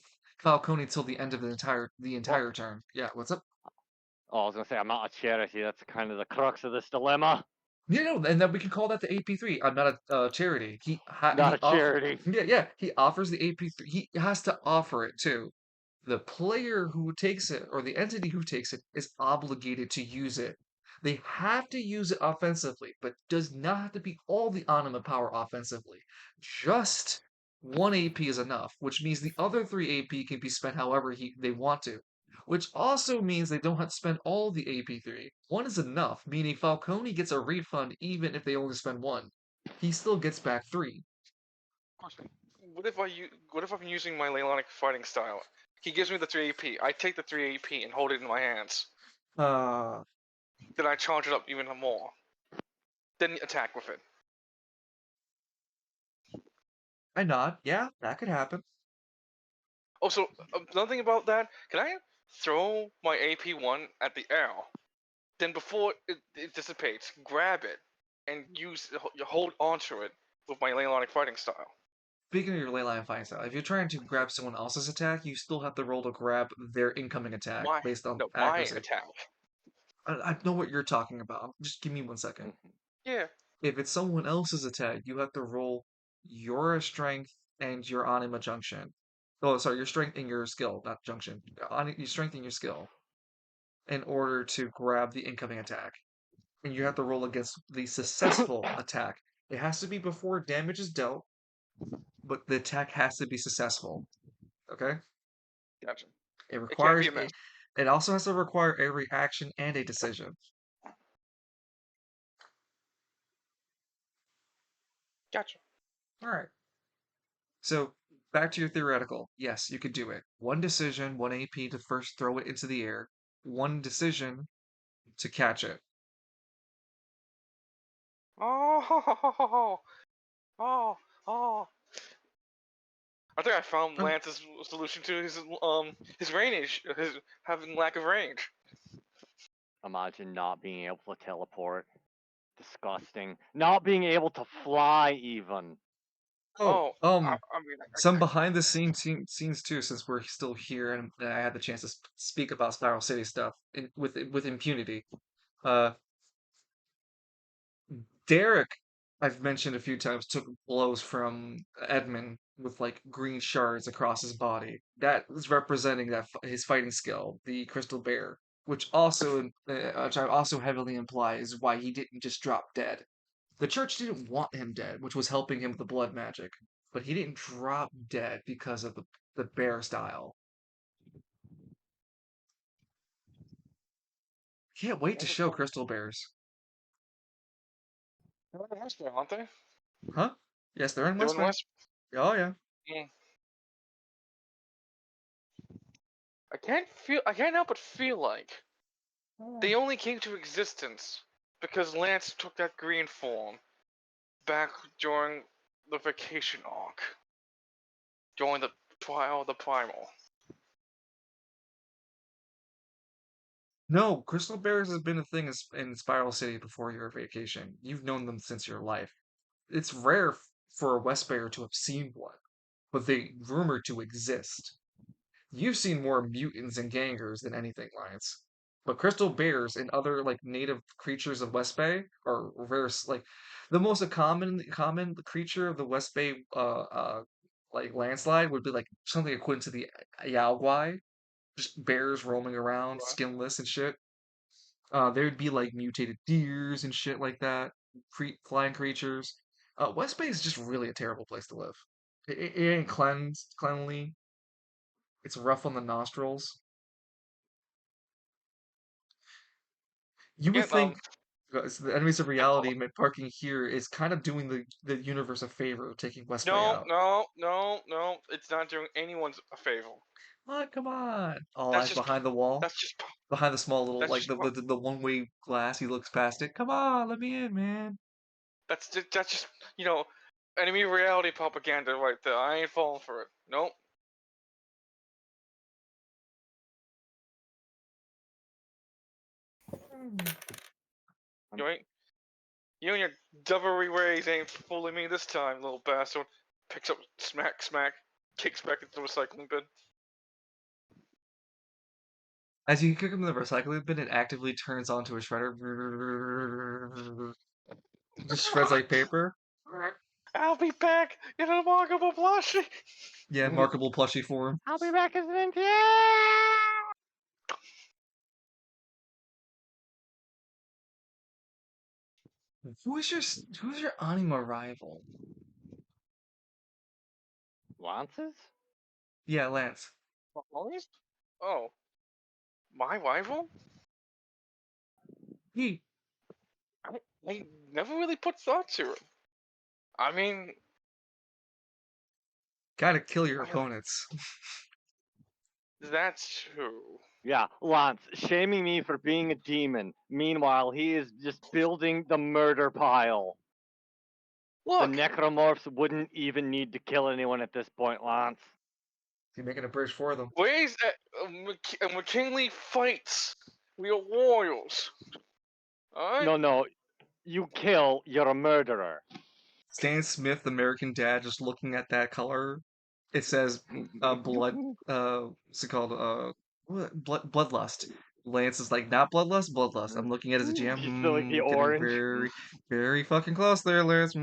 Falcone till the end of the entire turn. Yeah, what's up?
Oh, I was gonna say I'm not a charity. That's kind of the crux of this dilemma.
Yeah, no, and then we can call that the AP3. I'm not a charity.
Not
He
a charity.
yeah. He offers the AP3. He has to offer it too. The player who takes it or the entity who takes it is obligated to use it. They have to use it offensively, but does not have to be all the anima power offensively. Just one AP is enough, which means the other three AP can be spent however they want to. Which also means they don't have to spend all the AP3. One is enough, meaning Falcone gets a refund even if they only spend one. He still gets back three.
What if I'm using my Leylonic fighting style? He gives me the 3 AP. I take the 3 AP and hold it in my hands.
Uh,
Then I charge it up even more. Then attack with it.
I nod. Yeah, that could happen.
Oh, so another thing about that, can I throw my AP1 at the air? Then before it dissipates, grab it and hold onto it with my Leylonic fighting style.
Speaking of your ley line fighting style, if you're trying to grab someone else's attack, you still have to roll to grab their incoming attack based on
My
accuracy.
attack.
I know what you're talking about. Just give me 1 second.
Yeah.
If it's someone else's attack, you have to roll your strength and your anima junction. Oh, sorry, your strength and your skill, not junction. Your strength and your skill in order to grab the incoming attack. And you have to roll against the successful attack. It has to be before damage is dealt, but the attack has to be successful. Okay?
Gotcha.
It
It can't
requires
be a miss.
it also has to require a reaction and a decision.
Gotcha.
All right. So back to your theoretical. Yes, you could do it. One decision, one AP to first throw it into the air. One decision to catch it.
Oh, oh, oh. I think I found
Oh,
Lance's solution to his range, his having lack of range.
Imagine not being able to teleport. Disgusting. Not being able to fly even.
oh,
I mean,
some behind the scenes too, since we're still here and I had the chance to speak about Spiral City stuff with impunity. Uh, Derek, I've mentioned a few times, took blows from Edmund with like green shards across his body. That is representing his fighting skill, the Crystal Bear, which which I also heavily imply is why he didn't just drop dead. The church didn't want him dead, which was helping him with the blood magic, but he didn't drop dead because of the bear style. Can't wait to show Crystal Bears.
they're in Westboro, aren't they?
Huh? Yes, they're in
They're
West
in
Bay.
West.
Oh yeah.
Mm. I can't help but feel like they only came to existence because Lance took that green form back during the vacation arc, during the trial of the primal.
No, crystal bears has been a thing in Spiral City before your vacation. You've known them since your life. It's rare for a West Bayer to have seen one, but they rumored to exist. You've seen more mutants and gangers than anything, Lance. But crystal bears and other like native creatures of West Bay are rare. Like the most common creature of the West Bay like landslide would be like something equivalent to the Yaogwai, just bears roaming around,
Right.
skinless and shit. There'd be like mutated deers and shit like that, flying creatures. West Bay is just really a terrible place to live. It ain't cleanly. It's rough on the nostrils. You would
Again,
think the enemies of
yeah,
reality parking here is kind of doing the universe a favor of taking West Bay
no,
out.
no, no, no. It's not doing anyone a favor.
What? Come on! All
That's
eyes
just
behind the wall,
that's just
behind the small little
that's
like
just
the one-way glass. He looks past it. Come on, let me in, man.
that's just enemy reality propaganda right there. I ain't falling for it. Nope. You ain't. You and your devilry ways ain't fooling me this time, little bastard. Picks up, smack, smack, kicks back into the recycling bin.
As you kick him in the recycling bin, it actively turns onto a shredder. Just shreds like paper.
I'll be back in a remarkable plushie.
Yeah, markable plushie form.
I'll be back as an NTA.
Who's your anima rival?
Lances?
Yeah, Lance.
Always? Oh, my rival?
He
I never really put thought to it. I mean,
gotta kill your
I,
opponents.
that's true.
Yeah, Lance, shaming me for being a demon. Meanwhile, he is just building the murder pile. The
Look,
necromorphs wouldn't even need to kill anyone at this point, Lance.
You're making a bridge for them.
ways McKinley fights. We are warriors. Alright?
No, you kill, you're a murderer.
Stan Smith, the American Dad, just looking at that color. It says blood. What's it called? Bloodlust. Lance is like, not bloodlust, bloodlust. I'm looking at his GM.
You still like the
Getting
orange?
very, very fucking close there, Lance.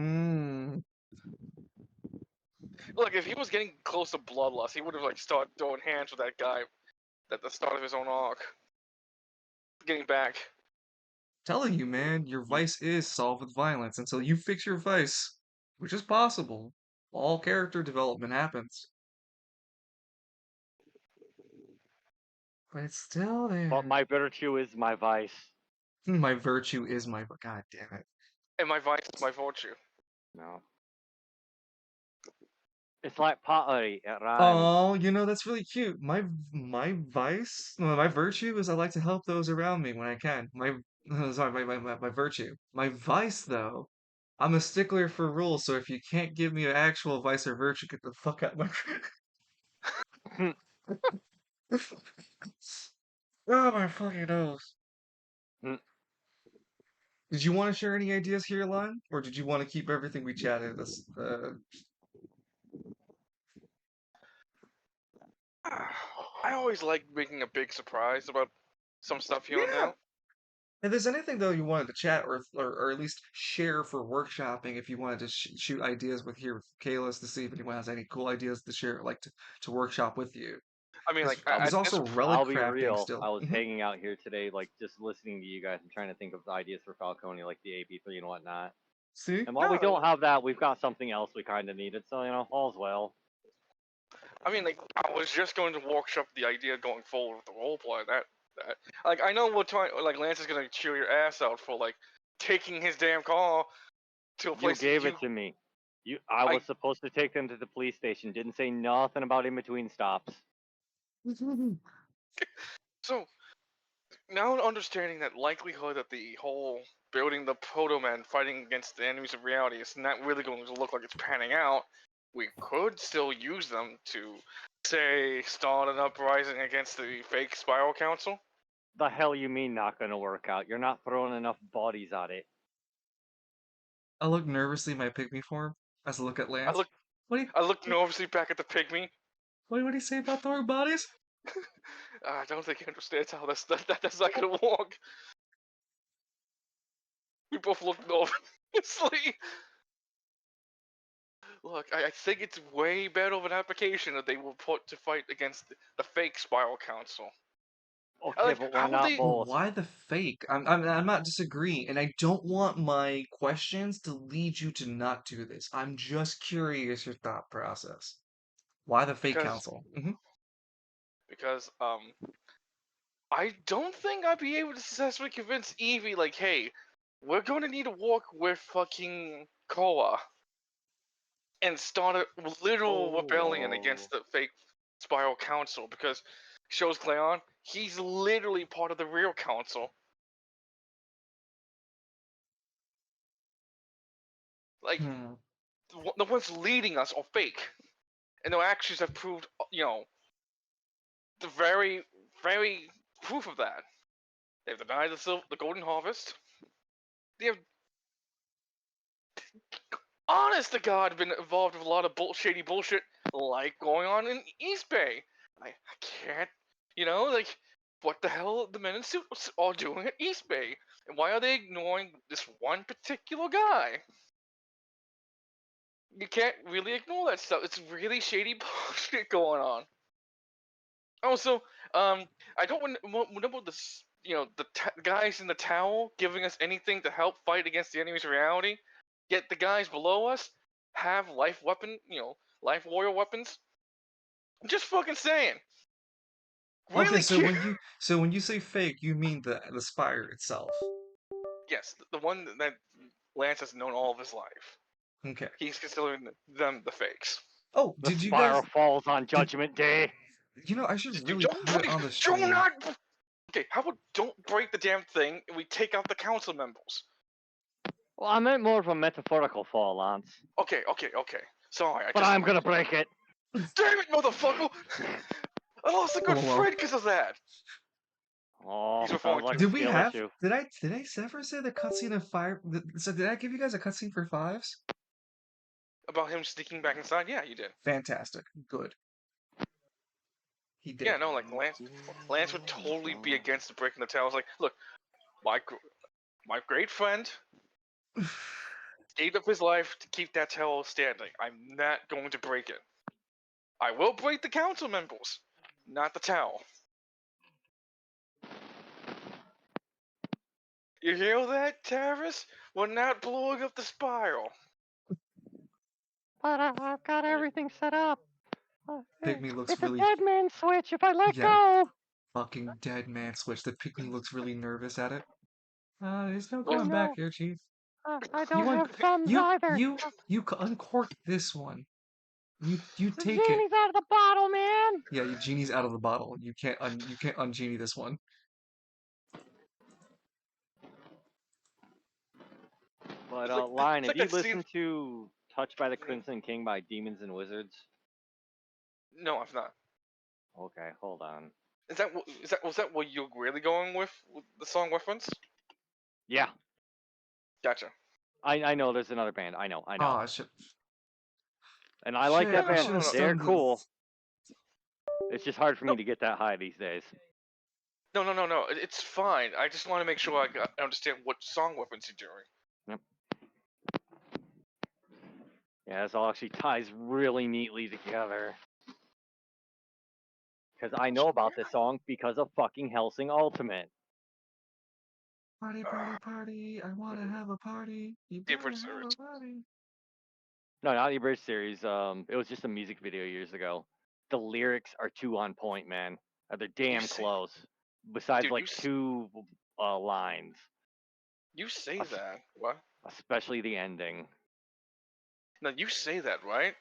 Look, if he was getting close to bloodlust, he would have like started throwing hands with that guy at the start of his own arc. Getting back.
Telling you, man, your vice is solved with violence until you fix your vice, which is possible. All character development happens. But it's still there.
But my virtue is my vice.
My virtue is my. God damn it.
And my vice is my virtue.
No. It's like pottery, it rhymes.
Oh, that's really cute. My vice, no, my virtue is I like to help those around me when I can. Sorry, my virtue. My vice, though, I'm a stickler for rules. So if you can't give me an actual vice or virtue, get the fuck out of my. Oh my fucking nose.
Mm.
Did you want to share any ideas here, Lon, or did you want to keep everything we chatted? This.
I always like making a big surprise about some stuff here and
Yeah.
now.
If there's anything though you wanted to chat or at least share for workshopping, if you wanted to shoot ideas with Kalis to see if anyone has any cool ideas to share, like to workshop with you.
I mean, like,
There's
at this
also relic
I'll be
crafting
real.
still.
I was
Mhm.
hanging out here today, like just listening to you guys and trying to think of ideas for Falcone, like the AP3 and whatnot.
See,
And while we
No.
don't have that, we've got something else we kind of needed. So all's well.
I mean, like, I was just going to workshop the idea going forward with the roleplay. That, like, I know we're trying. Like, Lance is gonna chew your ass out for like taking his damn car to a
You
place.
gave it to me. I was supposed to take them to the police station. Didn't say nothing about in between stops.
So now understanding that likelihood that the whole building the proto-men fighting against the enemies of reality is not really going to look like it's panning out, we could still use them to, say, start an uprising against the fake Spiral Council.
The hell you mean not gonna work out? You're not throwing enough bodies at it.
I look nervously in my pygmy form as I look at Lance.
I look nervously back at the pygmy.
What do you say about throwing bodies?
I don't think he understands how that's not gonna work. We both look nervously. Look, I think it's way better of an application that they were put to fight against the fake Spiral Council.
Okay,
Like,
but
how
we're
would
not
they-
both.
Why the fake? I'm not disagreeing, and I don't want my questions to lead you to not do this. I'm just curious your thought process. Why the fake
Because-
council?
Because I don't think I'd be able to successfully convince Evie, like, hey, we're going to need to work with fucking Koa and start a literal rebellion against the fake Spiral Council, because shows Cleon, he's literally part of the real council. Like, the ones leading us are fake, and their actions have proved, the very, very proof of that. They've denied the Golden Harvest. They have, honest to God, been involved with a lot of shady bullshit, like going on in East Bay. I can't, like, what the hell are the men in suits all doing at East Bay? And why are they ignoring this one particular guy? You can't really ignore that stuff. It's really shady bullshit going on. Also, I don't remember this. The guys in the towel giving us anything to help fight against the enemy's reality. Yet the guys below us have life warrior weapons. I'm just fucking saying.
Okay,
Really
so
cute.
when you say fake, you mean the spire itself.
Yes, the one that Lance has known all of his life.
Okay.
He's considering them the fakes.
Oh,
The
did you guys?
spiral falls on Judgment Day.
I should
Just
really
don't
put it
break.
on the
Do
stream.
not. Okay, how about don't break the damn thing and we take out the council members?
Well, I meant more of a metaphorical fall, Lance.
Okay. Sorry,
But I'm gonna break it.
Damn it, motherfucker! I lost a good
Oh, well.
friend because of that.
Oh,
These were
sounds
falling
like
too.
a
Did we
skill
have?
issue.
Did I ever say the cutscene of five? So did I give you guys a cutscene for fives?
About him sneaking back inside? Yeah, you did.
Fantastic. Good. He did.
Yeah, no, like Lance would totally be against breaking the tail. I was like, look, my great friend gave up his life to keep that tail standing. I'm not going to break it. I will break the council members, not the towel. You hear that, Tavis? We're not blowing up the spiral.
But I've got everything set up.
Pygmy looks
It's
really.
a dead man switch if I let
Yeah.
go.
Fucking dead man switch. The pygmy looks really nervous at it. There's no
Well,
going
no.
back here, Chief.
I don't
You
have thumbs either.
you uncork this one. You
The
take it.
genie's out of the bottle, man.
Yeah, your genie's out of the bottle. You can't ungenie this one.
But
It's like-
Lion,
it's
have
like
you
that scene-
listened to "Touched by the Crimson King" by Demons and Wizards?
No, I've not.
Okay, hold on.
Was that what you're really going with the song reference?
Yeah,
Gotcha.
I know there's another band. I know.
Oh shit.
And I like
Shit,
that
I
band.
should've
They're
stung the-
cool. It's just hard for me to get that high these days.
No. It's fine. I just want to make sure I understand what song reference you're doing.
Yeah, this all actually ties really neatly together. Because I know about this song because of fucking Helsing Ultimate.
Party, party, party! I wanna have a party. You
The
better
Bridge
have
series.
a party.
No, not the Bridge series. It was just a music video years ago. The lyrics are too on point, man. They're damn
say-
close. Besides,
Dude,
like two lines,
You say
Us-
that. What?
especially the ending.
No, you say that, right?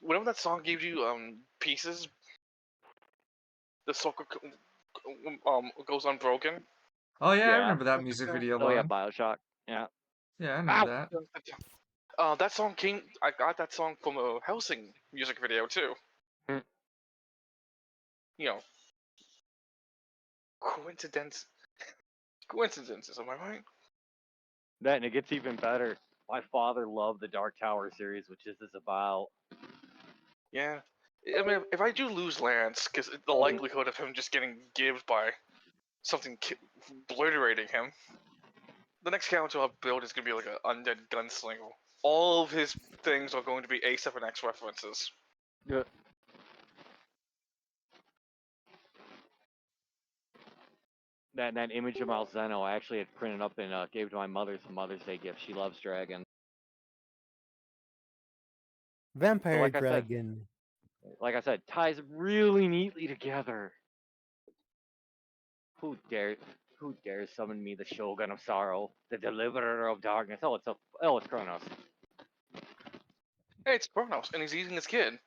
Whenever that song gave you pieces, the soccer goes unbroken.
Oh yeah, I
Yeah.
remember that music video
Oh yeah,
line.
Bioshock. Yeah.
Yeah, I remember that.
That song came. I got that song from a Helsing music video too.
Hmm.
You know, coincidences. Am I right?
That and it gets even better. My father loved the Dark Tower series, which this is about.
Yeah. I mean, if I do lose Lance, because the likelihood of him just getting gibbed by something obliterating him, the next character I'll build is going to be like an undead gunslinger. All of his things are going to be A7X references.
Yeah. That image of Malzeno I actually had printed up and gave to my mother as a Mother's Day gift. She loves dragons.
Vampire
like I said-
dragon.
Like I said, ties really neatly together. Who dares summon me, the Shogun of Sorrow, the Deliverer of Darkness? It's Kronos.
Hey, it's Kronos, and he's eating his kid.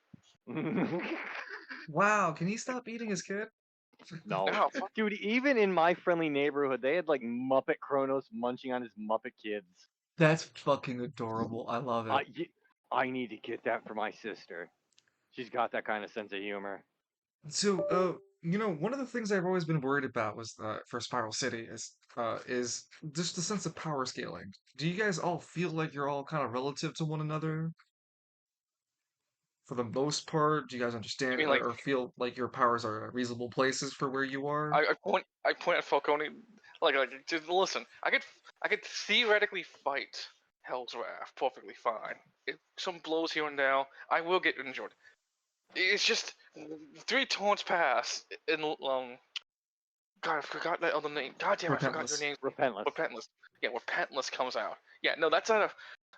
Wow, can he stop eating his kid?
No,
No, fuck.
dude. Even in my friendly neighborhood, they had like Muppet Kronos munching on his Muppet kids.
That's fucking adorable. I love it.
I need to get that for my sister. She's got that kind of sense of humor.
So, one of the things I've always been worried about was for Spiral City is just the sense of power scaling. Do you guys all feel like you're all kind of relative to one another? for the most part? Do you guys understand
mean, like-
or feel like your powers are at reasonable places for where you are?
I point at Falcone, like just listen. I could theoretically fight Hell's Wrath perfectly fine. Some blows here and there, I will get injured. It's just 3 taunts pass, and God, I forgot that other name. God damn, I forgot your
Repentless.
name.
Repentless.
Repentless. Yeah, Repentless comes out. Yeah, no, that's a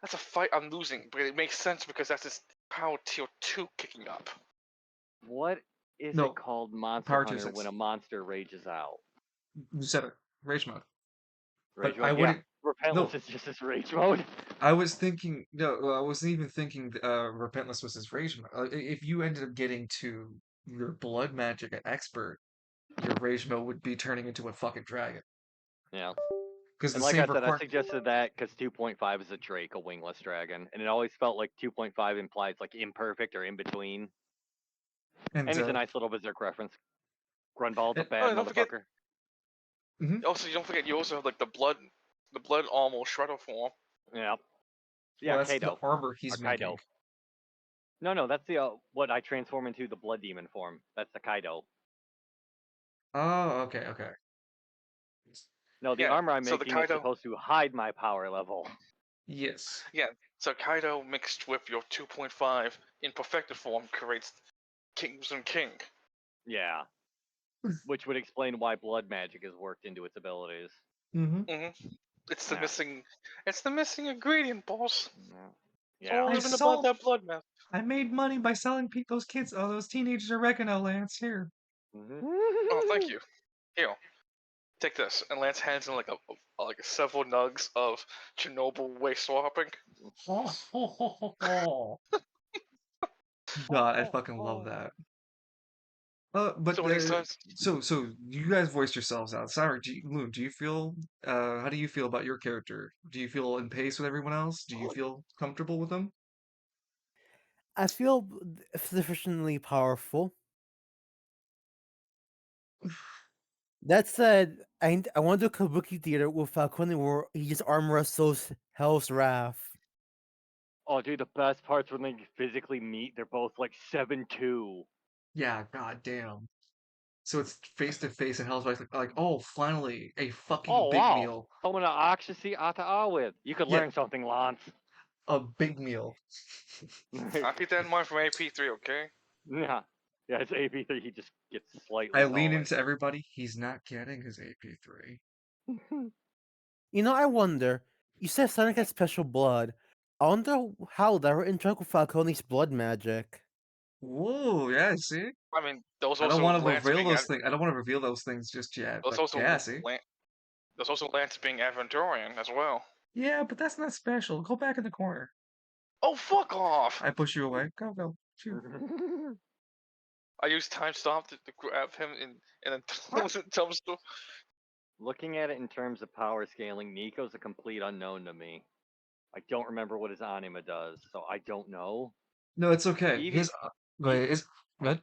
fight I'm losing, but it makes sense because that's his power tier 2 kicking up.
What is
No,
it called, Monster
power tier
Hunter,
6.
when a monster rages out?
You said it. Rage mode.
Rage
But I
mode?
wouldn't.
Yeah, Repentless
No,
is just his rage mode.
I was thinking. No, I wasn't even thinking. Repentless was his rage mode. If you ended up getting to your blood magic at expert, your rage mode would be turning into a fucking dragon.
Yeah.
Because the
And like I
same
said, I
require.
suggested that because 2.5 is a Drake, a wingless dragon, and it always felt like 2.5 implies like imperfect or in between.
And
And he's a nice little berserk reference. Grunball, the
and-
bad
don't forget-
motherfucker.
Also, you don't forget you also have like the blood armor shredder form.
Yeah.
well,
Yeah,
that's
Kaido.
the armor he's
Or Kaido.
making.
No, that's the what I transform into the blood demon form. That's the Kaido.
Oh, okay, okay.
No, the
Yeah,
armor I'm
so the
making is
Kaido-
supposed to hide my power level.
Yes.
Yeah, so Kaido mixed with your 2.5 in perfected form creates Crimson King.
Yeah. Which would explain why blood magic is worked into its abilities.
Mm-hmm.
It's the
Yeah.
missing ingredient, boss. It's
Yeah.
always been about that blood math.
I made money by selling those kids, those teenagers oregano, Lance. Here.
Oh, thank you. Here, take this. And Lance hands in like several nugs of Chernobyl waste swapping.
God, I fucking love that. But
So when he says,
so you guys voiced yourselves out. Sorry, Loon, do you feel how do you feel about your character? Do you feel in pace with everyone else? Do you feel comfortable with them?
I feel sufficiently powerful. That said, I want to do a Kabuki theater with Falcone where he just arm wrestles Hell's Wrath.
Oh, dude, the best part's when they physically meet. They're both like 7'2".
Yeah, god damn. So it's face to face and Hell's like, oh, finally a fucking
Oh,
big
wow.
meal.
Someone to actually Ata with. You could
Yeah.
learn something, Lance.
A big meal.
I'll keep that in mind from AP3, okay?
Yeah. Yeah, it's AP3. He just gets slightly
I lean
taller.
into everybody. He's not getting his AP3.
You know, I wonder. You said Sonic has special blood. I wonder how that would interact with Falcone's blood magic.
Whoa, yeah, see?
I mean, those
I don't
also
want to
Lance
reveal
being
those things. I don't want to reveal those things just yet.
those
But
also
yeah, see?
there's also Lance being Aventurian as well.
Yeah, but that's not special. Go back in the corner.
Oh, fuck off!
I push you away. Go, go. Shoot.
I used time stop to grab him and then close it dumpster.
Looking at it in terms of power scaling, Nico's a complete unknown to me. I don't remember what his anima does, so I don't know.
No, it's okay.
Eevee-
His wait, is good.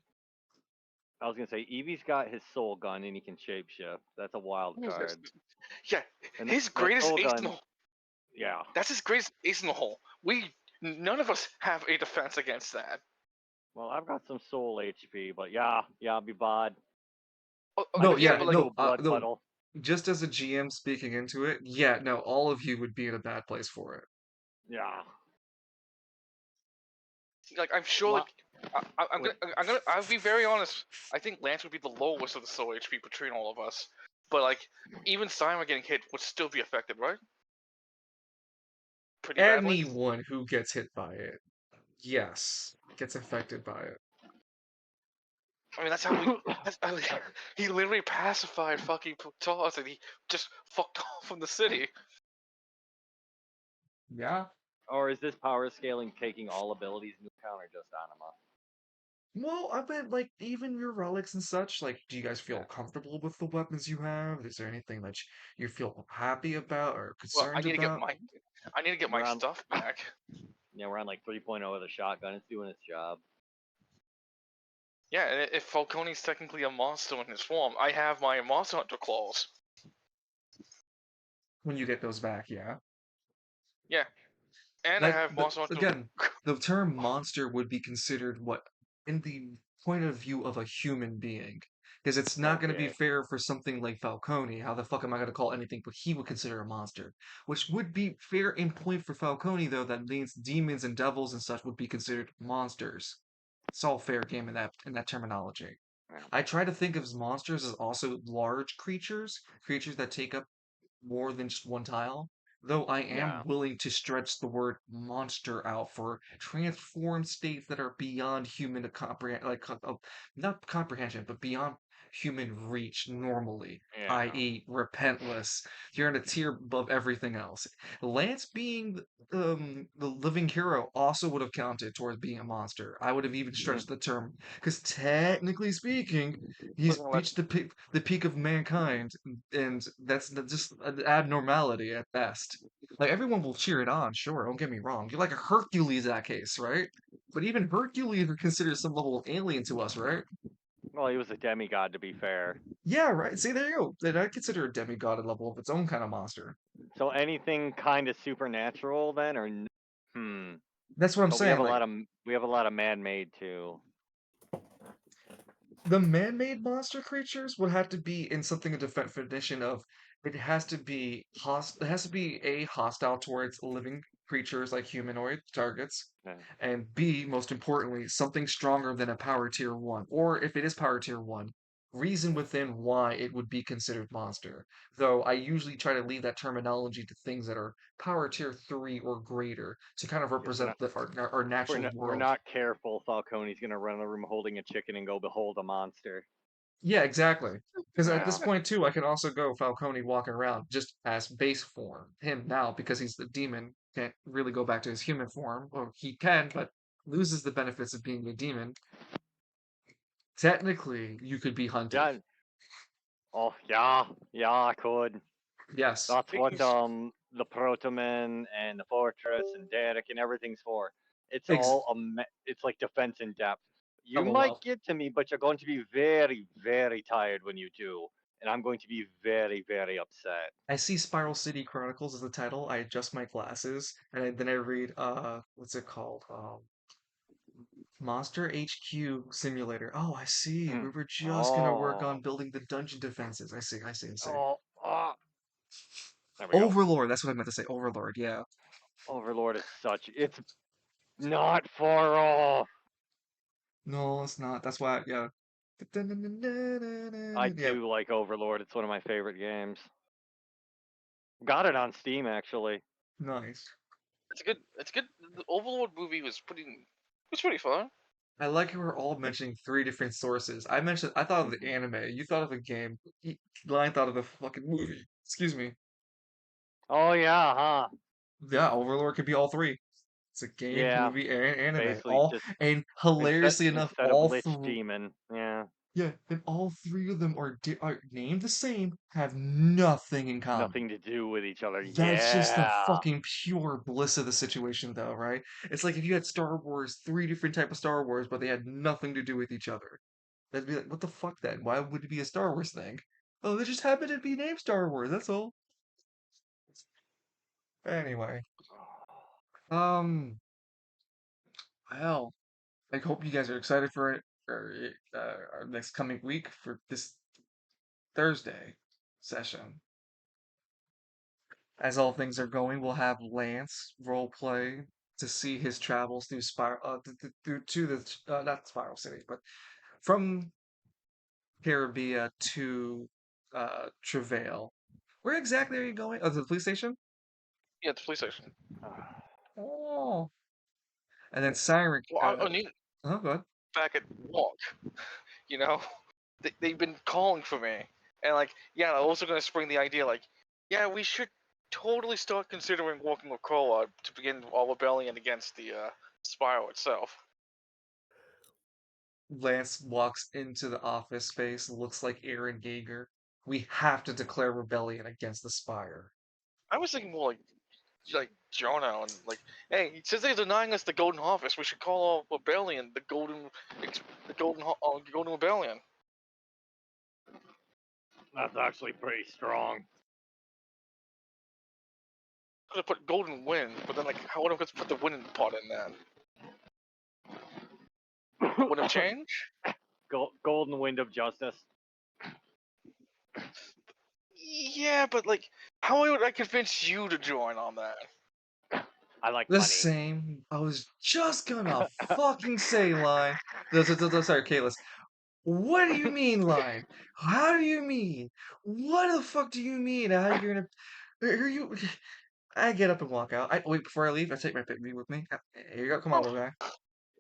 I was gonna say Eevee's got his soul gun and he can shapeshift. That's a wild card.
Yeah,
And
his
that
greatest
soul
ace
gun-
in the hole.
Yeah.
That's his greatest ace in the hole. None of us have a defense against that.
Well, I've got some soul HP, but yeah, I'll be bod.
No, yeah,
but like,
no,
blood
no.
puddle.
Just as a GM speaking into it, yeah, no, all of you would be in a bad place for it.
Yeah.
like I'm sure,
Lo-
like I'll be very honest. I think Lance would be the lowest of the soul HP between all of us. But like, even Simon getting hit would still be affected, right? Pretty badly.
Anyone who gets hit by it, yes, gets affected by it.
I mean, that's how he literally pacified fucking Pocahontas and he just fucked off from the city.
Yeah.
Or is this power scaling taking all abilities into account or just anima?
Well, I bet like even your relics and such. Like, do you guys feel comfortable with the weapons you have? Is there anything that you feel happy about or
Well, I
concerned
need to get
about?
my
Around-
stuff back.
Yeah, we're on like 3.0 with a shotgun. It's doing its job.
Yeah, and if Falcone's technically a monster in his form, I have my Monster Hunter claws.
When you get those back, yeah.
Yeah, And I
Like
have Monster Hunter.
again, the term monster would be considered what in the point of view of a human being. Because it's not going to be
Okay.
fair for something like Falcone. How the fuck am I going to call anything what he would consider a monster? Which would be fair in point for Falcone, though. That means demons and devils and such would be considered monsters. It's all fair game in that terminology.
Yeah.
I try to think of monsters as also large creatures, creatures that take up more than just one tile. Though I am
Yeah.
willing to stretch the word monster out for transformed states that are beyond human comprehend, not comprehension, but beyond human reach normally,
Yeah.
i.e., repentless. You're in a tier above everything else. Lance being the living hero also would have counted towards being a monster. I would have even stretched the term because technically speaking, he's
Wasn't
reached the peak of mankind, and that's just an abnormality at best. Like everyone will cheer it on, sure. Don't get me wrong. You're like a Hercules in that case, right? But even Hercules are considered some level of alien to us, right?
Well, he was a demigod, to be fair.
Yeah, right. See, there you go. Then I consider a demigod a level of its own kind of monster.
So anything kind of supernatural then, or
That's what I'm
but we have
saying.
a
Like
lot of man-made too.
the man-made monster creatures would have to be in something a definition of it has to be it has to be A, hostile towards living creatures like humanoid targets,
Yeah.
and B, most importantly, something stronger than a power tier 1. Or if it is power tier 1, reason within why it would be considered monster. Though I usually try to leave that terminology to things that are power tier 3 or greater to kind of
If we're
represent
not,
our natural
we're
world.
not careful, Falcone's gonna run in the room holding a chicken and go behold a monster.
Yeah, exactly. Because at this
Yeah.
point too, I can also go Falcone walking around just as base form. Him now because he's the demon can't really go back to his human form. Well, he can, but loses the benefits of being a demon. Technically, you could be hunted.
Yeah. Oh yeah. Yeah, I could.
Yes.
That's what the Protoman and the Fortress and Derek and everything's for. It's
Ex-
all it's like defense in depth. You might
LOL.
get to me, but you're going to be very, very tired when you do, and I'm going to be very, very upset.
I see Spiral City Chronicles as the title. I adjust my glasses and then I read what's it called? Monster HQ Simulator. Oh, I see. We were just gonna work
Oh,
on building the dungeon defenses. I see. I see. I see.
oh, there we go.
Overlord. That's what I meant to say. Overlord. Yeah.
Overlord is it's not far off.
No, it's not. That's why. Yeah.
I
Yeah.
do like Overlord. It's one of my favorite games. Got it on Steam actually.
Nice.
It's good. It's good. The Overlord movie was pretty fun.
I like how we're all mentioning three different sources. I thought of the anime. You thought of the game. Lion thought of the fucking movie. Excuse me.
Oh yeah, huh?
Yeah, Overlord could be all three. It's a game,
Yeah,
movie, and anime.
basically
All
just
and hilariously enough,
instead of Lich Demon. Yeah,
yeah, and all three of them are named the same, have nothing in common.
nothing to do with each other.
That's just the
Yeah,
fucking pure bliss of the situation, though, right? It's like if you had Star Wars, three different type of Star Wars, but they had nothing to do with each other. That'd be like, what the fuck then? Why would it be a Star Wars thing? Oh, they just happen to be named Star Wars. That's all. Anyway, um, well, I hope you guys are excited for it for our next coming week for this Thursday session. As all things are going, we'll have Lance roleplay to see his travels through through to the not Spiral City, but from Caribbean to Travail. Where exactly are you going? Oh, to the police station?
Yeah, the police station.
Oh. And then Cyneric,
Well, I need
oh, go ahead.
back at walk. You know, they've been calling for me, and like, yeah, I'm also gonna spring the idea like, yeah, we should totally start considering working with Koa to begin our rebellion against the Spiral itself.
Lance walks into the office space, looks like Aaron Gager. We have to declare rebellion against the Spire.
I was thinking more like Jonah and like, hey, since they're denying us the Golden Harvest, we should call our rebellion the Golden Rebellion.
that's actually pretty strong.
gonna put Golden Wind, but then like, how would I put the wind part in that? Would it change?
Golden Wind of Justice.
Yeah, but like, how would I convince you to join on that?
I like
The
money.
same. I was just gonna fucking say line. Sorry, Kaylis. What do you mean line? How do you mean? What the fuck do you mean? How you're gonna? Are you? I get up and walk out. Wait before I leave. I take my pygmy with me. Here you go. Come on, little guy.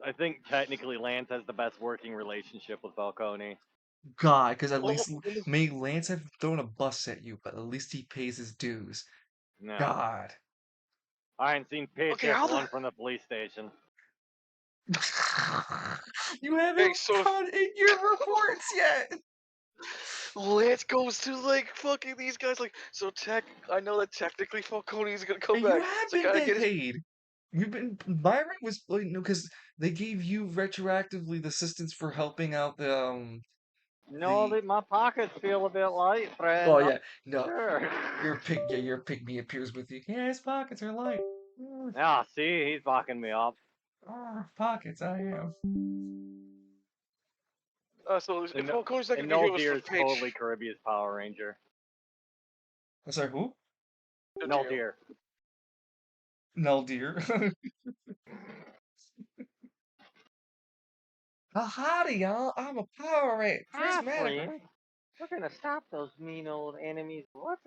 I think technically Lance has the best working relationship with Falcone.
God, because at
Well,
least may Lance have thrown a bus at you, but at least he pays his dues.
No.
God.
I ain't seen paycheck
how the-
one from the police station.
You haven't
Hey, so if-
put in your reports yet.
Lance goes to like fucking these guys like so I know that technically Falcone's gonna come
And
back.
you have
So I
been
gotta
getting
get his
paid. You've been Byron was like no, because they gave you retroactively the assistance for helping out
No,
the
my pockets feel a bit light, friend.
oh
I'm
yeah no
sure.
your pygmy appears with you. Yeah, his pockets are light.
Yeah, see, he's backing me up.
Pockets I am.
so if
And,
Falcone's not
and
gonna be
no
here was
deer
for
is
page.
totally Caribbean's Power Ranger.
I'm sorry, who?
No deer.
Null deer. Howdy, y'all. I'm a Power Ranger. Prismatic.
We're gonna stop those mean old enemies. What's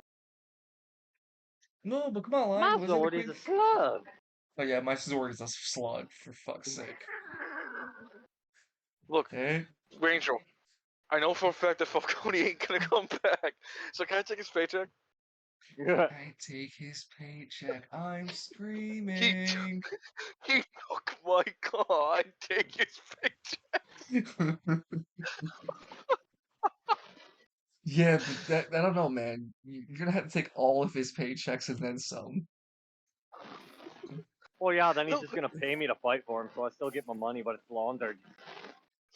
No, but come on, line.
my
Wasn't the
sword is
queen?
a slug.
Oh yeah, my sword is a slug. For fuck's sake.
Look,
Hey.
Ranger, I know for a fact that Falcone ain't gonna come back. So can I take his paycheck?
I take his paycheck. I'm screaming.
He took my car. I take his paycheck.
Yeah, but that I don't know, man. You're gonna have to take all of his paychecks and then some.
Well, yeah, then he's
No,
just gonna pay me to fight for him, so I still get my money, but it's laundered.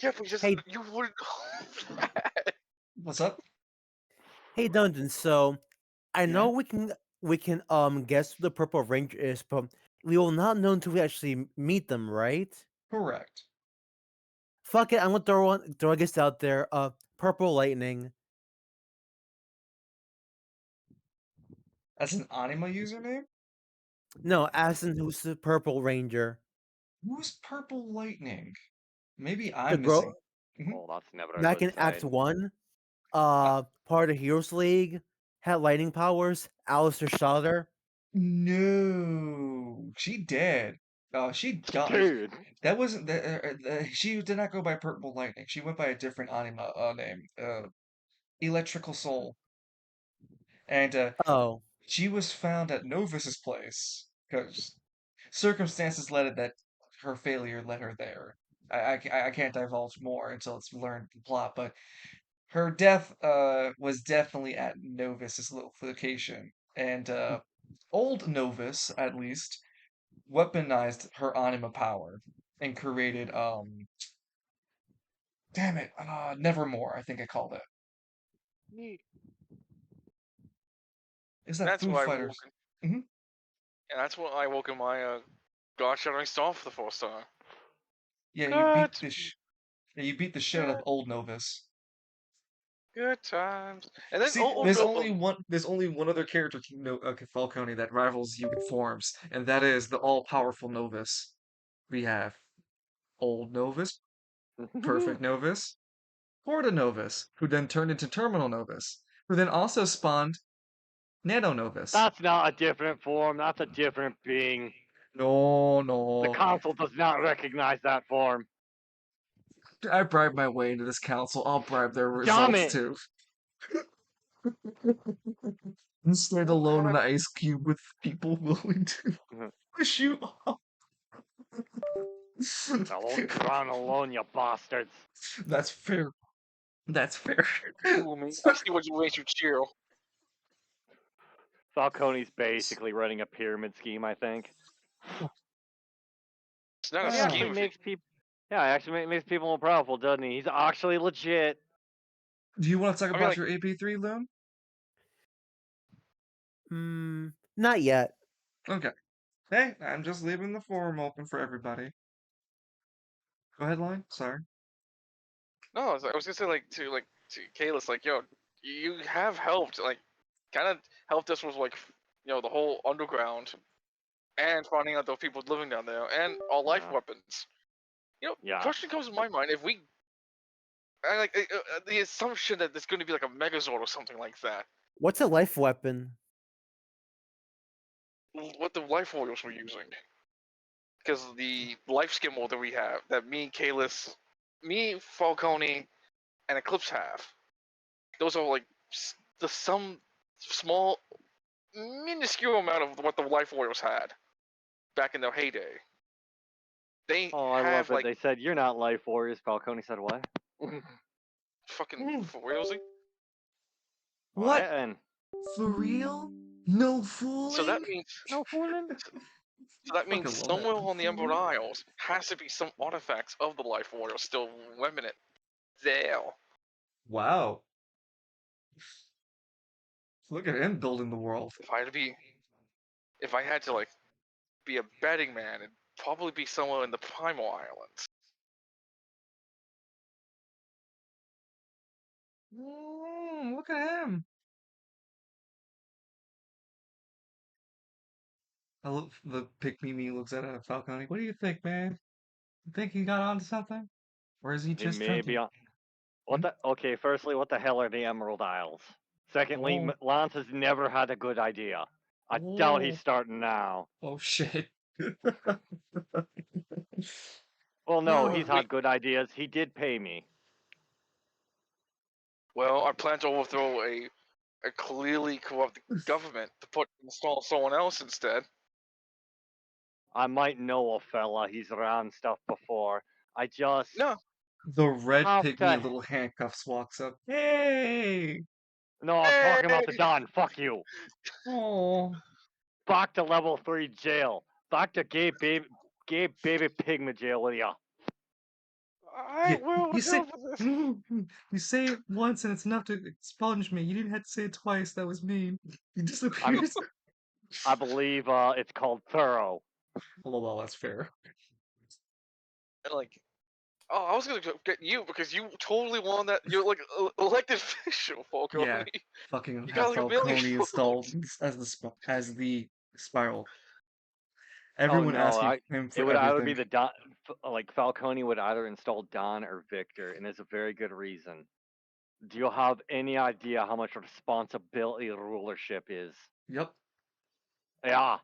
yeah, but just
Hey,
you wouldn't.
What's up?
hey, Dungeon. So I
Yeah,
know we can guess who the Purple Ranger is, but we will not know until we actually meet them, right?
correct.
Fuck it, I'm gonna throw a guess out there. Purple Lightning.
That's an anima username?
No, Asin, who's the Purple Ranger?
Who's Purple Lightning? Maybe
The
I'm missing.
girl
Mhm.
Oh, that's never a
back
good
in Act
sign.
1,
Uh,
part of Heroes League, had lightning powers. Alistair shot her.
No, she dead. She died.
Dude.
That wasn't she did not go by Purple Lightning. She went by a different anima name, Electrical Soul, and
Oh,
she was found at Novus's place because circumstances led it that her failure led her there. I can't divulge more until it's learned the plot, but her death was definitely at Novus's location, and old Novus at least weaponized her anima power and created damn it, Nevermore, I think I called it. Is that
That's
Foo
why I woke.
Fighters? Hmm.
And that's when I woke in my God Shattering Storm for the first time.
Yeah,
Good,
you beat the shit out of
good,
old Novus.
good times. And then
See, there's only one other character, Falcone, that rivals you in forms, and that is the all-powerful Novus. We have old Novus, perfect Novus, Horda Novus, who then turned into Terminal Novus, who then also spawned Nano Novus.
That's not a different form. That's a different being.
No,
The
no.
console does not recognize that form.
I bribed my way into this council. I'll bribe their
Damn
results
it!
too. And stand alone in an ice cube with people willing to push you off.
I won't run alone, you bastards.
That's fair. That's fair.
Ooh, man, I see what makes you cheer.
Falcone's basically running a pyramid scheme, I think.
It's not a
He
Ah.
actually
scheme.
makes people. Yeah, actually makes people more powerful, doesn't he? He's actually legit.
Do you want to talk
I mean,
about
like,
your AP3, Loon?
not yet.
Okay. Hey, I'm just leaving the forum open for everybody. Go ahead, Line. Sorry.
No, I was gonna say to Kalis, like, yo, you have helped, like, kind of helped us with like, the whole underground and finding out those people living down there and all life
Yeah.
weapons.
Yeah.
Question comes to my mind: if we, I like the assumption that there's going to be like a Megazord or something like that,
What's a life weapon?
what the life warriors were using, because the life skimmel that we have, that me, Kalis, me, Falcone, and Eclipse have, those are like some small, minuscule amount of what the life warriors had back in their heyday. They
Oh, I
have
love it.
like
They said you're not life warriors. Falcone said what?
fucking for realsy.
What?
And
For real? No
So that
fooling?
means
no fooling.
So that means
Fucking love that.
somewhere on the Emerald Isles has to be some artifacts of the Life Warrior still remnant there.
Wow. Look at him building the world.
If I had to like be a betting man, it'd probably be somewhere in the Primal Islands.
Look at him. I look, the pygmy me looks at Falcone. What do you think, man? You think he got onto something? Or is he
It
just
may
trying
be
to...
on. What the? Okay, firstly, what the hell are the Emerald Isles? Secondly,
Oh,
Lance has never had a good idea. I doubt he's
oh,
starting now.
oh shit.
Well, no,
Oh,
he's had good ideas. He did pay me.
Well, I plan to overthrow a clearly corrupt government to install someone else instead.
I might know a fella. He's ran stuff before. I just
No,
the red
have
pygmy
to.
in little handcuffs walks up. Hey!
No, I'm talking about the
hey,
Don. Fuck you.
Oh,
Back to level 3 jail. Back to gay baby pigma jail with ya.
I
yeah.
will
You say
help with this.
you say it once and it's enough to expunge me. You didn't have to say it twice. That was mean. He disappears.
I believe it's called thorough.
Well, that's fair.
And like, oh, I was gonna get you because you totally won that. You're like elected official, Falcone.
Yeah, fucking
You
have
got like a million
Falcone installed
votes.
as the spiral.
Oh
Everyone
no,
asking
I
him
it
for
would either be
everything.
the Don, like Falcone would either install Don or Victor, and there's a very good reason. Do you have any idea how much responsibility rulership is?
Yep,
Yeah,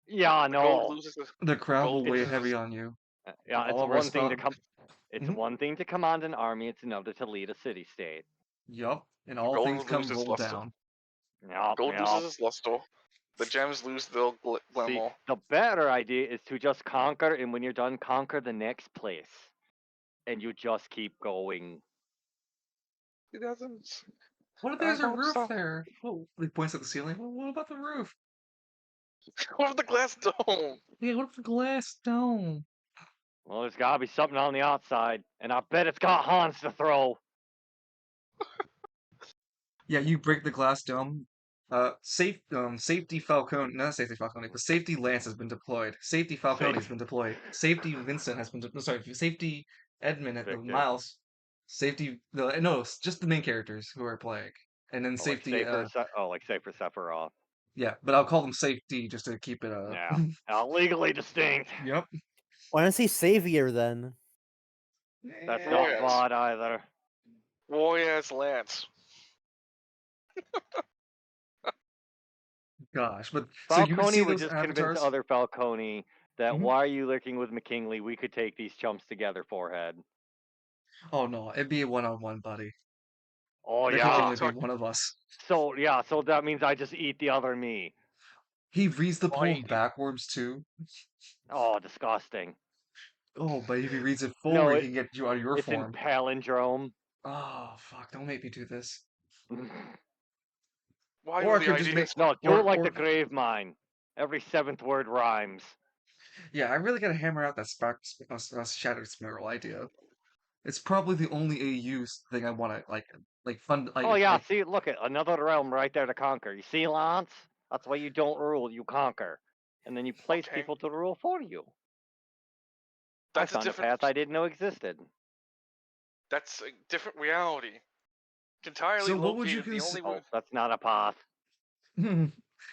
yeah,
The gold
no.
loses.
the
The
crowd will
gold
weigh
It's
loses.
heavy on you.
yeah,
All
it's
of our
one thing to
stuff.
come. It's
Mhm.
one thing to command an army. It's another to lead a city state.
Yup, and
The
all things
gold
come
loses
roll
luster.
down.
Yep,
Gold
yep.
loses its luster. The gems lose their
See,
glamour.
the better idea is to just conquer, and when you're done, conquer the next place, and you just keep going.
It doesn't.
What if
I
there's a
don't
roof
stop.
there? Oh, he points at the ceiling. Well, what about the roof?
What if the glass dome?
Yeah, what if the glass dome?
Well, there's gotta be something on the outside, and I bet it's got Hans to throw.
Yeah, you break the glass dome. Safety Falcone, not Safety Falcone, but Safety Lance has been deployed. Safety Falcone has
Safe,
been deployed. Safety Vincent has been, sorry, Safety Edmund,
Victor.
Miles, Safety, no, it's just the main characters who are playing. And then
Oh, like
Safety,
safer. Like safer Sephiroth.
yeah, but I'll call them Safety just to keep it,
Yeah, legally distinct.
yep.
Why don't I say Savior then?
That's not
Warriors.
VOD either.
Warriors Lance.
Gosh, but so you would
Falcone
see
would
those
just convince
avatars?
other Falcone that
Mhm.
why are you lurking with McKinley? We could take these chumps together, forehead.
Oh no, it'd be a one-on-one, buddy.
Oh
There can
Hey,
yeah.
only be one of us.
So yeah, so that means I just eat the other me.
He reads the poem
fight.
backwards too.
Oh, disgusting.
Oh, but if he reads it
No,
forward, he can get you out of your
it's in
form.
palindrome.
Oh, fuck, don't make me do this.
Why
Or
were
I
the
could just make,
ideas?
No, do it like the grave mine. Every seventh word rhymes.
yeah, I really gotta hammer out that Shattered Spiral idea. It's probably the only AU thing I wanna, like, fun,
Oh yeah,
like,
see, look at another realm right there to conquer. You see, Lance? That's why you don't rule, you conquer. and then you place
Okay.
people to rule for you. I
That's a
found a
different.
path I didn't know existed.
That's a different reality. Entirely
So what would you
located. The only.
Oh, that's not a path.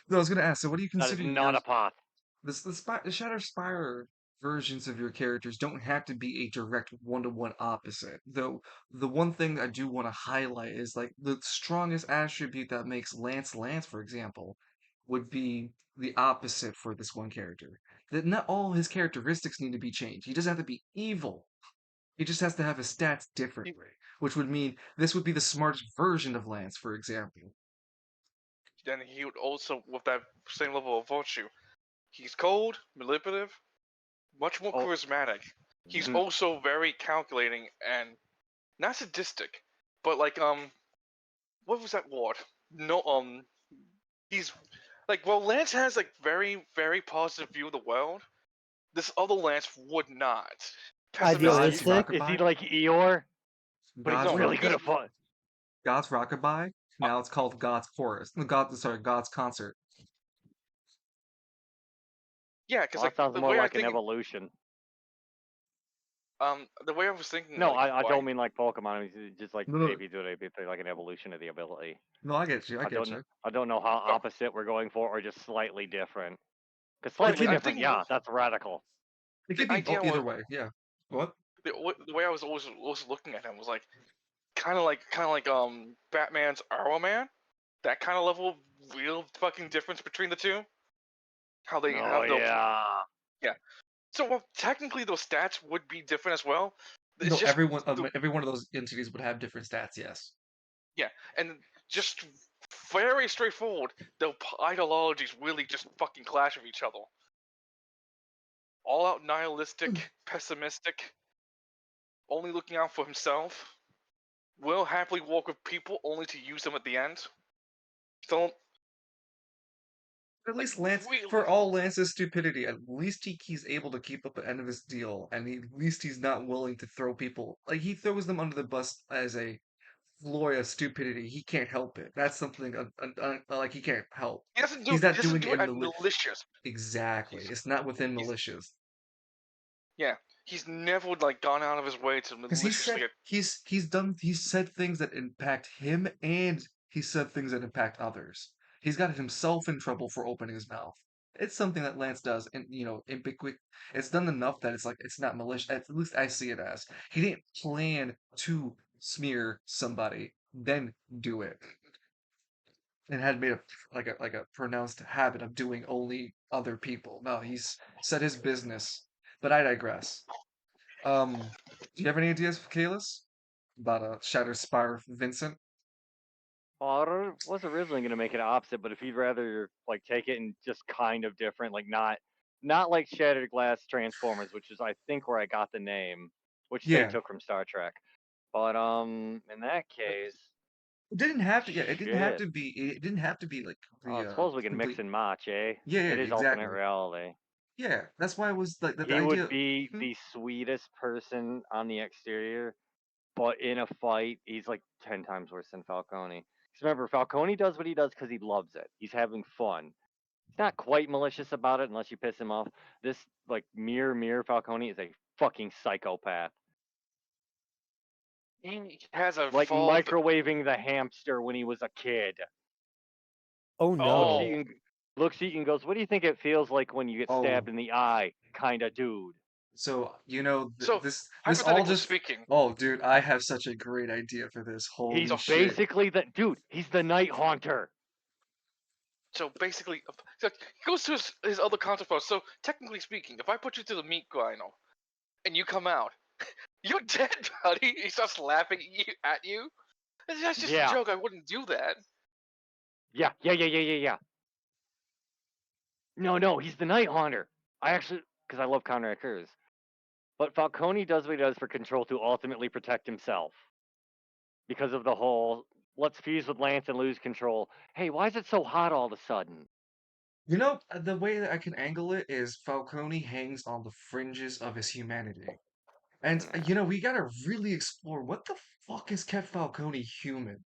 No, I was gonna ask. So what do you
That is
consider
not
your
a path.
the Shatter Spire versions of your characters don't have to be a direct one-to-one opposite. Though the one thing I do want to highlight is like the strongest attribute that makes Lance, for example, would be the opposite for this one character. That not all his characteristics need to be changed. He doesn't have to be evil. He just has to have his stats differently, which would mean this would be the smartest version of Lance, for example.
Then he would also, with that same level of virtue, he's cold, manipulative, much more
Oh,
charismatic. He's
mhm.
also very calculating and not sadistic, but like what was that word? No, he's like, well, Lance has like very positive view of the world. This other Lance would not.
God's
Pessimistic.
Idealistic.
Is he
Rockabye?
like Eeyore? But he's
God's
No,
really
Rock
good at fun.
God's Rockabye?
uh,
Now it's called God's Chorus. No, God, sorry, God's Concert.
yeah, because
Well, that
like
sounds
the
more
way I
like an
think,
evolution.
the way I was thinking,
No,
like
I
why?
don't mean like Pokemon. I mean just like
No, no,
AP to AP, like an evolution of the ability.
no, I get you, I
I
get
don't
you.
I don't know how
Oh,
opposite we're going for, or just slightly different. Because
It
slightly
could,
I'm
different,
thinking
yeah, that's radical.
it
the
could be
idea
either
was
way, yeah. What?
the way I was always looking at him was like kind of like Batman's Arrow Man. That kind of level of real fucking difference between the two. How they
Oh
have the
yeah.
yeah. So well, technically those stats would be different as well. It's
No,
just the,
every one of those entities would have different stats, yes.
yeah, and just very straightforward. The ideologies really just fucking clash with each other. All out nihilistic, pessimistic, only looking out for himself. Will happily walk with people only to use them at the end. So
At
like
least Lance,
really,
for all Lance's stupidity, at least he's able to keep up the end of his deal, and at least he's not willing to throw people, like, he throws them under the bus as a ploy of stupidity. He can't help it. That's something, like, he can't help. He's
he
not
doesn't
doing
do
it
it
in
at malicious.
exactly.
He's
It's not within
he's
militias.
yeah. He's never like gone out of his way to
Because
maliciously.
he's said things that impact him, and he said things that impact others. He's got himself in trouble for opening his mouth. It's something that Lance does, and it's done enough that it's like it's not malicious. At least I see it as he didn't plan to smear somebody, then do it, and had made a like a pronounced habit of doing only other people. No, he's said his business. But I digress. Do you have any ideas for Kalis? About a Shatter Spire Vincent?
Well, was originally gonna make it opposite, but if you'd rather like take it and just kind of different, like not like Shattered Glass Transformers, which is I think where I got the name, which they
Yeah.
took from Star Trek. But in that case,
It didn't have to. Yeah, it didn't have
shit.
to be. It didn't have to be like
I
the
suppose we can mix
complete.
and match, eh?
Yeah, yeah,
It is alternate
exactly.
reality.
Yeah, that's why I was like the
He would
idea.
be
Hmm?
the sweetest person on the exterior, but in a fight, he's like 10 times worse than Falcone. 'Cause remember, Falcone does what he does because he loves it. He's having fun. He's not quite malicious about it unless you piss him off. This, like, mirror Falcone is a fucking psychopath.
He has a
Like
fall.
microwaving the hamster when he was a kid.
Oh
Looks at
no.
you and, looks at you and goes, "What do you think it feels like when you get
Oh,
stabbed in the eye?" Kind of dude.
so
So
this all
hypothetically
just.
speaking,
Oh, dude, I have such a great idea for this.
He's
Holy
so
shit!
basically the dude. He's the night haunter.
so basically, so he goes to his other counterparts. So technically speaking, if I put you to the meat grinder and you come out, you're dead, buddy. He starts laughing at you. That's just a
Yeah.
joke. I wouldn't do that.
Yeah. No, he's the night haunter. I actually, because I love Conrad Kurz. But Falcone does what he does for control to ultimately protect himself. Because of the whole, let's fuse with Lance and lose control. Hey, why is it so hot all of a sudden?
The way that I can angle it is Falcone hangs on the fringes of his humanity. And we gotta really explore what the fuck has kept Falcone human,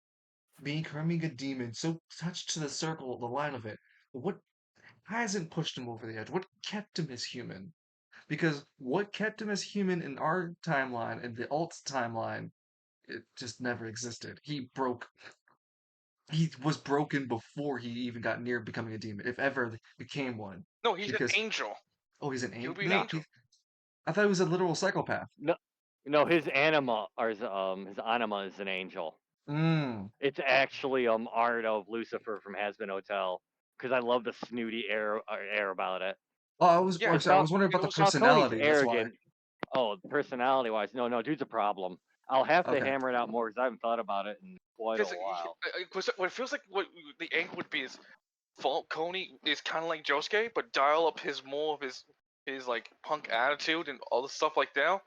becoming a demon, so touched to the circle, the line of it. What? hasn't pushed him over the edge? What kept him as human? Because what kept him as human in our timeline and the alt's timeline, it just never existed. He was broken before he even got near becoming a demon, if ever became one.
No, he's an
Because
angel.
he's an
He would
angel.
be an
No,
angel.
I thought he was a literal psychopath.
No, no, his anima or his anima is an angel.
Mm.
It's actually art of Lucifer from Has Been Hotel because I love the snooty air about it.
Oh,
Yeah,
Because
I was wondering about the
Falcone's
personality. That's why.
arrogant. Oh, personality wise, no, dude's a problem. I'll have to
Okay.
hammer it out more because I haven't thought about it in quite a
because
while.
what it feels like what the angle would be is Falcone is kind of like Josuke, but dial up more of his like punk attitude and all the stuff like that.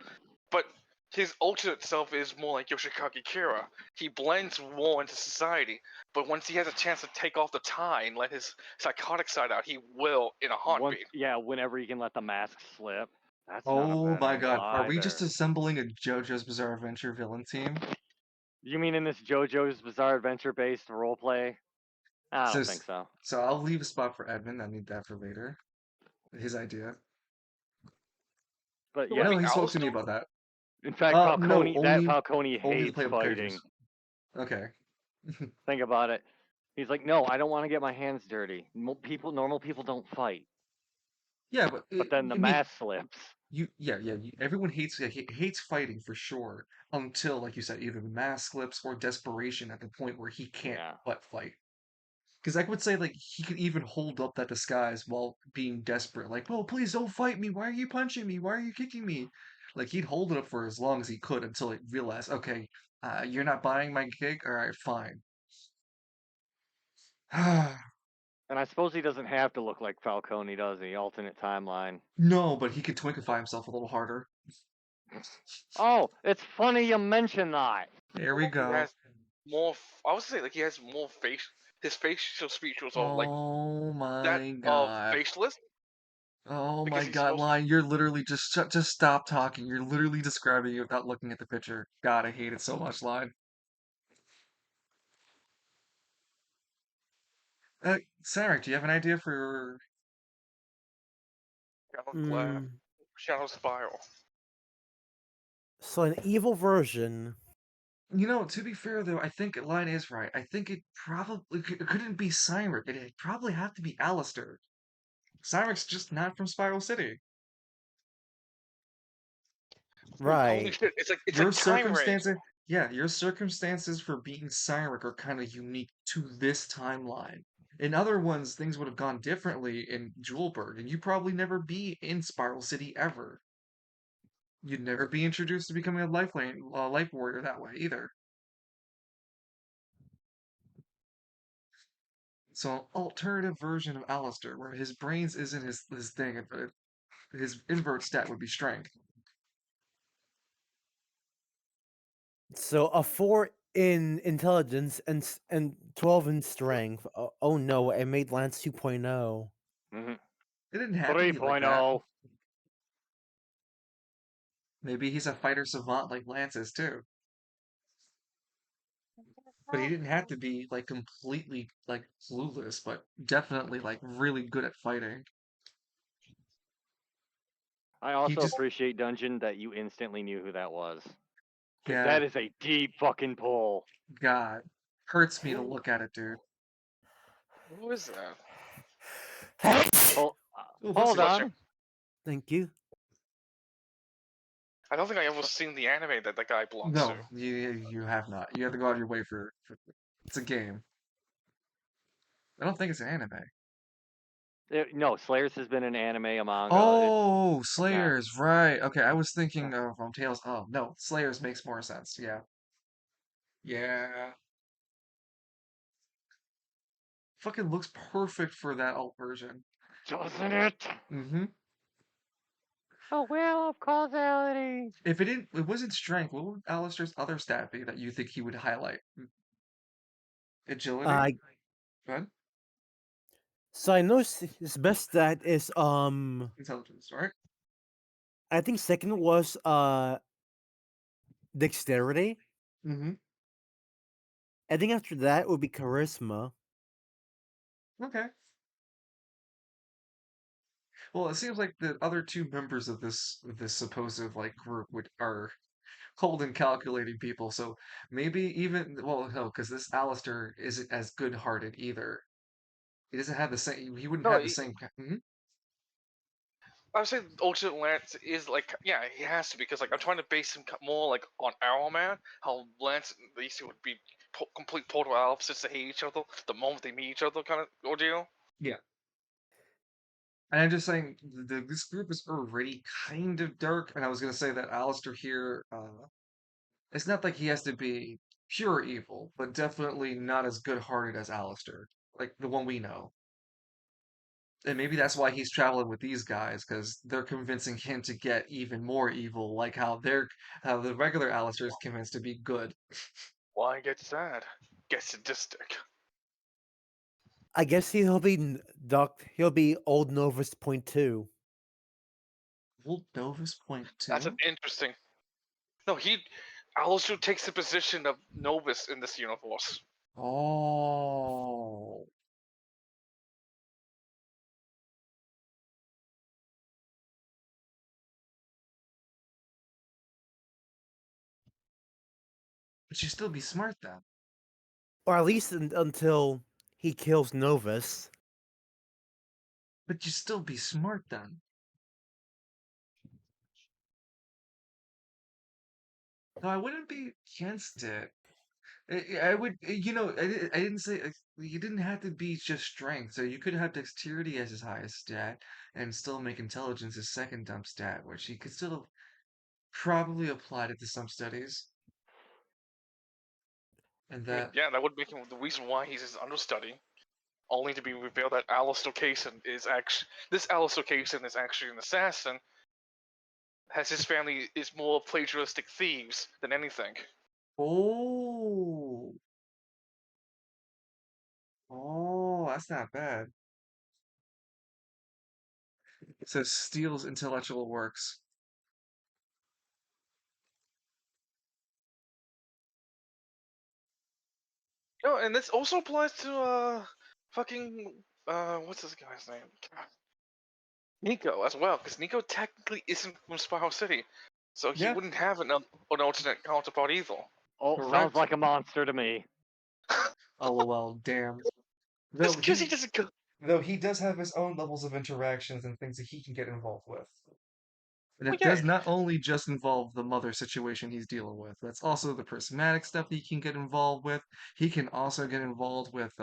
But his ultimate self is more like Yoshikage Kira. He blends more into society, but once he has a chance to take off the tie and let his psychotic side out, he will in a heartbeat.
Whenever you can let the mask slip. That's not a
Oh
bad
my
angle
god. Are we just
either.
assembling a JoJo's Bizarre Adventure villain team?
You mean in this JoJo's Bizarre Adventure based roleplay? I
So,
don't think so.
so I'll leave a spot for Edmund. I need that for later. His idea.
But
Who would
yeah,
No,
be
he spoke to me
Alistair?
about that.
in fact,
No,
Falcone
only the
hates
playable
fighting.
characters. Okay.
Think about it. He's like, no, I don't want to get my hands dirty. Normal people don't fight.
Yeah, but
But then the
I mean,
mask slips.
everyone hates fighting for sure until, like you said, either the mask slips or desperation at the point where he can't
Yeah.
but fight. Because I would say like he could even hold up that disguise while being desperate. Like, oh, please don't fight me. Why are you punching me? Why are you kicking me? Like he'd hold it up for as long as he could until he realized, okay, you're not buying my gig. All right, fine.
And I suppose he doesn't have to look like Falcone, does he? Alternate timeline.
No, but he could twinkify himself a little harder.
Oh, it's funny you mention that.
There we
He
go.
has more. I would say like he has more face. His facial features are like
Oh
that
my
of
god.
faceless
Oh
because
my
he's
god,
supposed.
Lion, you're literally just stop talking. You're literally describing it without looking at the picture. God, I hate it so much, Lion. Cyneric, do you have an idea for...
Shadow Glass,
Mm,
Shadow Spiral.
so an evil version.
You know, to be fair though, I think Lion is right. I think it probably it couldn't be Cyneric. It'd probably have to be Alistair. Cyneric's just not from Spiral City.
Wait, holy
Right.
shit! It's
Your
like time range.
circumstances, yeah, your circumstances for being Cyric are kind of unique to this timeline. In other ones, things would have gone differently in Jewelberg, and you'd probably never be in Spiral City ever. You'd never be introduced to becoming a life warrior that way either. So, an alternative version of Alistair, where his brains isn't his thing, but his invert stat would be strength.
So a 4 in intelligence and 12 in strength. Oh no, I made Lance 2.0.
Mm-hmm.
It didn't have to be like that.
3.0.
Maybe he's a fighter savant like Lance is too. But he didn't have to be like completely like clueless, but definitely like really good at fighting.
I
He
also
just
appreciate Dungeon that you instantly knew who that was. Because
yeah,
that is a deep fucking pull.
God, hurts me to look at it, dude.
Who is that?
Hold,
Oh, bless
hold
you.
Bless you.
on.
Thank you.
I don't think I ever seen the anime that that guy belongs to.
No, you have not. You have to go out of your way for it's a game. I don't think it's an anime.
No, Slayers has been an anime, a manga.
Oh,
Yeah.
Slayers, right. Okay, I was thinking of Tales. Oh, no, Slayers makes more sense. Yeah. Yeah. Fucking looks perfect for that alt version.
Doesn't it?
Mm-hmm.
A wheel of causality.
If it wasn't strength, what would Alistair's other stat be that you think he would highlight? Agility?
Uh,
Good.
so I know his best stat is
Intelligence, right?
I think second was dexterity.
Mm-hmm.
I think after that would be charisma.
Okay. Well, it seems like the other two members of this supposed like group would are cold and calculating people. So maybe even well, no, because this Alistair isn't as good-hearted either. He doesn't have the same. He wouldn't
No,
have the same. Mhm.
I would say alternate Lance is like, yeah, he has to because like I'm trying to base him more like on Arrowman, how Lance and Lacey would be complete total opposites to hate each other the moment they meet each other, kind of ordeal.
Yeah. And I'm just saying, this group is already kind of dark, and I was gonna say that Alistair here, it's not like he has to be pure evil, but definitely not as good-hearted as Alistair, like the one we know. And maybe that's why he's traveling with these guys, because they're convincing him to get even more evil, like how the regular Alistair is convinced to be good.
Why get sad? Get sadistic.
I guess he'll be He'll be Old Novus Point 2.
Old Novus Point
That's an
2?
interesting. No, Alistair takes the position of Novus in this universe.
Oh. But you still be smart then.
Or at least until he kills Novus.
But you still be smart then. No, I wouldn't be against it. I would, I didn't say you didn't have to be just strength. So you could have dexterity as his highest stat and still make intelligence his second dump stat, which he could still have probably applied it to some studies. And
I mean,
that,
yeah, that would make him the reason why he's his understudy. Only to be revealed that Alistair Kaysen is actually an assassin. Has his family is more plagiaristic thieves than anything.
oh, oh, that's not bad. It says steals intellectual works.
No, and this also applies to fucking what's this guy's name? Nico as well, because Nico technically isn't from Spiral City, so he
Yeah,
wouldn't have an alternate counterpart either.
Oh, sounds
correct.
like a monster to me.
LOL, damn.
Just
Though
because he
he
doesn't go.
though he does have his own levels of interactions and things that he can get involved with. And
Well,
it
yeah,
does not only just involve the mother situation he's dealing with. That's also the prismatic stuff he can get involved with. He can also get involved with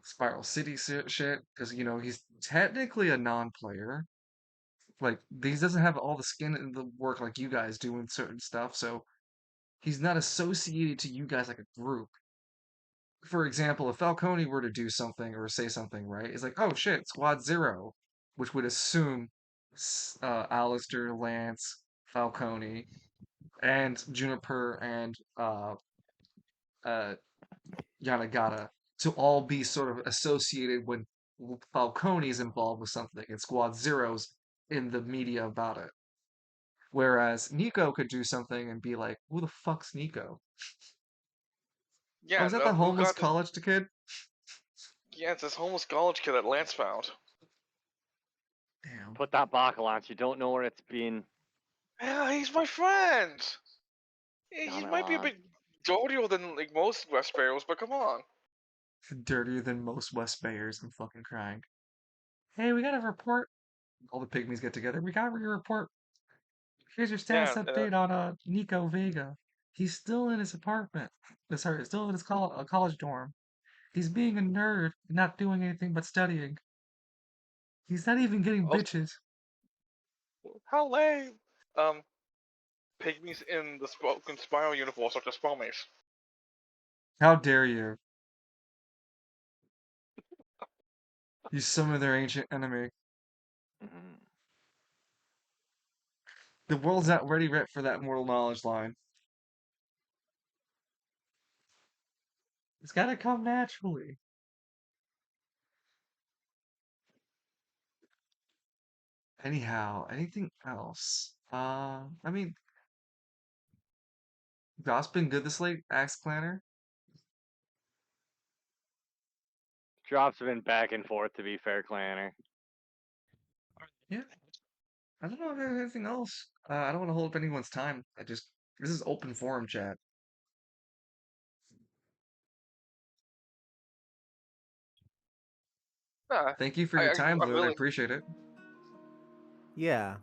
Spiral City shit because he's technically a non-player. Like he doesn't have all the skin in the work like you guys do in certain stuff, so he's not associated to you guys like a group. For example, if Falcone were to do something or say something, right, it's like, oh shit, Squad Zero, which would assume Alistair, Lance, Falcone, and Juniper and uh, Yanagata to all be sort of associated when Falcone's involved with something and Squad Zero's in the media about it. Whereas Nico could do something and be like, who the fuck's Nico? Oh,
yeah.
is that the
Who
homeless
got this?
college kid?
Yeah, it's this homeless college kid that Lance found.
Damn.
Put that buckle on. So you don't know where it's been.
Yeah, he's my friend. He
Damn it,
might be a
Lon.
bit dirtier than like most West Sparrows, but come on.
Dirtier than most West Bayers. I'm fucking crying. Hey, we got a report. All the pygmies get together. We got your report. Here's your status
Yeah,
update on Nico Vega. He's still in his apartment. Sorry, still in his college dorm. He's being a nerd and not doing anything but studying. He's not even getting
oh,
bitches.
how lame. Um, Pygmies in the spoken Spiral universe are just pygmies.
How dare you? You summon their ancient enemy.
Mhm.
The world's not ready yet for that mortal knowledge line. It's gotta come naturally. Anyhow, anything else? I mean, Goss been good this late, Axe Clanner?
Drops have been back and forth, to be fair, Clanner.
Yeah. I don't know if there's anything else. I don't want to hold up anyone's time. This is open forum chat.
Yeah,
Thank you for your time,
I
Blue. I
really
appreciate it.
Yeah.